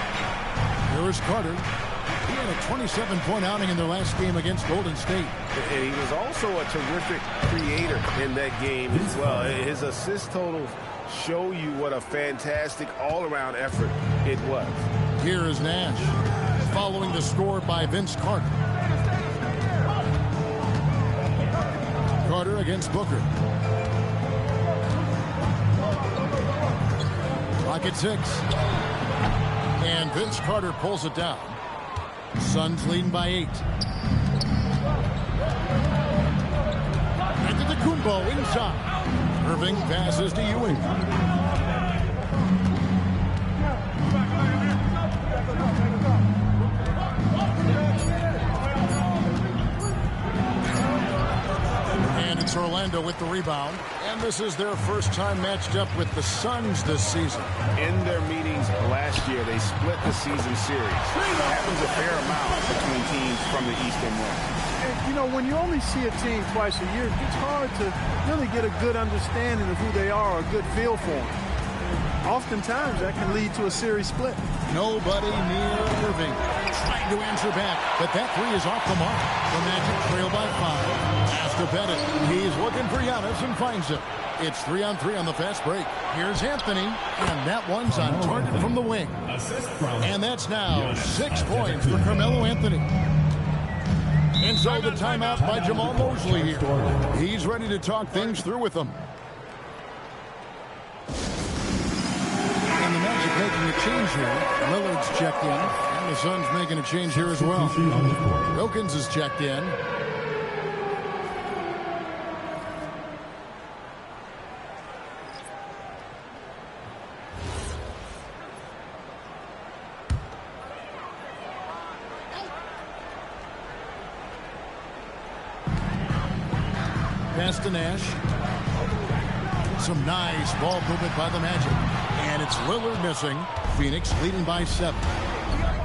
Here's Carter. He had a 27-point outing in their last game against Golden State. And he was also a terrific creator in that game as well. His assist totals show you what a fantastic all-around effort it was. Here is Nash, following the score by Vince Carter. Carter against Booker. Clock at 6. And Vince Carter pulls it down. Suns leading by 8. Antetokounmpo inside. Irving passes to Ewing. And it's Orlando with the rebound. And this is their first time matched up with the Suns this season. In their meetings last year, they split the season series. It happens a fair amount between teams from the East and West. You know, when you only see a team twice a year, it's hard to really get a good understanding of who they are, a good feel for them. Oftentimes, that can lead to a series split. Nobody near Irving. Trying to answer back, but that three is off the mark. The Magic trail by 5. Pass to Pettit. He's looking for Giannis and finds it. It's 3-on-3 on the fast break. Here's Anthony, and that one's on target from the wing. And that's now 6 points for Carmelo Anthony. And so the timeout by Jamal Mosley here. He's ready to talk things through with them. And the Magic making a change here. Lillard's checked in. And the Suns making a change here as well. Wilkins is checked in. Pass to Nash. Some nice ball movement by the Magic. And it's Lillard missing. Phoenix leading by 7.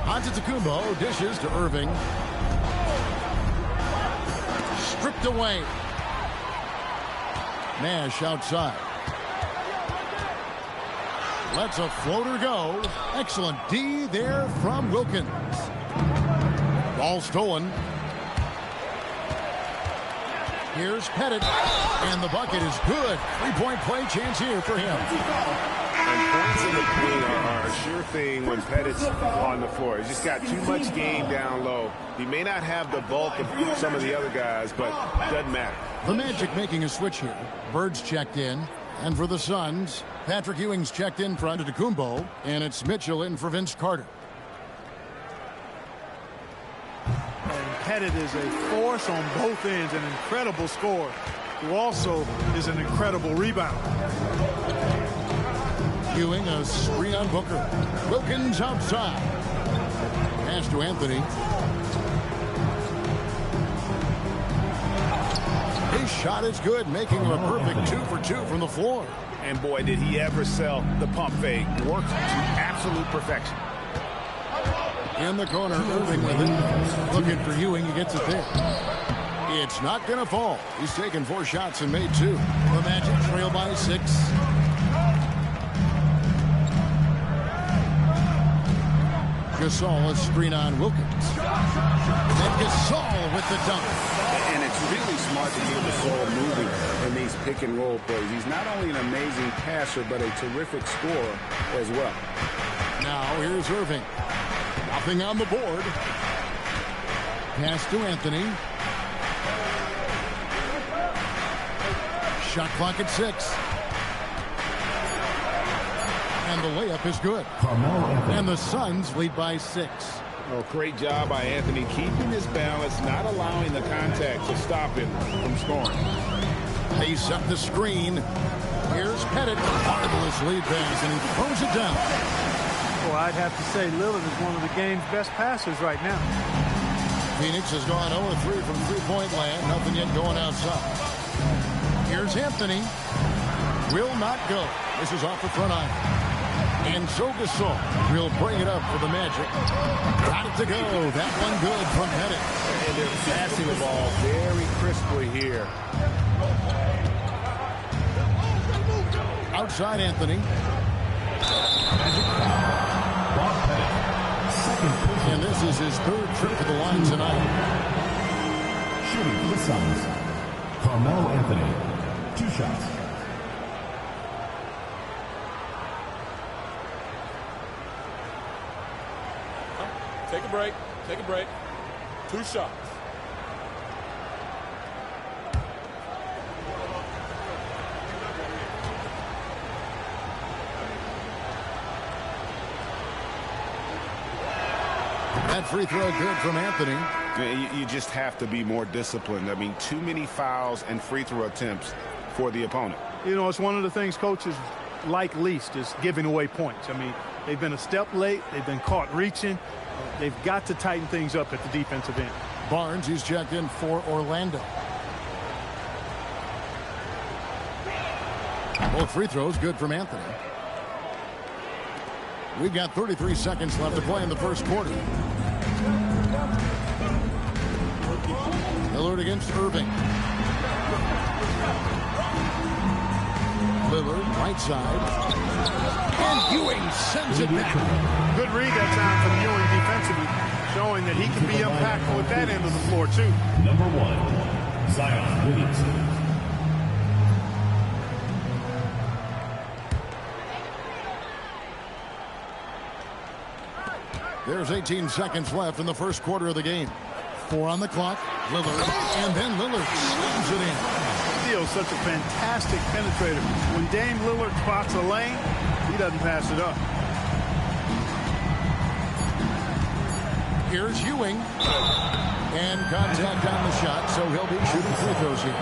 Antetokounmpo dishes to Irving. Stripped away. Nash outside. Lets a floater go. Excellent D there from Wilkins. Ball stolen. Here's Pettit, and the bucket is good. 3-point play chance here for him. And points in the paint are a sure thing when Pettit's on the floor. He's just got too much game down low. He may not have the bulk of some of the other guys, but it doesn't matter. The Magic making a switch here. Bird's checked in. And for the Suns, Patrick Ewing's checked in for Antetokounmpo, and it's Mitchell in for Vince Carter. Pettit is a force on both ends, an incredible scorer, who also is an incredible rebounder. Ewing a screen on Booker. Wilkins outside. Pass to Anthony. His shot is good, making him a perfect 2 for 2 from the floor. And boy, did he ever sell the pump fake. Worked to absolute perfection. In the corner, Irving with it. Looking for Ewing, he gets it there. It's not going to fall. He's taken 4 shots and made 2. The Magic trail by 6. Gasol a screen on Wilkins. And Gasol with the dunk. And it's really smart to get Gasol moving in these pick-and-roll plays. He's not only an amazing passer, but a terrific scorer as well. Now here's Irving. Nothing on the board. Pass to Anthony. Shot clock at 6. And the layup is good. And the Suns lead by 6. Oh, great job by Anthony keeping his balance, not allowing the contact to stop him from scoring. They set the screen. Here's Pettit. Marvelous lead pass, and he throws it down. Well, I'd have to say Lillard is one of the game's best passers right now. Phoenix has gone 0-3 from three-point land. Nothing yet going outside. Here's Anthony. Will not go. This is off the front iron. And so Gasol will bring it up for the Magic. Got it to go. That one good from Pettit. And they're passing the ball very crisply here. Outside Anthony. And this is his 3rd trip to the line tonight. Shooting for the Suns, Carmelo Anthony. 2 shots. Take a break. Take a break. 2 shots. That free throw good from Anthony. You just have to be more disciplined. I mean, too many fouls and free throw attempts for the opponent. You know, it's one of the things coaches like least is giving away points. I mean, they've been a step late. They've been caught reaching. They've got to tighten things up at the defensive end. Barnes, he's checked in for Orlando. Both free throws good from Anthony. We've got 33 seconds left to play in the first quarter. Lillard against Irving. Lillard, right side. And Ewing sends it back. Good read that time from Ewing defensively, showing that he can be impactful at that end of the floor, too. Number 1, Zion Williamson. There's 18 seconds left in the first quarter of the game. 4 on the clock. Lillard. And then Lillard slams it in. Steele's such a fantastic penetrator. When Dame Lillard spots a lane, he doesn't pass it up. Here's Ewing. And contact on the shot, so he'll be shooting free throws here.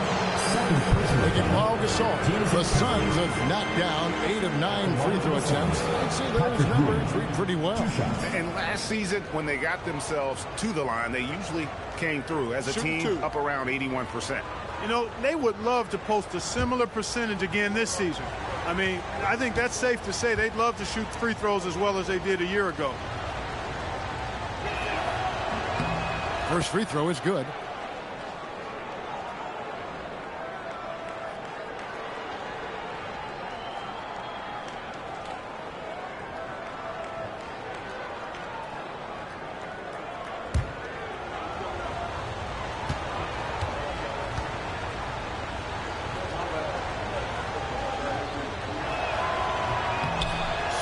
They get Paul Gasol. The Suns have knocked down 8 of 9 free throw attempts. I'd say those numbers read pretty well. And last season, when they got themselves to the line, they usually came through as a team up around 81%. You know, they would love to post a similar percentage again this season. I mean, I think that's safe to say they'd love to shoot free throws as well as they did a year ago. First free throw is good.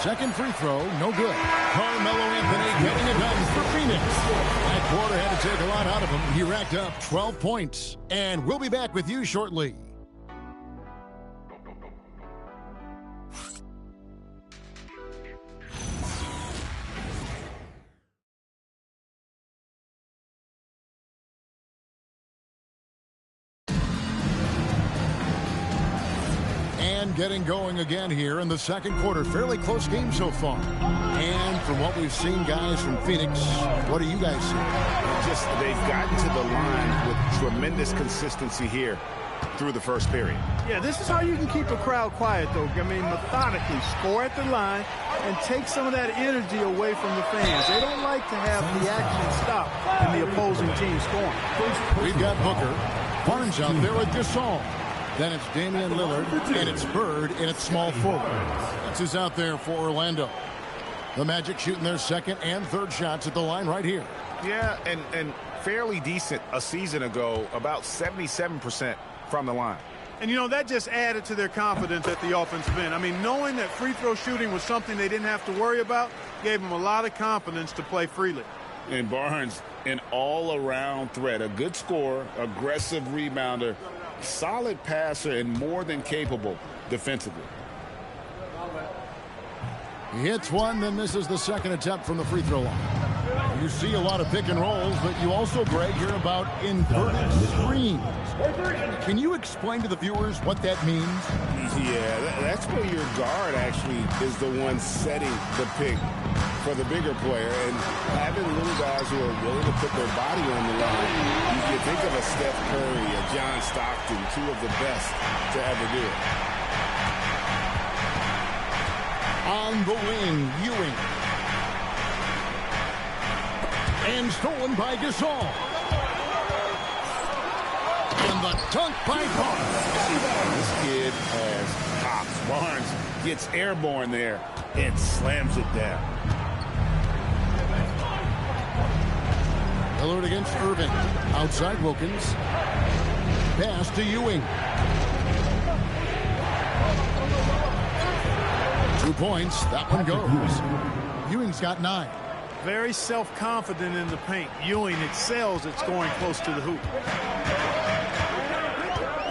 Second free throw, no good. Carmelo Anthony getting it done for Phoenix. That quarter had to take a lot out of him. He racked up 12 points. And we'll be back with you shortly. Getting going again here in the second quarter. Fairly close game so far. And from what we've seen, guys, from Phoenix, what do you guys see? They've gotten to the line with tremendous consistency here through the first period. Yeah, this is how you can keep a crowd quiet, though. I mean, methodically score at the line and take some of that energy away from the fans. They don't like to have the action stop and the opposing team scoring. We've got Booker. Barnes out there with Gasol. Then it's Damian Lillard, and it's Bird in its small forward. That's who's out there for Orlando. The Magic shooting their second and third shots at the line right here. Yeah, and fairly decent a season ago, about 77% from the line. And, you know, that just added to their confidence at the offensive end. I mean, knowing that free throw shooting was something they didn't have to worry about gave them a lot of confidence to play freely. And Barnes, an all-around threat, a good scorer, aggressive rebounder, solid passer, and more than capable defensively. He hits one, then misses the second attempt from the free throw line. You see a lot of pick and rolls, but you also, Greg, hear about inverted screens. Can you explain to the viewers what that means? Yeah, that's where your guard actually is the one setting the pick for the bigger player, and having little guys who are willing to put their body on the line. You think of a Steph Curry, a John Stockton, two of the best to ever do it. On the wing, Ewing. And stolen by Gasol. And the dunk by Barnes. This kid has hops. Barnes gets airborne there and slams it down. Lillard against Irving. Outside Wilkins. Pass to Ewing. 2 points. That one goes. Ewing's got 9. Very self-confident in the paint. Ewing excels at scoring close to the hoop.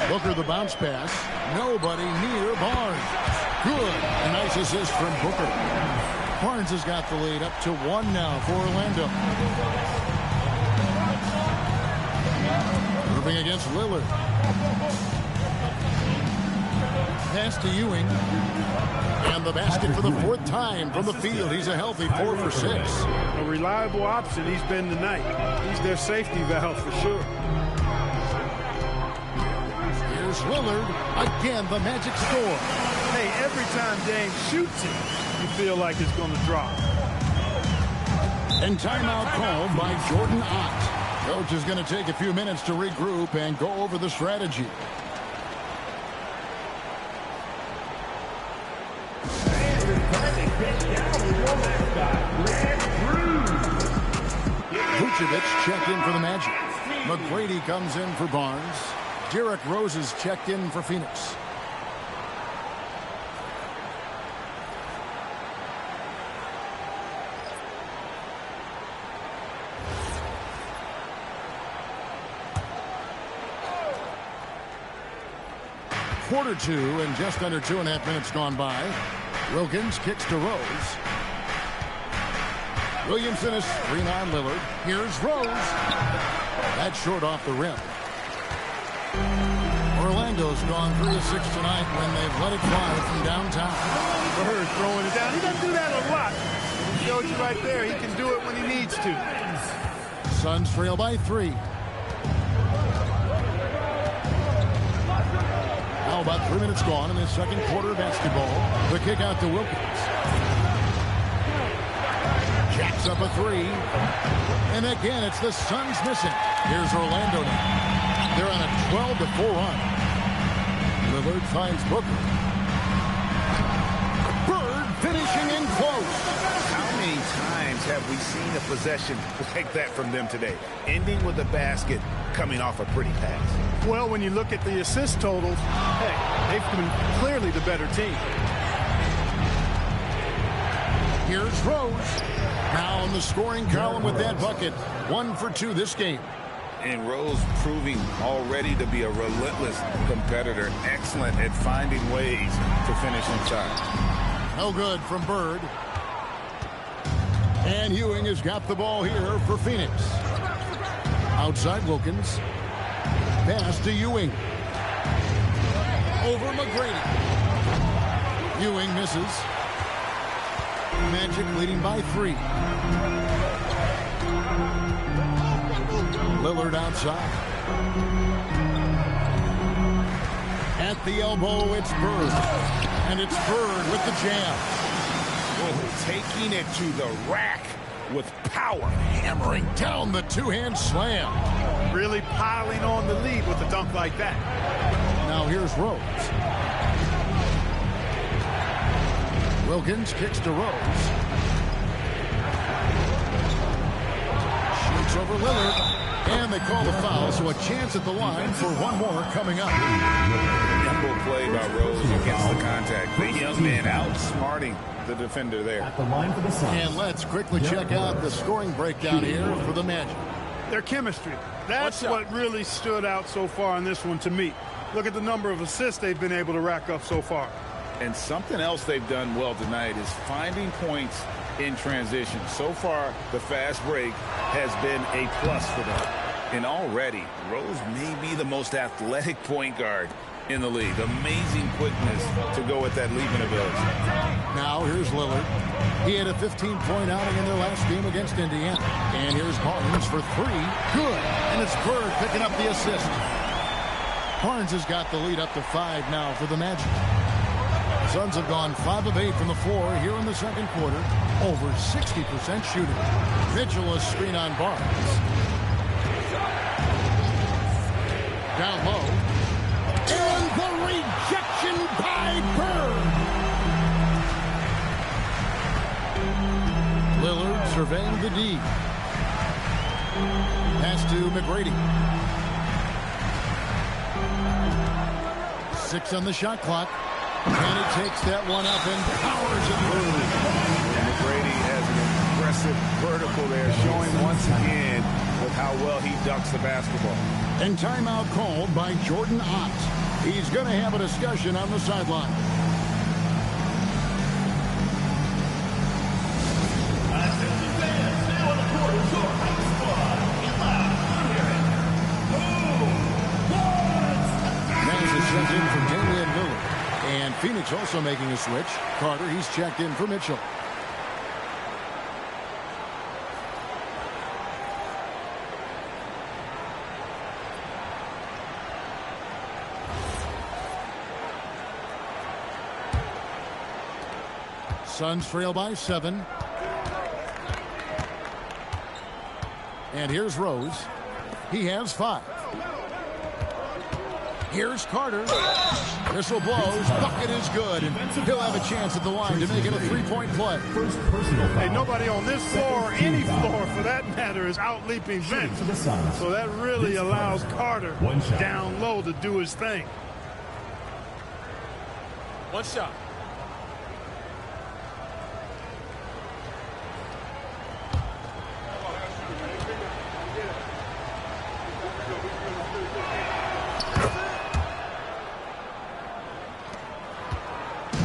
Booker the bounce pass. Nobody near Barnes. Good. A nice assist from Booker. Barnes has got the lead up to 1 now for Orlando. Irving against Lillard. Pass to Ewing. And the basket for the 4th time from the field. He's a healthy 4 for 6. A reliable option he's been tonight. He's their safety valve for sure. Here's Lillard. Again, the Magic score. Hey, every time James shoots it, you feel like it's going to drop. And timeout called by Jordan Ott. Coach is going to take a few minutes to regroup and go over the strategy. Vucevic checked in for the Magic. McGrady comes in for Barnes. Derrick Rose is checked in for Phoenix. Quarter 2 and just under 2.5 minutes gone by. Wilkins kicks to Rose. Williamson is screen on Lillard. Here's Rose. That's short off the rim. Orlando's gone 3 of 6 tonight when they've let it fly from downtown. Bird throwing it down. He doesn't do that a lot. He showed you right there. He can do it when he needs to. Suns trail by 3. Now about 3 minutes gone in the second quarter of basketball. The kick out to Wilkins. Jacks up a 3. And again, it's the Suns missing. Here's Orlando now. They're on a 12-4 run. Lillard finds Booker. Bird finishing in close. How many times have we seen a possession like that from them today? Ending with a basket, coming off a pretty pass. Well, when you look at the assist totals, hey, they've been clearly the better team. Here's Rose. Now in the scoring column with that bucket. 1 for 2 this game. And Rose proving already to be a relentless competitor. Excellent at finding ways to finish inside. No good from Bird. And Ewing has got the ball here for Phoenix. Outside Wilkins. Pass to Ewing. Over McGrady. Ewing misses. Magic leading by 3. Lillard outside. At the elbow, it's Bird. And it's Bird with the jam. Oh, taking it to the rack with power. Hammering down the two-hand slam. Really piling on the lead with a dunk like that. Now here's Rose. Wilkins kicks to Rose. over Lillard. And they call the foul, so a chance at the line for one more coming up. Nimble play by Rose against the contact. The young man outsmarting the defender there. At the line for the Suns. And let's quickly check out the scoring breakdown here for the Magic. Their chemistry. That's what really stood out so far in this one to me. Look at the number of assists they've been able to rack up so far. And something else they've done well tonight is finding points in transition. So far, the fast break has been a plus for them. And already, Rose may be the most athletic point guard in the league. Amazing quickness to go with that leaping ability. Now here's Lillard. He had a 15-point outing in their last game against Indiana. And here's Barnes for three. Good. And it's Bird picking up the assist. Barnes has got the lead up to 5 now for the Magic. Suns have gone 5 of 8 from the floor here in the second quarter. Over 60% shooting. Mitchell a screen on Barnes. Down low. And the rejection by Bird. Lillard surveying the D. Pass to McGrady. 6 on the shot clock. And he takes that one up and powers it through. And McGrady has an impressive vertical there, showing once again with how well he dunks the basketball. And timeout called by Jordan Ott. He's going to have a discussion on the sideline. Naz is sent in from Damian Lillard. And Phoenix also making a switch. Carter, he's checked in for Mitchell. Suns trail by 7. And here's Rose. He has 5. Here's Carter. Whistle blows. Bucket is good. And he'll have a chance at the line to make it a 3-point play. Hey, nobody on this floor or any floor for that matter is out-leaping Vince. So that really allows Carter down low to do his thing. One shot.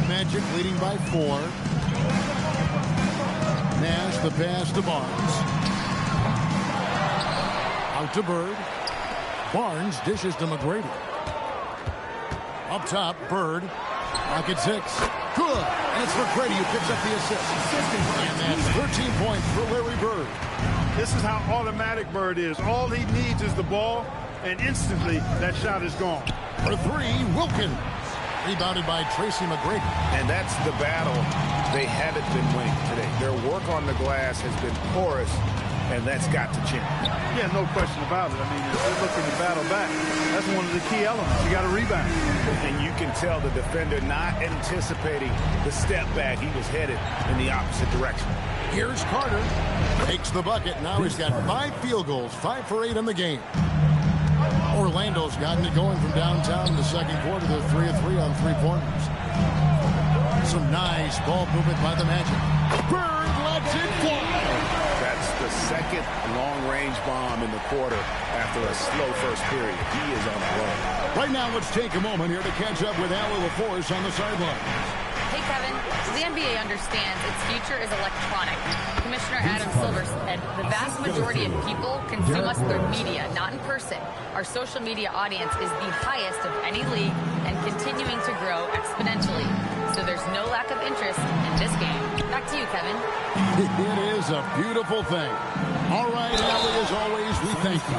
Magic leading by 4. Nash the pass to Barnes. Out to Bird. Barnes dishes to McGrady. Up top, Bird. Pocket 6. Good. And it's McGrady who picks up the assist. And that's 13 points for Larry Bird. This is how automatic Bird is. All he needs is the ball, and instantly that shot is gone. For 3, Wilkins. Rebounded by Tracy McGrady. And that's the battle they haven't been winning today. Their work on the glass has been porous, and that's got to change. Yeah, no question about it. I mean, if they're looking to battle back, that's one of the key elements. You got to rebound. And you can tell the defender not anticipating the step back. He was headed in the opposite direction. Here's Carter. Takes the bucket. Now he's got 5 field goals, 5 for 8 in the game. Orlando's gotten it going from downtown in the second quarter. They're 3 of 3 on 3-pointers. Some nice ball movement by the Magic. Bird lets it fly. That's the second long-range bomb in the quarter after a slow first period. He is on the roll. Right now, let's take a moment here to catch up with Allie LaForce on the sideline. Hey, Kevin. The NBA understands its future is electronic. Commissioner Adam Silver said the vast majority of people consume us through media, not in person. Our social media audience is the highest of any league and continuing to grow exponentially. So there's no lack of interest in this game. Back to you, Kevin. It is a beautiful thing. All right, Allie, as always, we thank you.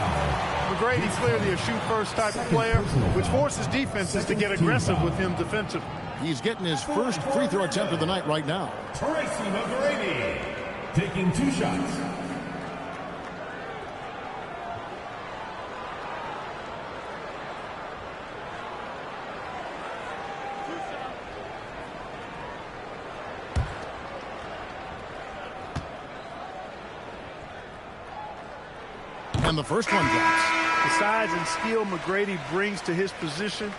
McGrady's clearly a shoot-first type of player, which forces defenses to get aggressive with him defensively. He's getting his first free throw attempt of the night right now. Tracy McGrady taking 2 shots. And the first one drops. The size and skill McGrady brings to his position,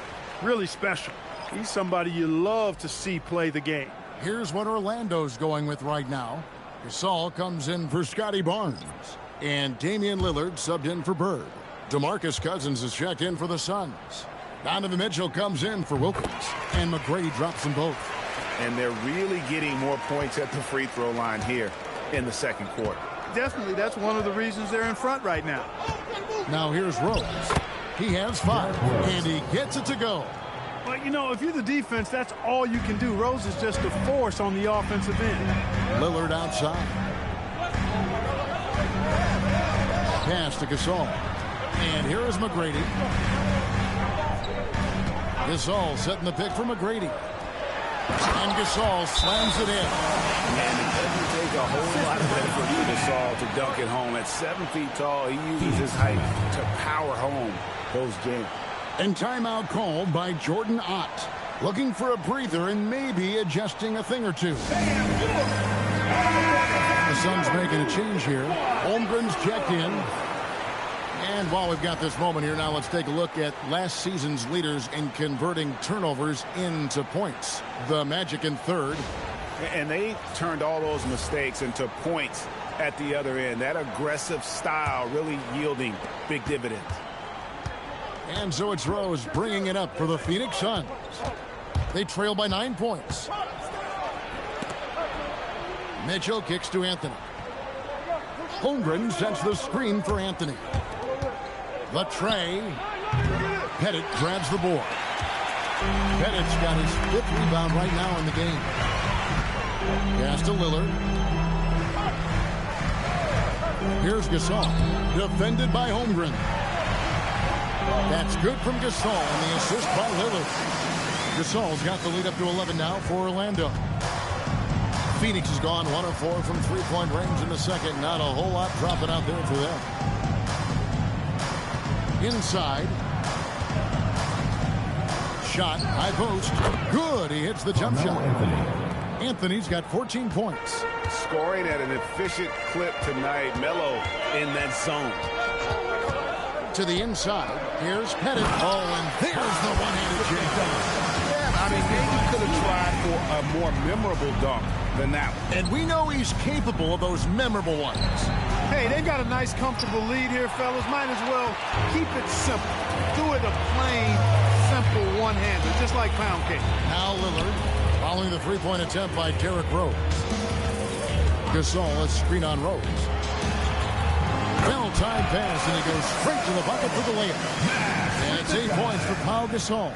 really special. He's somebody you love to see play the game. Here's what Orlando's going with right now. Gasol comes in for Scotty Barnes. And Damian Lillard subbed in for Bird. DeMarcus Cousins is checked in for the Suns. Donovan Mitchell comes in for Wilkins. And McGrady drops them both. And they're really getting more points at the free throw line here in the second quarter. Definitely, that's one of the reasons they're in front right now. Now here's Rose. He has 5, and he gets it to go. Well, you know, if you're the defense, that's all you can do. Rose is just a force on the offensive end. Lillard outside. Pass to Gasol. And here is McGrady. Gasol setting the pick for McGrady. And Gasol slams it in. And it doesn't take a whole lot of effort for Gasol to dunk it home. At 7 feet tall, he uses his height to power home those jams. And timeout called by Jordan Ott. Looking for a breather and maybe adjusting a thing or two. The Suns making a change here. Holmgren's checked in. And while we've got this moment here, now let's take a look at last season's leaders in converting turnovers into points. The Magic in third. And they turned all those mistakes into points at the other end. That aggressive style really yielding big dividends. And so it's Rose bringing it up for the Phoenix Suns. They trail by 9 points. Mitchell kicks to Anthony. Holmgren sets the screen for Anthony. The tray. Pettit grabs the board. Pettit's got his 5th rebound right now in the game. Pass to Lillard. Here's Gasol. Defended by Holmgren. That's good from Gasol, and the assist by Lillard. Gasol's got the lead up to 11 now for Orlando. Phoenix has gone 1 of 4 from three-point range in the second. Not a whole lot dropping out there for them. Inside. Shot, high post. Good, he hits the jump shot. Anthony's got 14 points. Scoring at an efficient clip tonight. Melo in that zone. To the inside. Here's Pettit. Oh, and there's the one-handed jam. Yeah, I mean, maybe could have tried for a more memorable dunk than that one. And we know he's capable of those memorable ones. Hey, they've got a nice, comfortable lead here, fellas. Might as well keep it simple. Do it a plain, simple one-hander, just like pound cake. Now Lillard, following the three-point attempt by Derrick Rose. Gasol, a screen on Rose. Well-timed pass, and he goes straight to the bucket for the layup. And it's 8 points for Pau Gasol.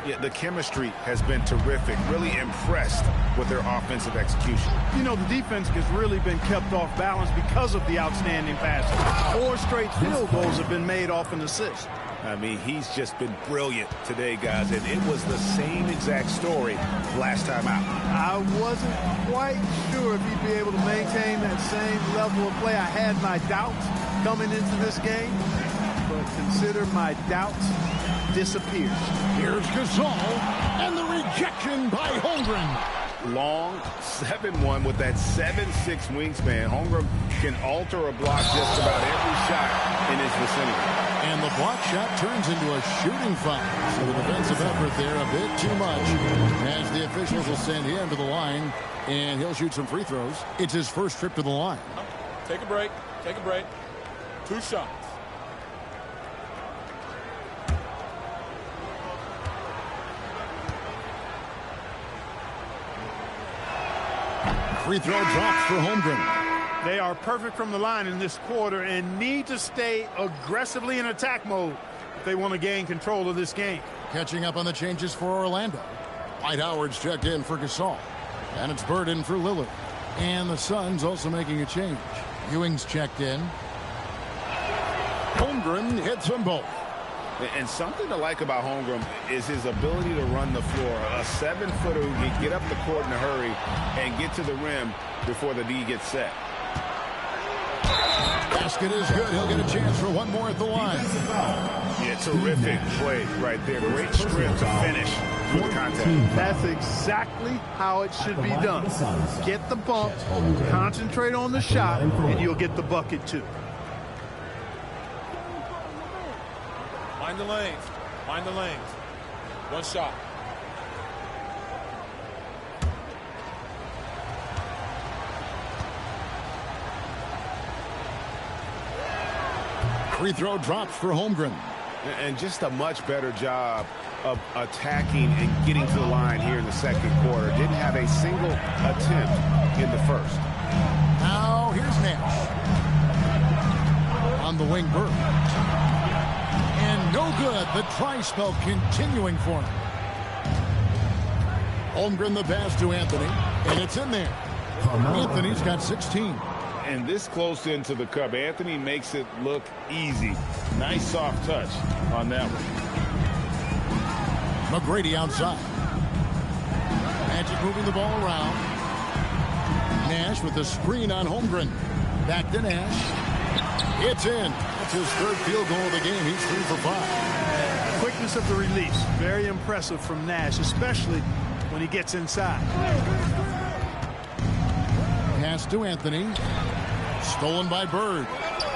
Yeah, the chemistry has been terrific. Really impressed with their offensive execution. You know, the defense has really been kept off balance because of the outstanding passing. 4 straight field goals have been made off an assist. I mean, he's just been brilliant today, guys, and it was the same exact story last time out. I wasn't quite sure if he'd be able to maintain that same level of play. I had my doubts coming into this game, but consider my doubts disappeared. Here's Gasol, and the rejection by Holmgren. Long 7-1 with that 7'6" wingspan. Holmgren can alter a block just about every shot in his vicinity. And the block shot turns into a shooting foul. So the defensive effort there a bit too much as the officials will send him to the line, and he'll shoot some free throws. It's his first trip to the line. Take a break. Take a break. 2 shots. Free throw drops for Holmgren. They are perfect from the line in this quarter and need to stay aggressively in attack mode if they want to gain control of this game. Catching up on the changes for Orlando. Dwight Howard's checked in for Gasol. And it's Bird in for Lillard. And the Suns also making a change. Ewing's checked in. Holmgren hits them both. And something to like about Holmgren is his ability to run the floor. A 7-footer who can get up the court in a hurry and get to the rim before the D gets set. Basket is good. He'll get a chance for one more at the line. Yeah, terrific play right there. Great strip to finish through the contact. That's exactly how it should be done. Get the bump, concentrate on the shot, and you'll get the bucket too. Find the lanes. Find the lanes. One shot. Free throw drops for Holmgren. And just a much better job of attacking and getting to the line here in the second quarter. Didn't have a single attempt in the first. Now here's Nash. On the wing, Burke. And no good. The try spell continuing for him. Holmgren the pass to Anthony. And it's in there. Anthony's got 16. And this close into the cup, Anthony makes it look easy. Nice soft touch on that one. McGrady outside. Magic moving the ball around. Nash with the screen on Holmgren. Back to Nash. It's in. That's his third field goal of the game. He's 3 for 5. Quickness of the release. Very impressive from Nash, especially when he gets inside. Pass to Anthony. Stolen by Bird.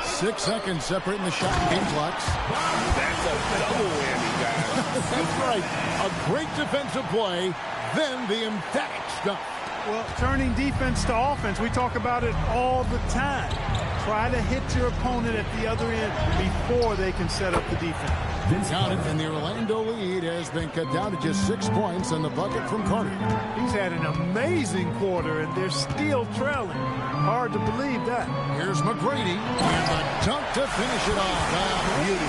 6 seconds separating the shot and game clocks. That's a double whammy, guys. That's right. A great defensive play, then the emphatic stuff. Well, turning defense to offense, we talk about it all the time. Try to hit your opponent at the other end before they can set up the defense. Counted, and the Orlando lead has been cut down to just 6 points on the bucket from Carter. He's had an amazing quarter, and they're still trailing. Hard to believe that. Here's McGrady, and the dunk to finish it off. Beauty.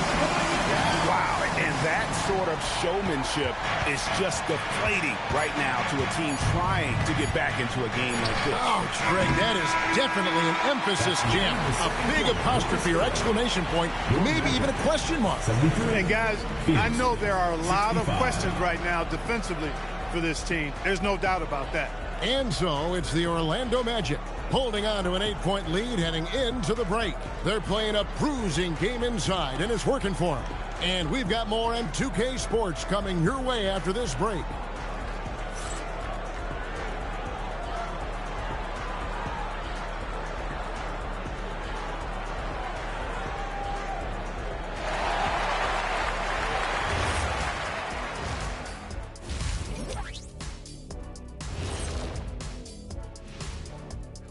Wow, and that sort of showmanship is just deflating right now to a team trying to get back into a game like this. Ouch, Greg, that is definitely an emphasis jam. A big apostrophe or exclamation point, maybe even a question mark. And guys, I know there are a lot of questions right now defensively for this team. There's no doubt about that. And so it's the Orlando Magic holding on to an 8-point lead heading into the break. They're playing a bruising game inside, and it's working for them. And we've got more M2K Sports coming your way after this break.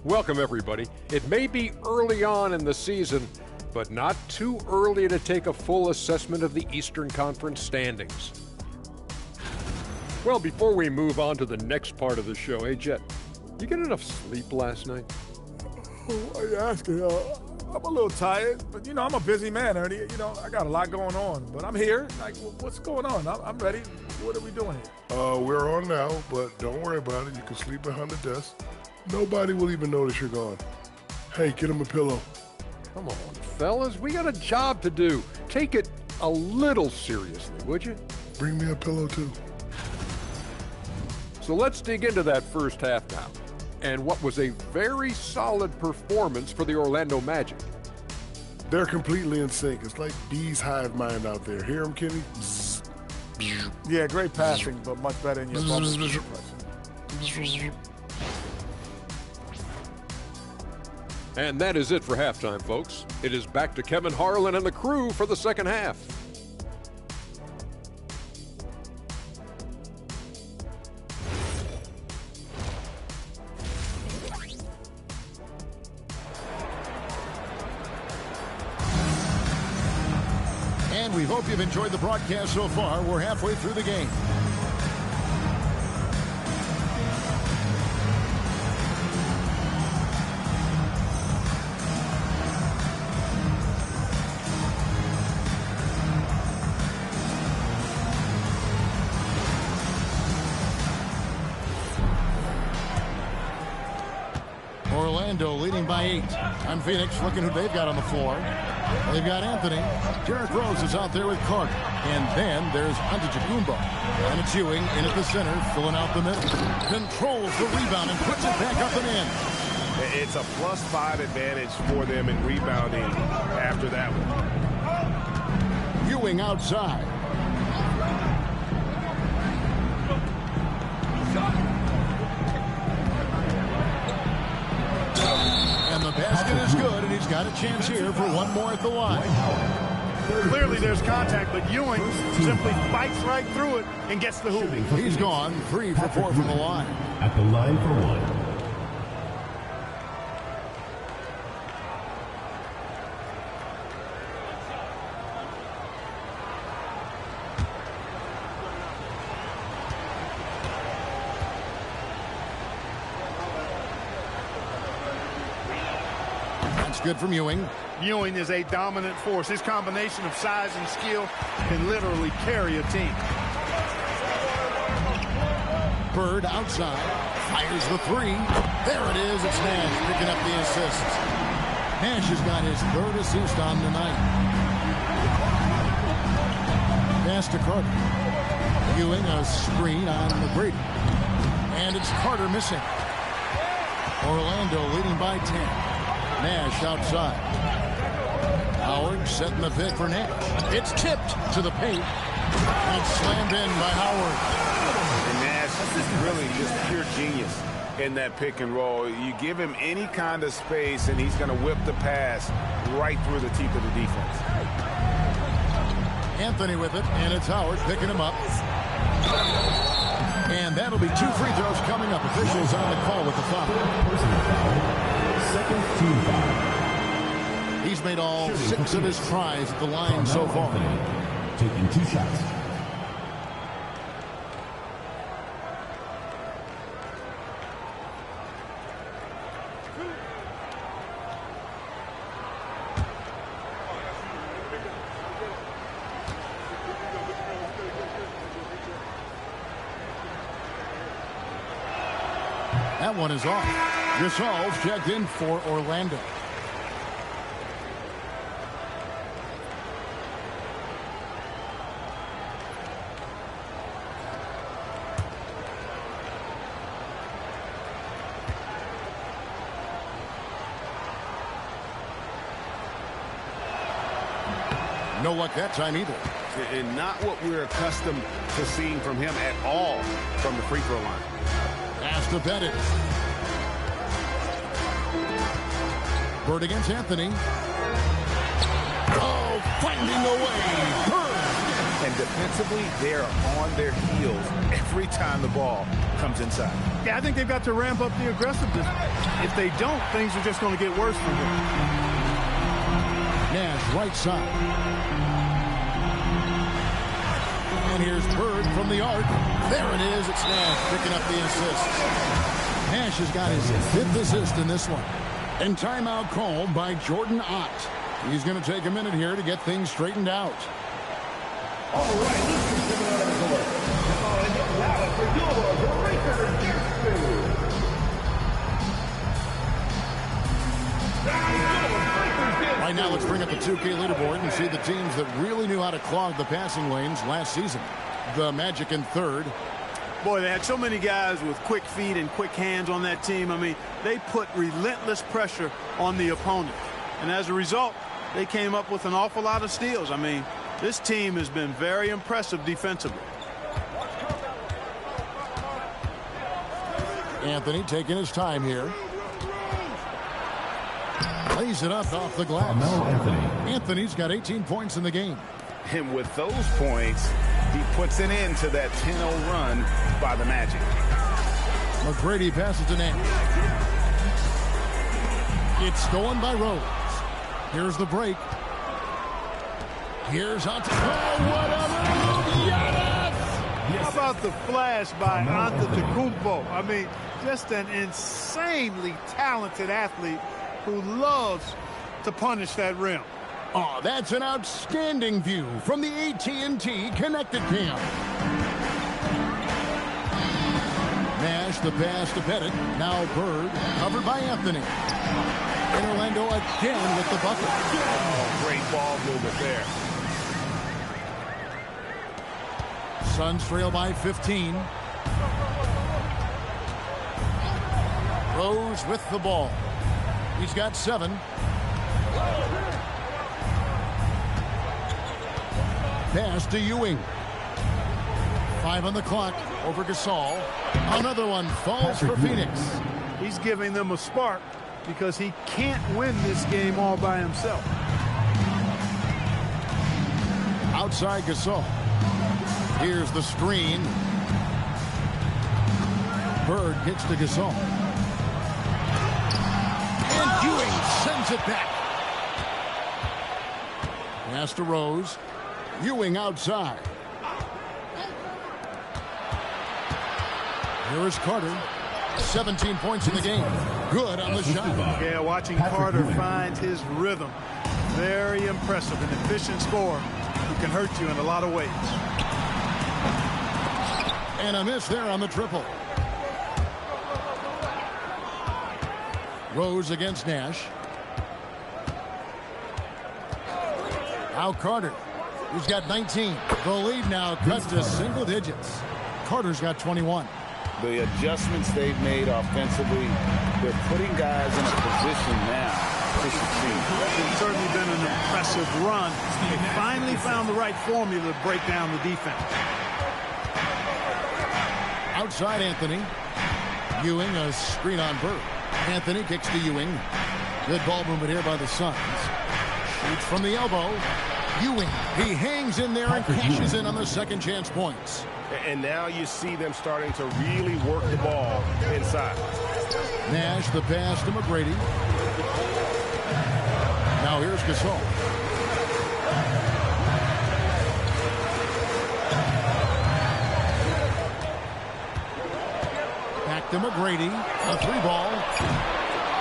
Welcome, everybody. It may be early on in the season, but not too early to take a full assessment of the Eastern Conference standings. Well, before we move on to the next part of the show, hey, Jet, you get enough sleep last night? Oh, are you asking? I'm a little tired, but, you know, I'm a busy man, Ernie. You know, I got a lot going on, but I'm here. Like, what's going on? I'm ready. What are we doing here? We're on now, but don't worry about it. You can sleep behind the desk. Nobody will even notice you're gone. Hey, get him a pillow. Come on, fellas. We got a job to do. Take it a little seriously, would you? Bring me a pillow, too. So let's dig into that first half now, and what was a very solid performance for the Orlando Magic. They're completely in sync. It's like bees hive mind out there. Hear them, Kenny? Yeah, great passing, but much better in your bubble. And that is it for halftime, folks. It is back to Kevin Harlan and the crew for the second half. And we hope you've enjoyed the broadcast so far. We're halfway through the game. Orlando leading by 8. On Phoenix, looking who they've got on the floor. They've got Anthony. Derrick Rose is out there with Carter. And then there's Antetokounmpo. And it's Ewing in at the center, filling out the middle. Controls the rebound and puts it back up and in. It's a +5 advantage for them in rebounding after that one. Ewing outside. And the basket is good, and he's got a chance here for one more at the line. Clearly there's contact, but Ewing simply fights right through it and gets the hoop. He's gone 3 for 4 from the line. At the line for one. Good from Ewing. Ewing is a dominant force. His combination of size and skill can literally carry a team. Bird outside. Fires the three. There it is. It's Nash picking up the assist. Nash has got his 3rd assist on the night. Pass to Carter. Ewing a screen on McGrady. And it's Carter missing. Orlando leading by 10. Nash outside. Howard setting the pick for Nash. It's tipped to the paint. And slammed in by Howard. And Nash is really just pure genius in that pick and roll. You give him any kind of space, and he's going to whip the pass right through the teeth of the defense. Anthony with it, and it's Howard picking him up. And that'll be 2 free throws coming up. Officials on the call with the foul. Second team foul. He's made all 6 of his tries at the line so far. Taking 2 shots. That one is off. Gasol's checked in for Orlando. No luck that time either. And not what we're accustomed to seeing from him at all from the free throw line. Pass to Bennett. Bird against Anthony. Oh, finding a way. Bird. And defensively, they're on their heels every time the ball comes inside. Yeah, I think they've got to ramp up the aggressiveness. If they don't, things are just going to get worse for them. Nash right side. And here's Bird from the arc. There it is. It's Nash picking up the assist. Nash has got his 5th assist in this one. And timeout called by Jordan Ott. He's going to take a minute here to get things straightened out. All right, let's get out of the court. Now for your breaker, Right now, let's bring up the 2K leaderboard and see the teams that really knew how to clog the passing lanes last season. The Magic in 3rd. Boy, they had so many guys with quick feet and quick hands on that team. I mean, they put relentless pressure on the opponent. And as a result, they came up with an awful lot of steals. I mean, this team has been very impressive defensively. Anthony taking his time here. Lays it up off the glass. Anthony's got 18 points in the game. And with those points, he puts an end to that 10-0 run by the Magic. McGrady passes to Nash. It's stolen by Rose. Here's the break. Here's Antetokounmpo. Oh, what a move! Giannis! How about the flash by Antetokounmpo? I mean, just an insanely talented athlete who loves to punish that rim. Oh, that's an outstanding view from the AT&T Connected Cam. Nash the pass to Bennett. Now Bird covered by Anthony. And Orlando again with the bucket. Oh, great ball movement there. Suns trail by 15. Rose with the ball. He's got 7. Pass to Ewing. 5 on the clock over Gasol. Another one falls for Phoenix. He's giving them a spark because he can't win this game all by himself. Outside Gasol. Here's the screen. Bird kicks to Gasol. And Ewing sends it back. Pass to Rose. Ewing outside. Here is Carter. 17 points in the game. Good on the shot. Yeah, watching Carter find his rhythm. Very impressive. An efficient scorer who can hurt you in a lot of ways. And a miss there on the triple. Rose against Nash. Now Carter, who's got 19. The lead now cut to single digits. Carter's got 21. The adjustments they've made offensively, they're putting guys in a position now to succeed. It's certainly been an impressive run. They finally found the right formula to break down the defense. Outside Anthony. Ewing, a screen on Bird. Anthony kicks to Ewing. Good ball movement here by the Suns. Shoots from the elbow. Ewing, he hangs in there and cashes in on the second chance points. And now you see them starting to really work the ball inside. Nash, the pass to McGrady. Now here's Gasol. Back to McGrady. A three ball.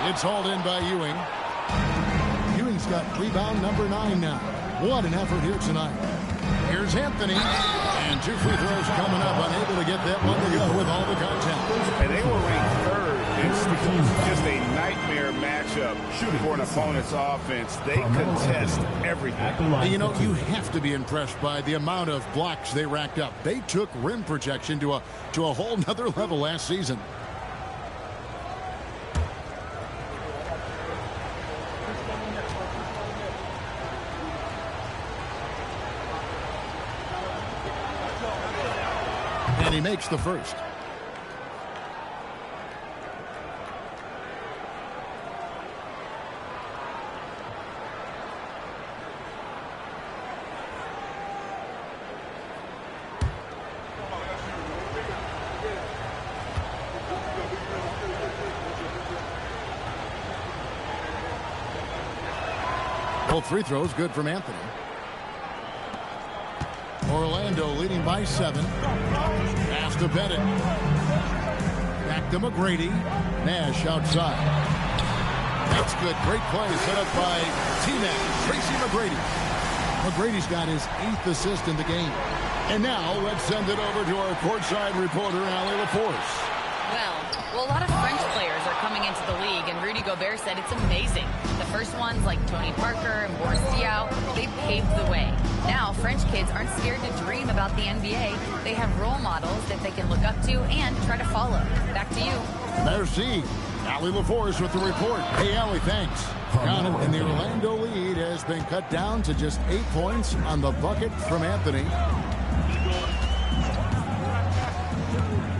It's hauled in by Ewing. Ewing's got rebound number 9 now. What an effort here tonight. Here's Anthony. And 2 free throws coming up. Unable to get that one to go with all the contact. And they were ranked 3rd in steals. Just a nightmare matchup for an opponent's offense. They contest everything. You know, you have to be impressed by the amount of blocks they racked up. They took rim protection to a whole nother level last season. And he makes the first. Both free throws good from Anthony. Orlando leading by 7. Pass to Bennett. Back to McGrady. Nash outside. That's good. Great play set up by T-Mac, Tracy McGrady. McGrady's got his 8th assist in the game. And now let's send it over to our courtside reporter, Allie LaForce. Well, a lot of French players are coming into the league, and Rudy Gobert said it's amazing. The first ones, like Tony Parker and Boris Diaw, they paved the way. Now, French kids aren't scared to dream about the NBA. They have role models that they can look up to and try to follow. Back to you. Merci. Allie LaForce with the report. Hey, Allie, thanks. Counted, and the Orlando lead has been cut down to just 8 points on the bucket from Anthony.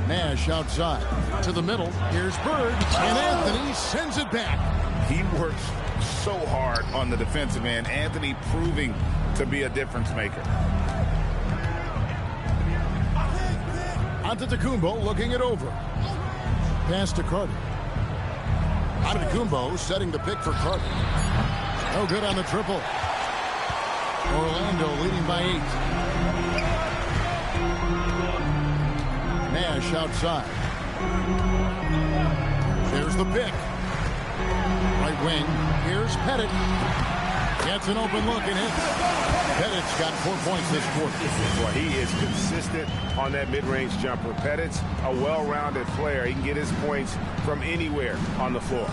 Nash outside to the middle. Here's Bird, and Anthony sends it back. He works so hard on the defensive end. Anthony proving to be a difference maker. Antetokounmpo looking it over. Pass to Carter. Antetokounmpo setting the pick for Carter. No good on the triple. Orlando leading by 8. Nash outside. There's the pick. Right wing. Here's Pettit. Gets an open look and hits. Pettit's got 4 points this quarter. Well, he is consistent on that mid-range jumper. Pettit's a well-rounded player. He can get his points from anywhere on the floor.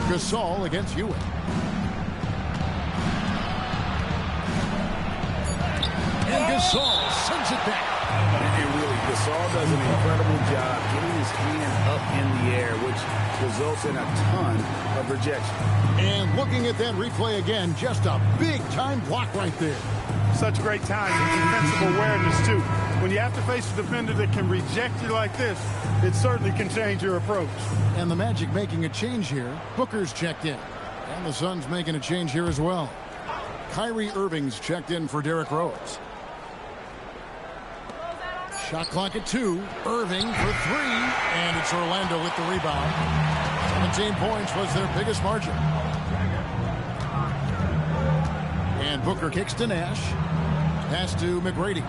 Gasol against Ewing. And Gasol sends it back. And really, Gasol does an incredible job getting his hand up in the air, which results in a ton of rejection. And looking at that replay again, just a big-time block right there. Such great time and defensive awareness, too. When you have to face a defender that can reject you like this, it certainly can change your approach. And the Magic making a change here. Booker's checked in. And the Suns making a change here as well. Kyrie Irving's checked in for Derrick Rose. Shot clock at 2. Irving for 3. And it's Orlando with the rebound. 17 points was their biggest margin. And Booker kicks to Nash. Pass to McGrady.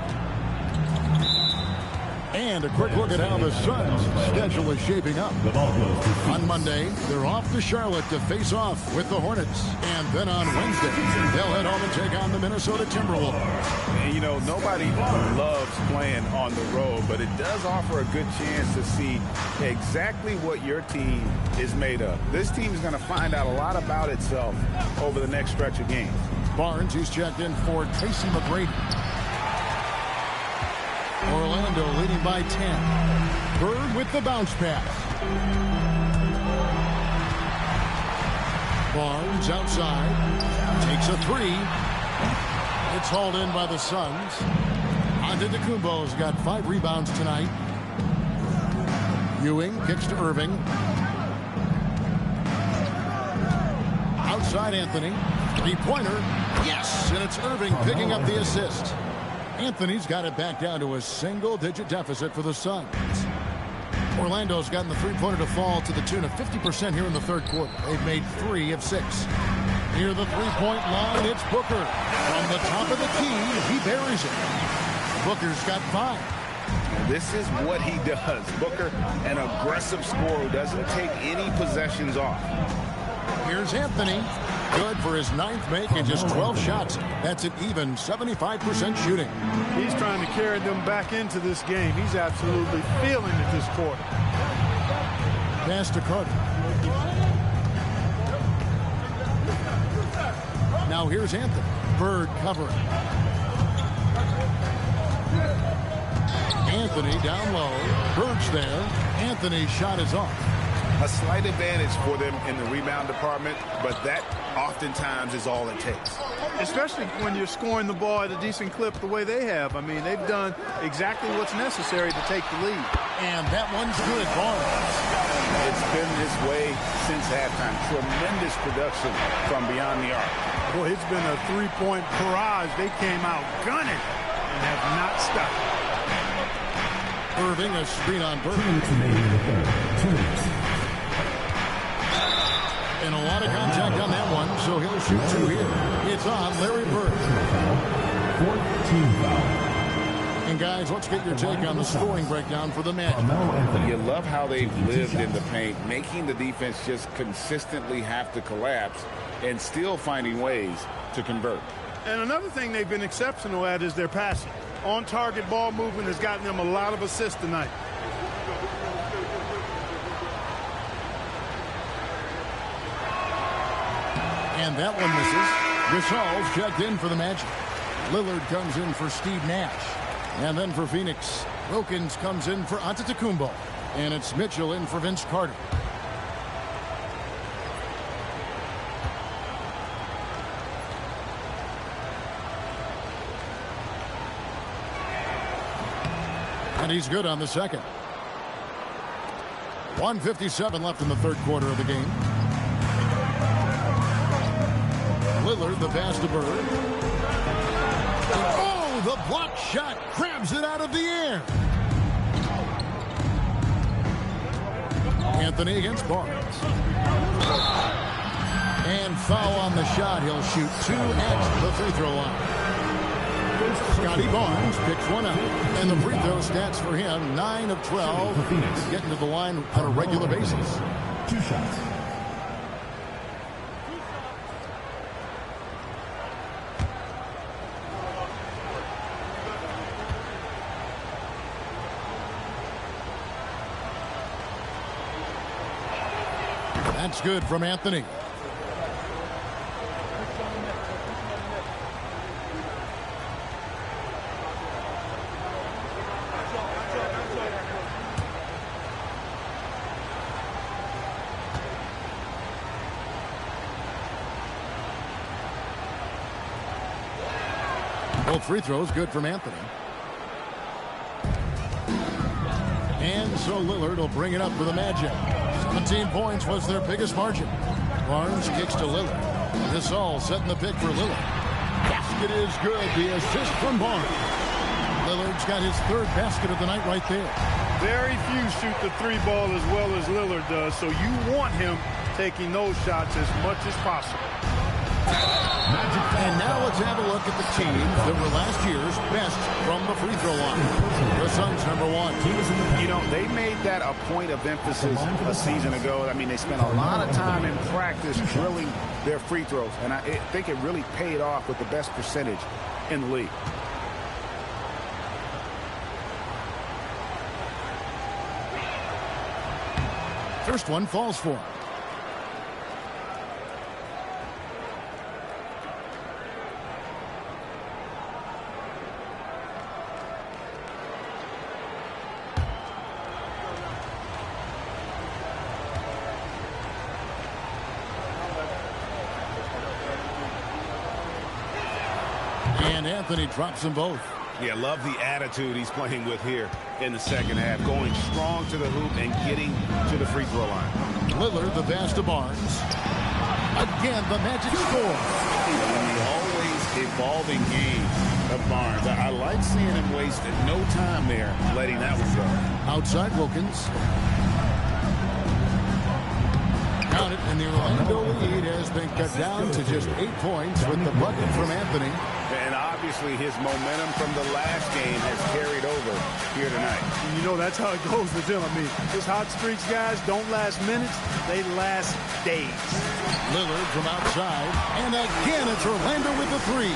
And a quick look at how the Suns' schedule is shaping up. On Monday, they're off to Charlotte to face off with the Hornets. And then on Wednesday, they'll head home and take on the Minnesota Timberwolves. And, you know, nobody loves playing on the road, but it does offer a good chance to see exactly what your team is made of. This team is going to find out a lot about itself over the next stretch of games. Barnes, he's checked in for Tracy McGrady. Orlando leading by 10. Bird with the bounce pass. Barnes outside. Takes a 3. It's hauled in by the Suns. Antetokounmpo's got 5 rebounds tonight. Ewing kicks to Irving. Outside Anthony. 3-pointer. Yes! And it's Irving picking up the assist. Anthony's got it back down to a single-digit deficit for the Suns. Orlando's gotten the 3-pointer to fall to the tune of 50% here in the third quarter. They've made 3 of 6. Near the 3-point line, it's Booker. From the top of the key, he buries it. Booker's got 5. This is what he does. Booker, an aggressive scorer who doesn't take any possessions off. Here's Anthony. Good for his 9th make and just 12 shots. That's an even 75% shooting. He's trying to carry them back into this game. He's absolutely feeling it this quarter. Pass to Carter. Now here's Anthony. Bird covering. Anthony down low. Bird's there. Anthony's shot is off. A slight advantage for them in the rebound department, but that oftentimes is all it takes. Especially when you're scoring the ball at a decent clip the way they have. I mean, they've done exactly what's necessary to take the lead. And that one's good. Barnes. It's been this way since halftime. Tremendous production from beyond the arc. Boy, it's been a 3-point barrage. They came out gunning and have not stopped. Irving, a screen on Bird. And a lot of contact on that one, so he'll shoot 2 here. It's on Larry Bird. 14 foul. And guys, let's get your take on the scoring breakdown for the Magic. You love how they've lived in the paint, making the defense just consistently have to collapse and still finding ways to convert. And another thing they've been exceptional at is their passing. On-target ball movement has gotten them a lot of assists tonight. And that one misses. Gasol's checked in for the Magic. Lillard comes in for Steve Nash. And then for Phoenix, Wilkins comes in for Antetokounmpo. And it's Mitchell in for Vince Carter. And he's good on the second. 1:57 left in the third quarter of the game. Lillard, the pass to Bird. Oh, the block shot grabs it out of the air. Anthony against Barnes. And foul on the shot. He'll shoot 2 at the free throw line. Scotty Barnes picks one up. And the free throw stats for him, 9 of 12. Getting to the line on a regular basis. 2 shots. That's good from Anthony. Both free throws good from Anthony. And so Lillard will bring it up for the Magic. 17 points was their biggest margin. Barnes kicks to Lillard. Gasol setting the pick for Lillard. Basket is good. The assist from Barnes. Lillard's got his third basket of the night right there. Very few shoot the three ball as well as Lillard does, so you want him taking those shots as much as possible. And now let's have a look at the team that were last year's best from the free throw line. The Suns #1. You know, they made that a point of emphasis a season ago. I mean, they spent a lot of time in practice drilling their free throws, and I think it really paid off with the best percentage in the league. First one falls for him. And Anthony drops them both. Yeah, love the attitude he's playing with here in the second half. Going strong to the hoop and getting to the free throw line. Lillard, the pass to Barnes. Again, the Magic score. The always evolving game of Barnes. I like seeing him waste no time there, letting that one go. Outside Wilkins. Count it, and the Orlando lead has been cut down to just 8 points with the bucket from Anthony. And obviously his momentum from the last game has carried over here tonight. You know, that's how it goes with him. I mean, those hot streaks, guys, don't last minutes. They last days. Lillard from outside. And again, it's Orlando with the three.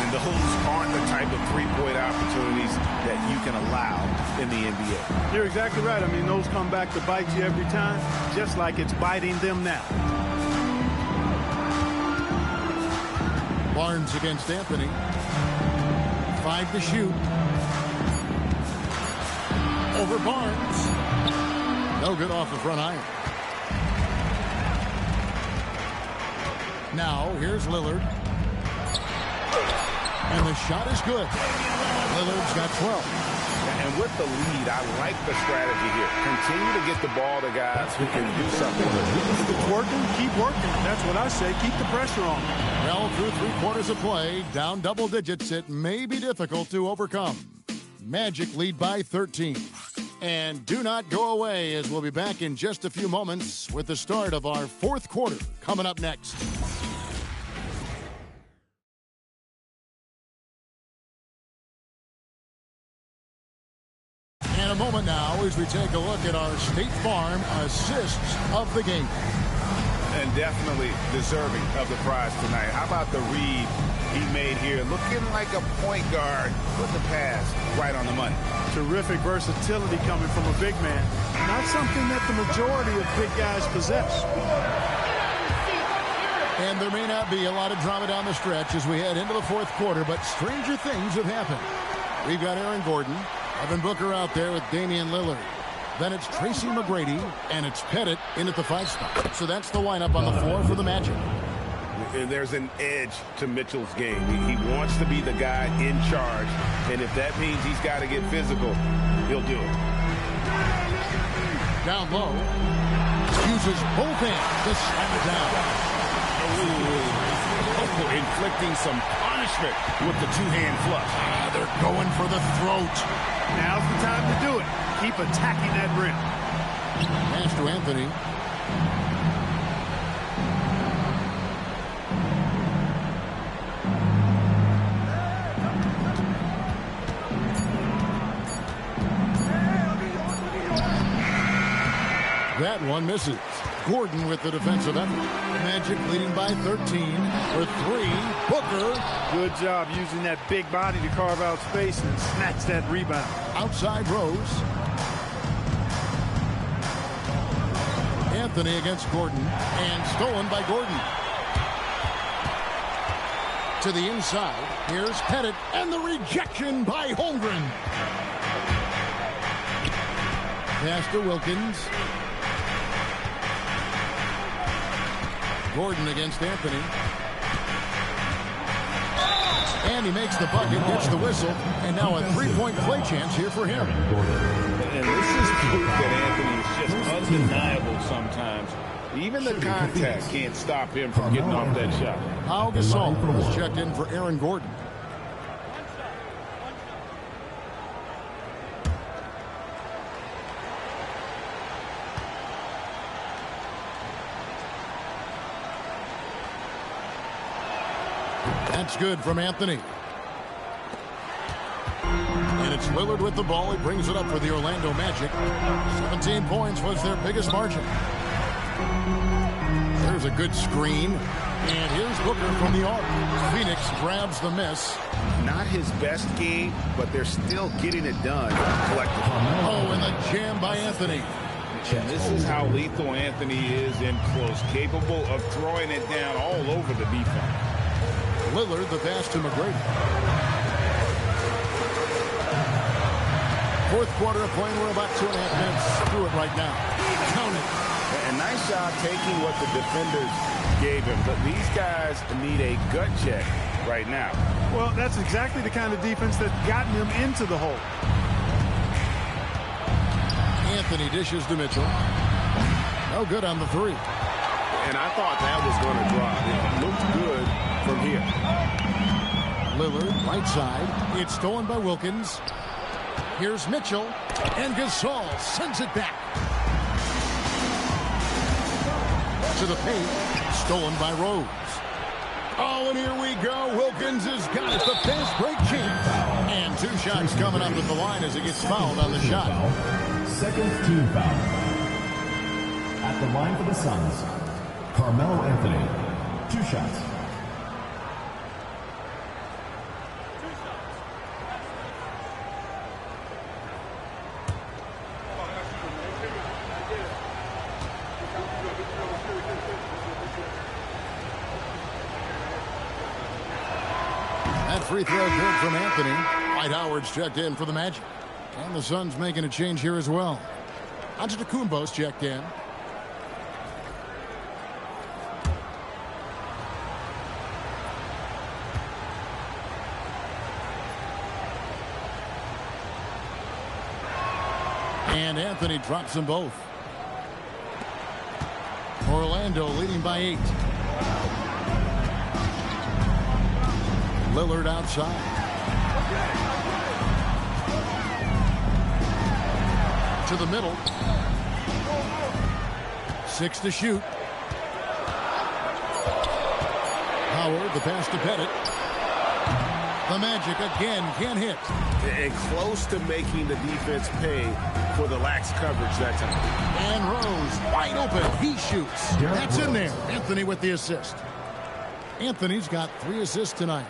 And those aren't the type of three-point opportunities that you can allow in the NBA. You're exactly right. I mean, those come back to bite you every time, just like it's biting them now. Barnes against Anthony. 5 to shoot. Over Barnes. No good off the front iron. Now, here's Lillard. And the shot is good. Lillard's got 12. And with the lead, I like the strategy here. Continue to get the ball to guys who can do something. If it's working, keep working. That's what I say. Keep the pressure on. Well, through 3 quarters of play, down double digits, it may be difficult to overcome. Magic lead by 13. And do not go away, as we'll be back in just a few moments with the start of our 4th quarter coming up next. In a moment now, as we take a look at our State Farm assists of the game. And definitely deserving of the prize tonight. How about the read he made here? Looking like a point guard with the pass right on the money. Terrific versatility coming from a big man. Not something that the majority of big guys possess. And there may not be a lot of drama down the stretch as we head into the 4th quarter, but stranger things have happened. We've got Aaron Gordon, Devin Booker out there with Damian Lillard. Then it's Tracy McGrady, and it's Pettit in at the 5 spot. So that's the lineup on the floor for the Magic. And there's an edge to Mitchell's game. He wants to be the guy in charge, and if that means he's got to get physical, he'll do it. Down low. Uses both hands to slam it down. Inflicting some punishment with the 2-hand flush. They're going for the throat. Now's the time to do it. Keep attacking that rim. Pass to Anthony. That one misses. Gordon with the defensive effort. Magic leading by 13 for 3. Booker. Good job using that big body to carve out space and snatch that rebound. Outside Rose. Anthony against Gordon. And stolen by Gordon. To the inside. Here's Pettit. And the rejection by Holmgren. Pass to Wilkins. Gordon against Anthony. And he makes the bucket, gets the whistle, and now a 3-point play chance here for him. And this is proof that Anthony is just undeniable sometimes Even the contact can't stop him from getting off that shot. Pau Gasol was checked in for Aaron Gordon. That's good from Anthony. And it's Lillard with the ball. He brings it up for the Orlando Magic. 17 points was their biggest margin. There's a good screen. And here's Booker from the arc. Phoenix grabs the miss. Not his best game, but they're still getting it done collectively. Oh, and the jam by Anthony. And this is how lethal Anthony is in close, capable of throwing it down all over the defense. Lillard, the pass to McGrady. Fourth quarter of play. We're about 2.5 minutes through it right now. Count it. And nice job taking what the defenders gave him. But these guys need a gut check right now. Well, that's exactly the kind of defense that's gotten him into the hole. Anthony dishes to Mitchell. No good on the three. And I thought that was going to drop. It looked good from here. Lillard, right side. It's stolen by Wilkins. Here's Mitchell. And Gasol sends it back. To the paint. Stolen by Rose. Oh, and here we go. Wilkins has got it. The fast break chance. And 2 shots coming up at the line as he gets fouled on the shot. Second team foul. At the line for the Suns, Carmelo Anthony. 2 shots. That free throw good from Anthony. Dwight Howard's checked in for the Magic. And the Suns making a change here as well. Antetokounmpo's checked in. And Anthony drops them both. Orlando leading by 8. Lillard outside. To the middle. 6 to shoot. Howard, the pass to Pettit. The Magic again can't hit. And close to making the defense pay for the lax coverage that time. And Rose wide open. He shoots. That's in there. Anthony with the assist. Anthony's got 3 assists tonight.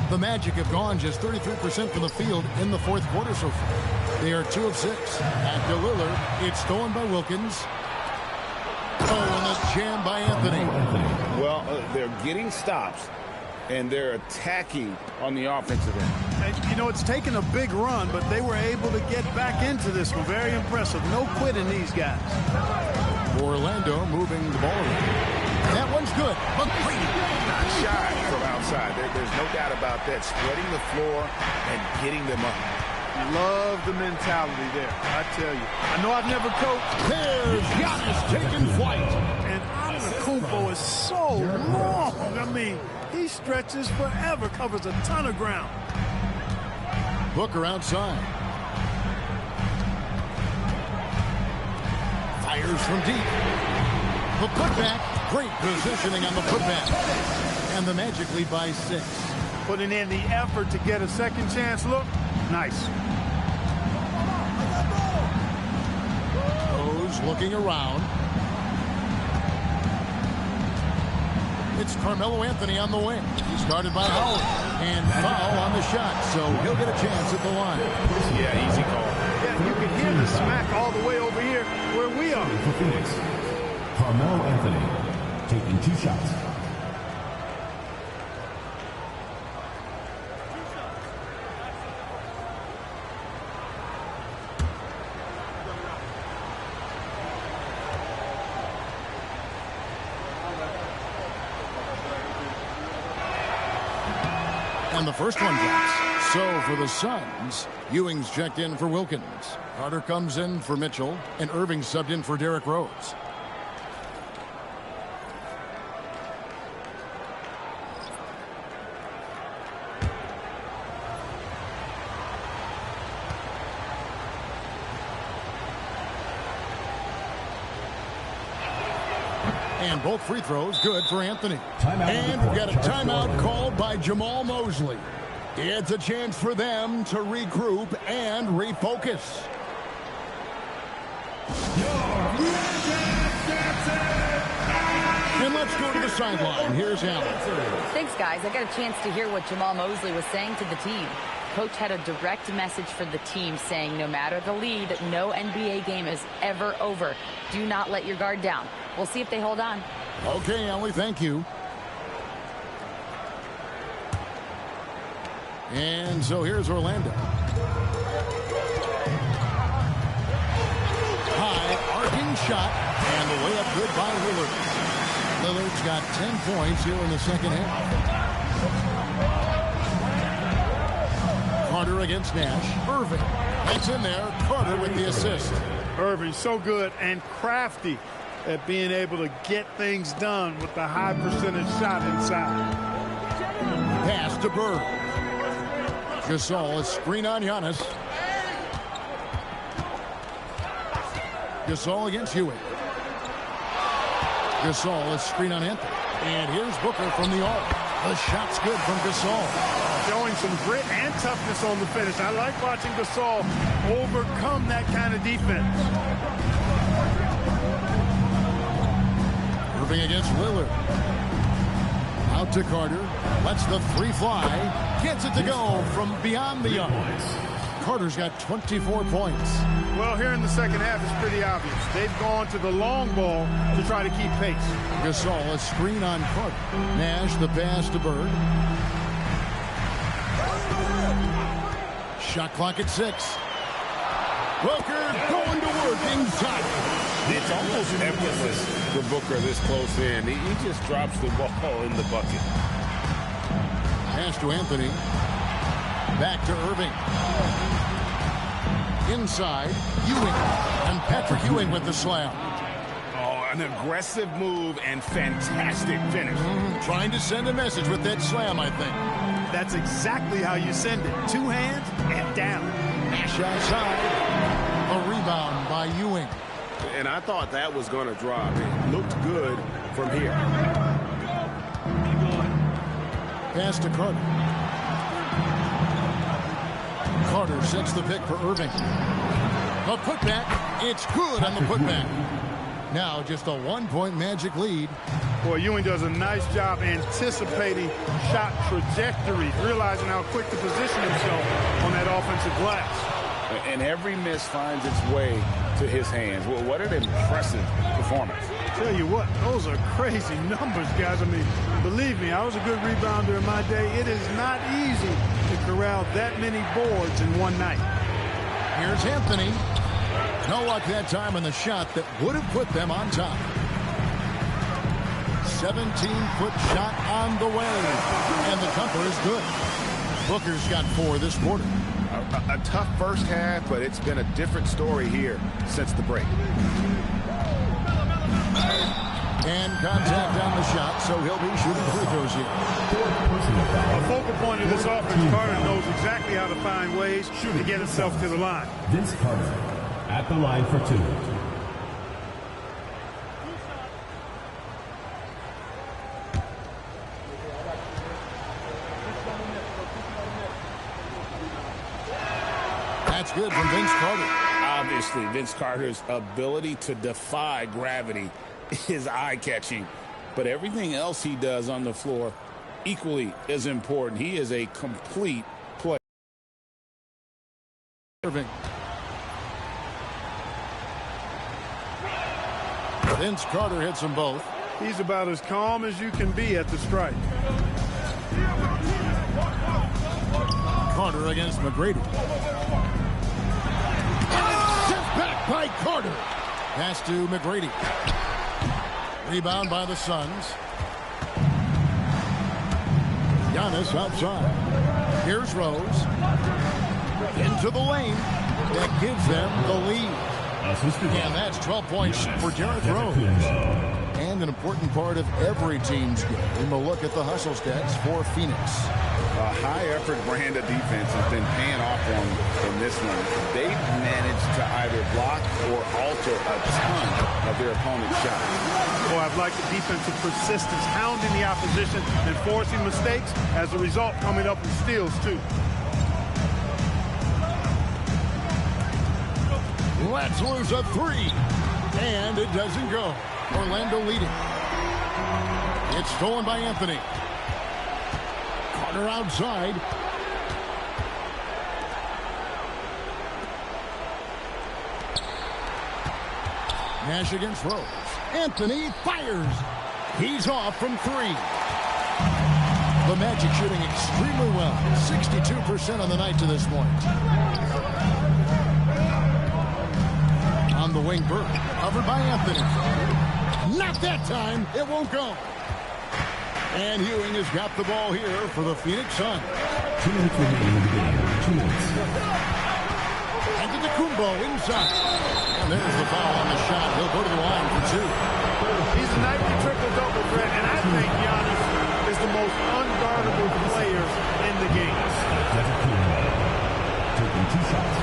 The Magic have gone just 33% from the field in the fourth quarter so far. They are 2 of 6. Back to Lillard. It's stolen by Wilkins. Oh, and the jam by Anthony. Well, they're getting stops, and they're attacking on the offensive end. And, you know, it's taken a big run, but they were able to get back into this one. Very impressive. No quitting these guys. Orlando moving the ball around. That one's good. McGrady. Not shy from outside. There's no doubt about that. Spreading the floor and getting them up. Love the mentality there, I tell you. I know I've never coached. There's Giannis taking flight. And Antetokounmpo is so long. I mean, he stretches forever, covers a ton of ground. Booker outside. Fires from deep. The putback. Great positioning on the putback. And the Magic lead by 6. Putting in the effort to get a second chance look. Nice. Rose looking around. It's Carmelo Anthony on the wing. He's guarded by Howard. And foul on the shot, so he'll get a chance at the line. Yeah, easy call. Yeah, you can hear the smack all the way over here where we are. For Phoenix, Carmelo Anthony taking 2 shots. And the first one drops. So for the Suns, Ewing's checked in for Wilkins. Carter comes in for Mitchell, and Irving subbed in for Derrick Rose. And both free throws good for Anthony. And we've got a timeout called by Jamal Mosley. It's a chance for them to regroup and refocus. And let's go to the sideline. Here's Allen. Thanks, guys. I got a chance to hear what Jamal Mosley was saying to the team. Coach had a direct message for the team saying no matter the lead, no NBA game is ever over. Do not let your guard down. We'll see if they hold on. Okay, Ellie, thank you. And so here's Orlando. High arcing shot, and the layup good by Lillard. Lillard's got 10 points here in the second half. Carter against Nash. Irving. That's in there. Carter with the assist. Irving so good and crafty at being able to get things done with the high percentage shot inside. Pass to Bird. Gasol is screen on Giannis. Gasol against Ewing. Gasol is screen on Anthony. And here's Booker from the arc. The shot's good from Gasol. Showing some grit and toughness on the finish. I like watching Gasol overcome that kind of defense. Irving against Lillard. Out to Carter. Lets the three fly. Gets it to go from beyond the arc. Carter's got 24 points. Well, here in the second half, it's pretty obvious. They've gone to the long ball to try to keep pace. Gasol, a screen on Carter. Nash, the pass to Bird. Shot clock at 6. Booker going to work inside. It's almost effortless for Booker this close in. He just drops the ball in the bucket. Pass to Anthony. Back to Irving. Inside, Ewing. And Patrick Ewing with the slam. Oh, an aggressive move and fantastic finish. Trying to send a message with that slam, I think. That's exactly how you send it. Two hands and down. Nash outside. A rebound by Ewing. And I thought that was going to drop. It looked good from here. Pass to Carter. Carter sets the pick for Irving. A putback. It's good on the putback. Now just a 1-point Magic lead. Boy, Ewing does a nice job anticipating shot trajectory, realizing how quick to position himself on that offensive glass. And every miss finds its way to his hands. Well, what an impressive performance. Tell you what, those are crazy numbers, guys. I mean, believe me, I was a good rebounder in my day. It is not easy to corral that many boards in one night. Here's Anthony. No luck that time on the shot that would have put them on top. 17-foot shot on the way. And the jumper is good. Booker's got 4 this quarter. A tough first half, but it's been a different story here since the break. And contact on the shot, so he'll be shooting free throws here. A focal point of this offense, Carter knows exactly how to find ways to get himself to the line. Vince Carter at the line for 2. That's good from Vince Carter. Obviously, Vince Carter's ability to defy gravity is eye-catching. But everything else he does on the floor equally as important. He is a complete player. Irving. Vince Carter hits them both. He's about as calm as you can be at the strike. Carter against McGrady. Sent back by Carter. Pass to McGrady. Rebound by the Suns. Giannis outside. Here's Rose. Into the lane. That gives them the lead. And that's 12 points for Derrick Rose. And an important part of every team's game, a look at the hustle stats for Phoenix. A high-effort brand of defense has been paying off on in this one. They've managed to either block or alter a ton of their opponent's shots. Boy, I've liked the defensive persistence, hounding the opposition and forcing mistakes. As a result, coming up with steals, too. Let's lose a three. And it doesn't go. Orlando leading. It's stolen by Anthony. Carter outside. Nash against Rose. Anthony fires. He's off from three. The Magic shooting extremely well. 62% on the night to this point. On the wing, Burke. Covered by Anthony. Not that time. It won't go. And Ewing has got the ball here for the Phoenix Suns. 2 minutes remaining in the game. 2 minutes. And to Kumbo inside. And there's the foul on the shot. He'll go to the line for two. He's a nightly triple-double threat, and I think Giannis is the most unguardable player in the game. Taking 2 shots.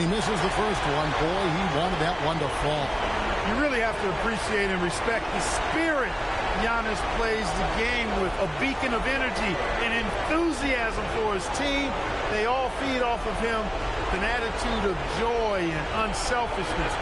He misses the first one. Boy, he wanted that one to fall. You really have to appreciate and respect the spirit Giannis plays the game with. A beacon of energy and enthusiasm for his team. They all feed off of him with an attitude of joy and unselfishness.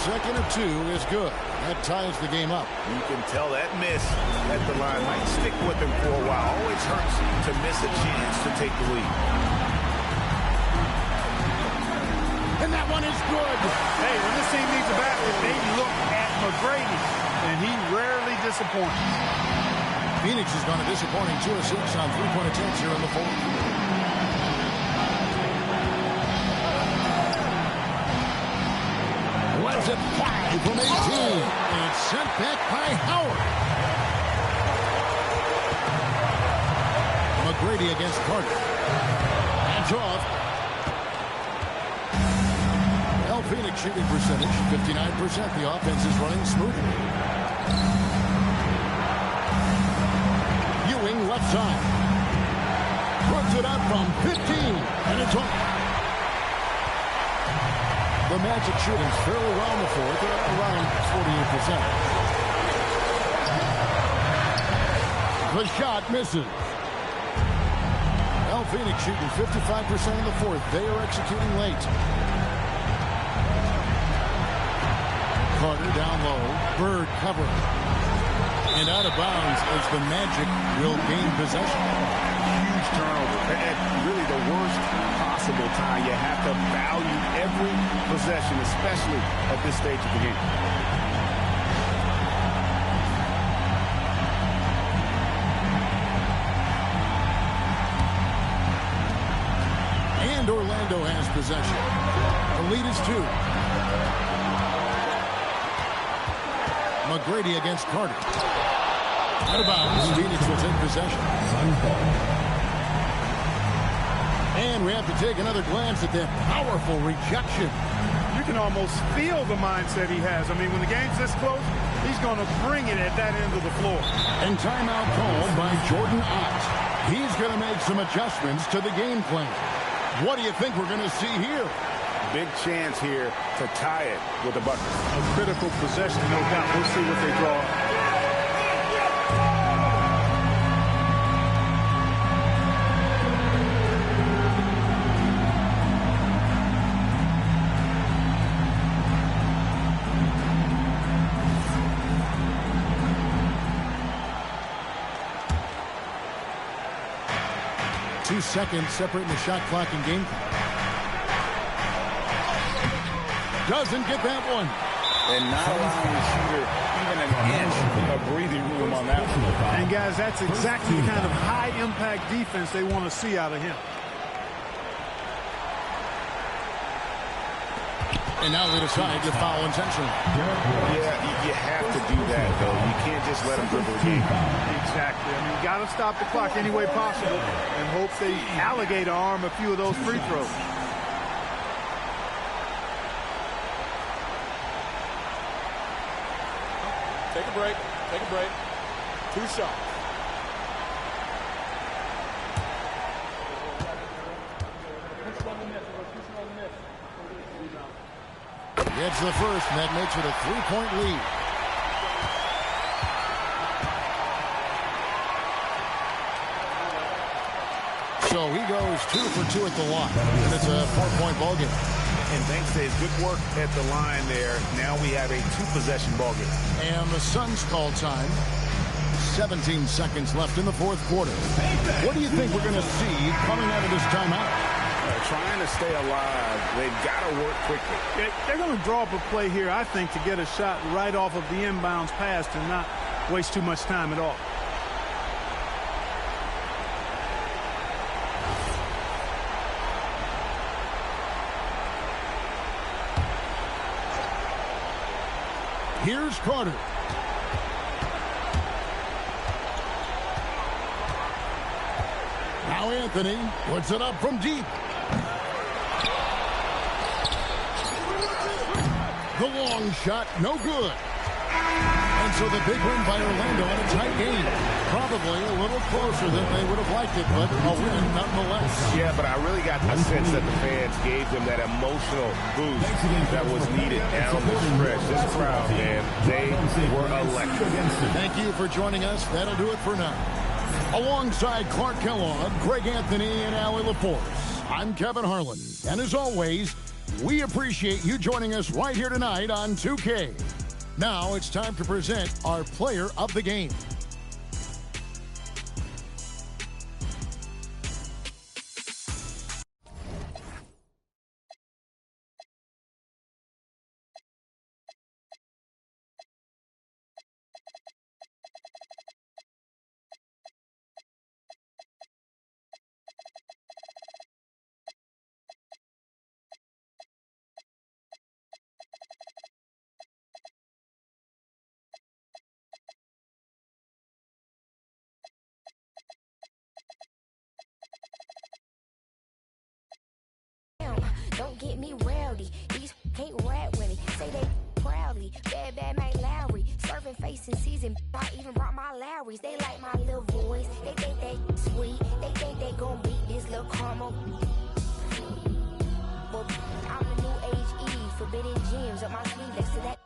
Second of two is good. That ties the game up. You can tell that miss at the line might stick with him for a while. Always hurts to miss a chance to take the lead. And that one is good. Hey, when this team needs a basket, they look at McGrady, and he rarely disappoints. Phoenix has gone a disappointing 2 of 6 on three-point attempts here in the fourth. Let's it fly from 18. And it's sent back by Howard. McGrady against Carter. Hands off. Phoenix shooting percentage, 59%. The offense is running smoothly. Ewing left side. Puts it up from 15. And it's off. The Magic shooting fairly well in the fourth, around 48%. The shot misses. Phoenix shooting 55% in the fourth. They are executing late. Carter down low. Bird cover. And out of bounds as the Magic will gain possession. Huge turnover. At really the worst possible time. You have to value every possession, especially at this stage of the game. And Orlando has possession. The lead is 2. McGrady against Carter. Out of bounds. Phoenix will take possession. And we have to take another glance at that powerful rejection. You can almost feel the mindset he has. I mean, when the game's this close, he's going to bring it at that end of the floor. And timeout called by Jordan Ott. He's going to make some adjustments to the game plan. What do you think we're going to see here? Big chance here to tie it with a bucket. A critical possession, no doubt. We'll see what they draw. 2 seconds separating the shot clock and game clock. Doesn't get that one. And not allowing the shooter even an inch of breathing room on that one. And guys, that's exactly the kind of high-impact defense they want to see out of him. And now they decide to foul intentionally. Yeah, you have to do that, though. You can't just let them dribble the game. Exactly. I mean, you got to stop the clock any way possible and hope they alligator arm a few of those free throws. Take a break. Take a break. 2 shots. Gets the first, and that makes it a 3-point lead. So he goes 2 for 2 at the line, and it's a 4-point ball game. And thanks to his good work at the line there, now we have a 2-possession ball game. And the Suns call time. 17 seconds left in the fourth quarter. What do you think we're going to see coming out of this timeout? Trying to stay alive. They've got to work quickly. They're going to draw up a play here, I think, to get a shot right off of the inbounds pass and not waste too much time at all. Here's Carter. Now Anthony puts it up from deep. The long shot, no good. And so the big win by Orlando in a tight game. Probably a little closer than they would have liked it, but a win nonetheless. Yeah, but I really got the sense that the fans gave them that emotional boost that was needed down the stretch. This crowd, man, they were electric. Thank you for joining us. That'll do it for now. Alongside Clark Kellogg, Greg Anthony, and Allie LaForce, I'm Kevin Harlan. And as always, we appreciate you joining us right here tonight on 2K. Now it's time to present our player of the game. Don't get me rowdy. These can't rap with it. Say they proudly. Bad Mike Lowry. Surfing facing season. I even brought my Lowrys. They like my little voice. They think they sweet. They think they gon' beat this little caramel. Well, I'm the new age Eve. Forbidden gems up my sleeve next to that.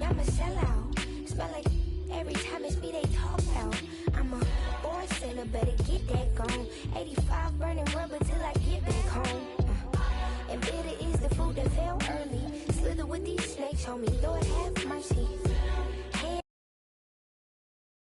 I'm a sellout. Smell like every time it's me they talk out. I'm a boy sinner, better get that gone. 85 burning rubber till I get back home. And bitter is the food that fell early. Slither with these snakes, homie. Lord have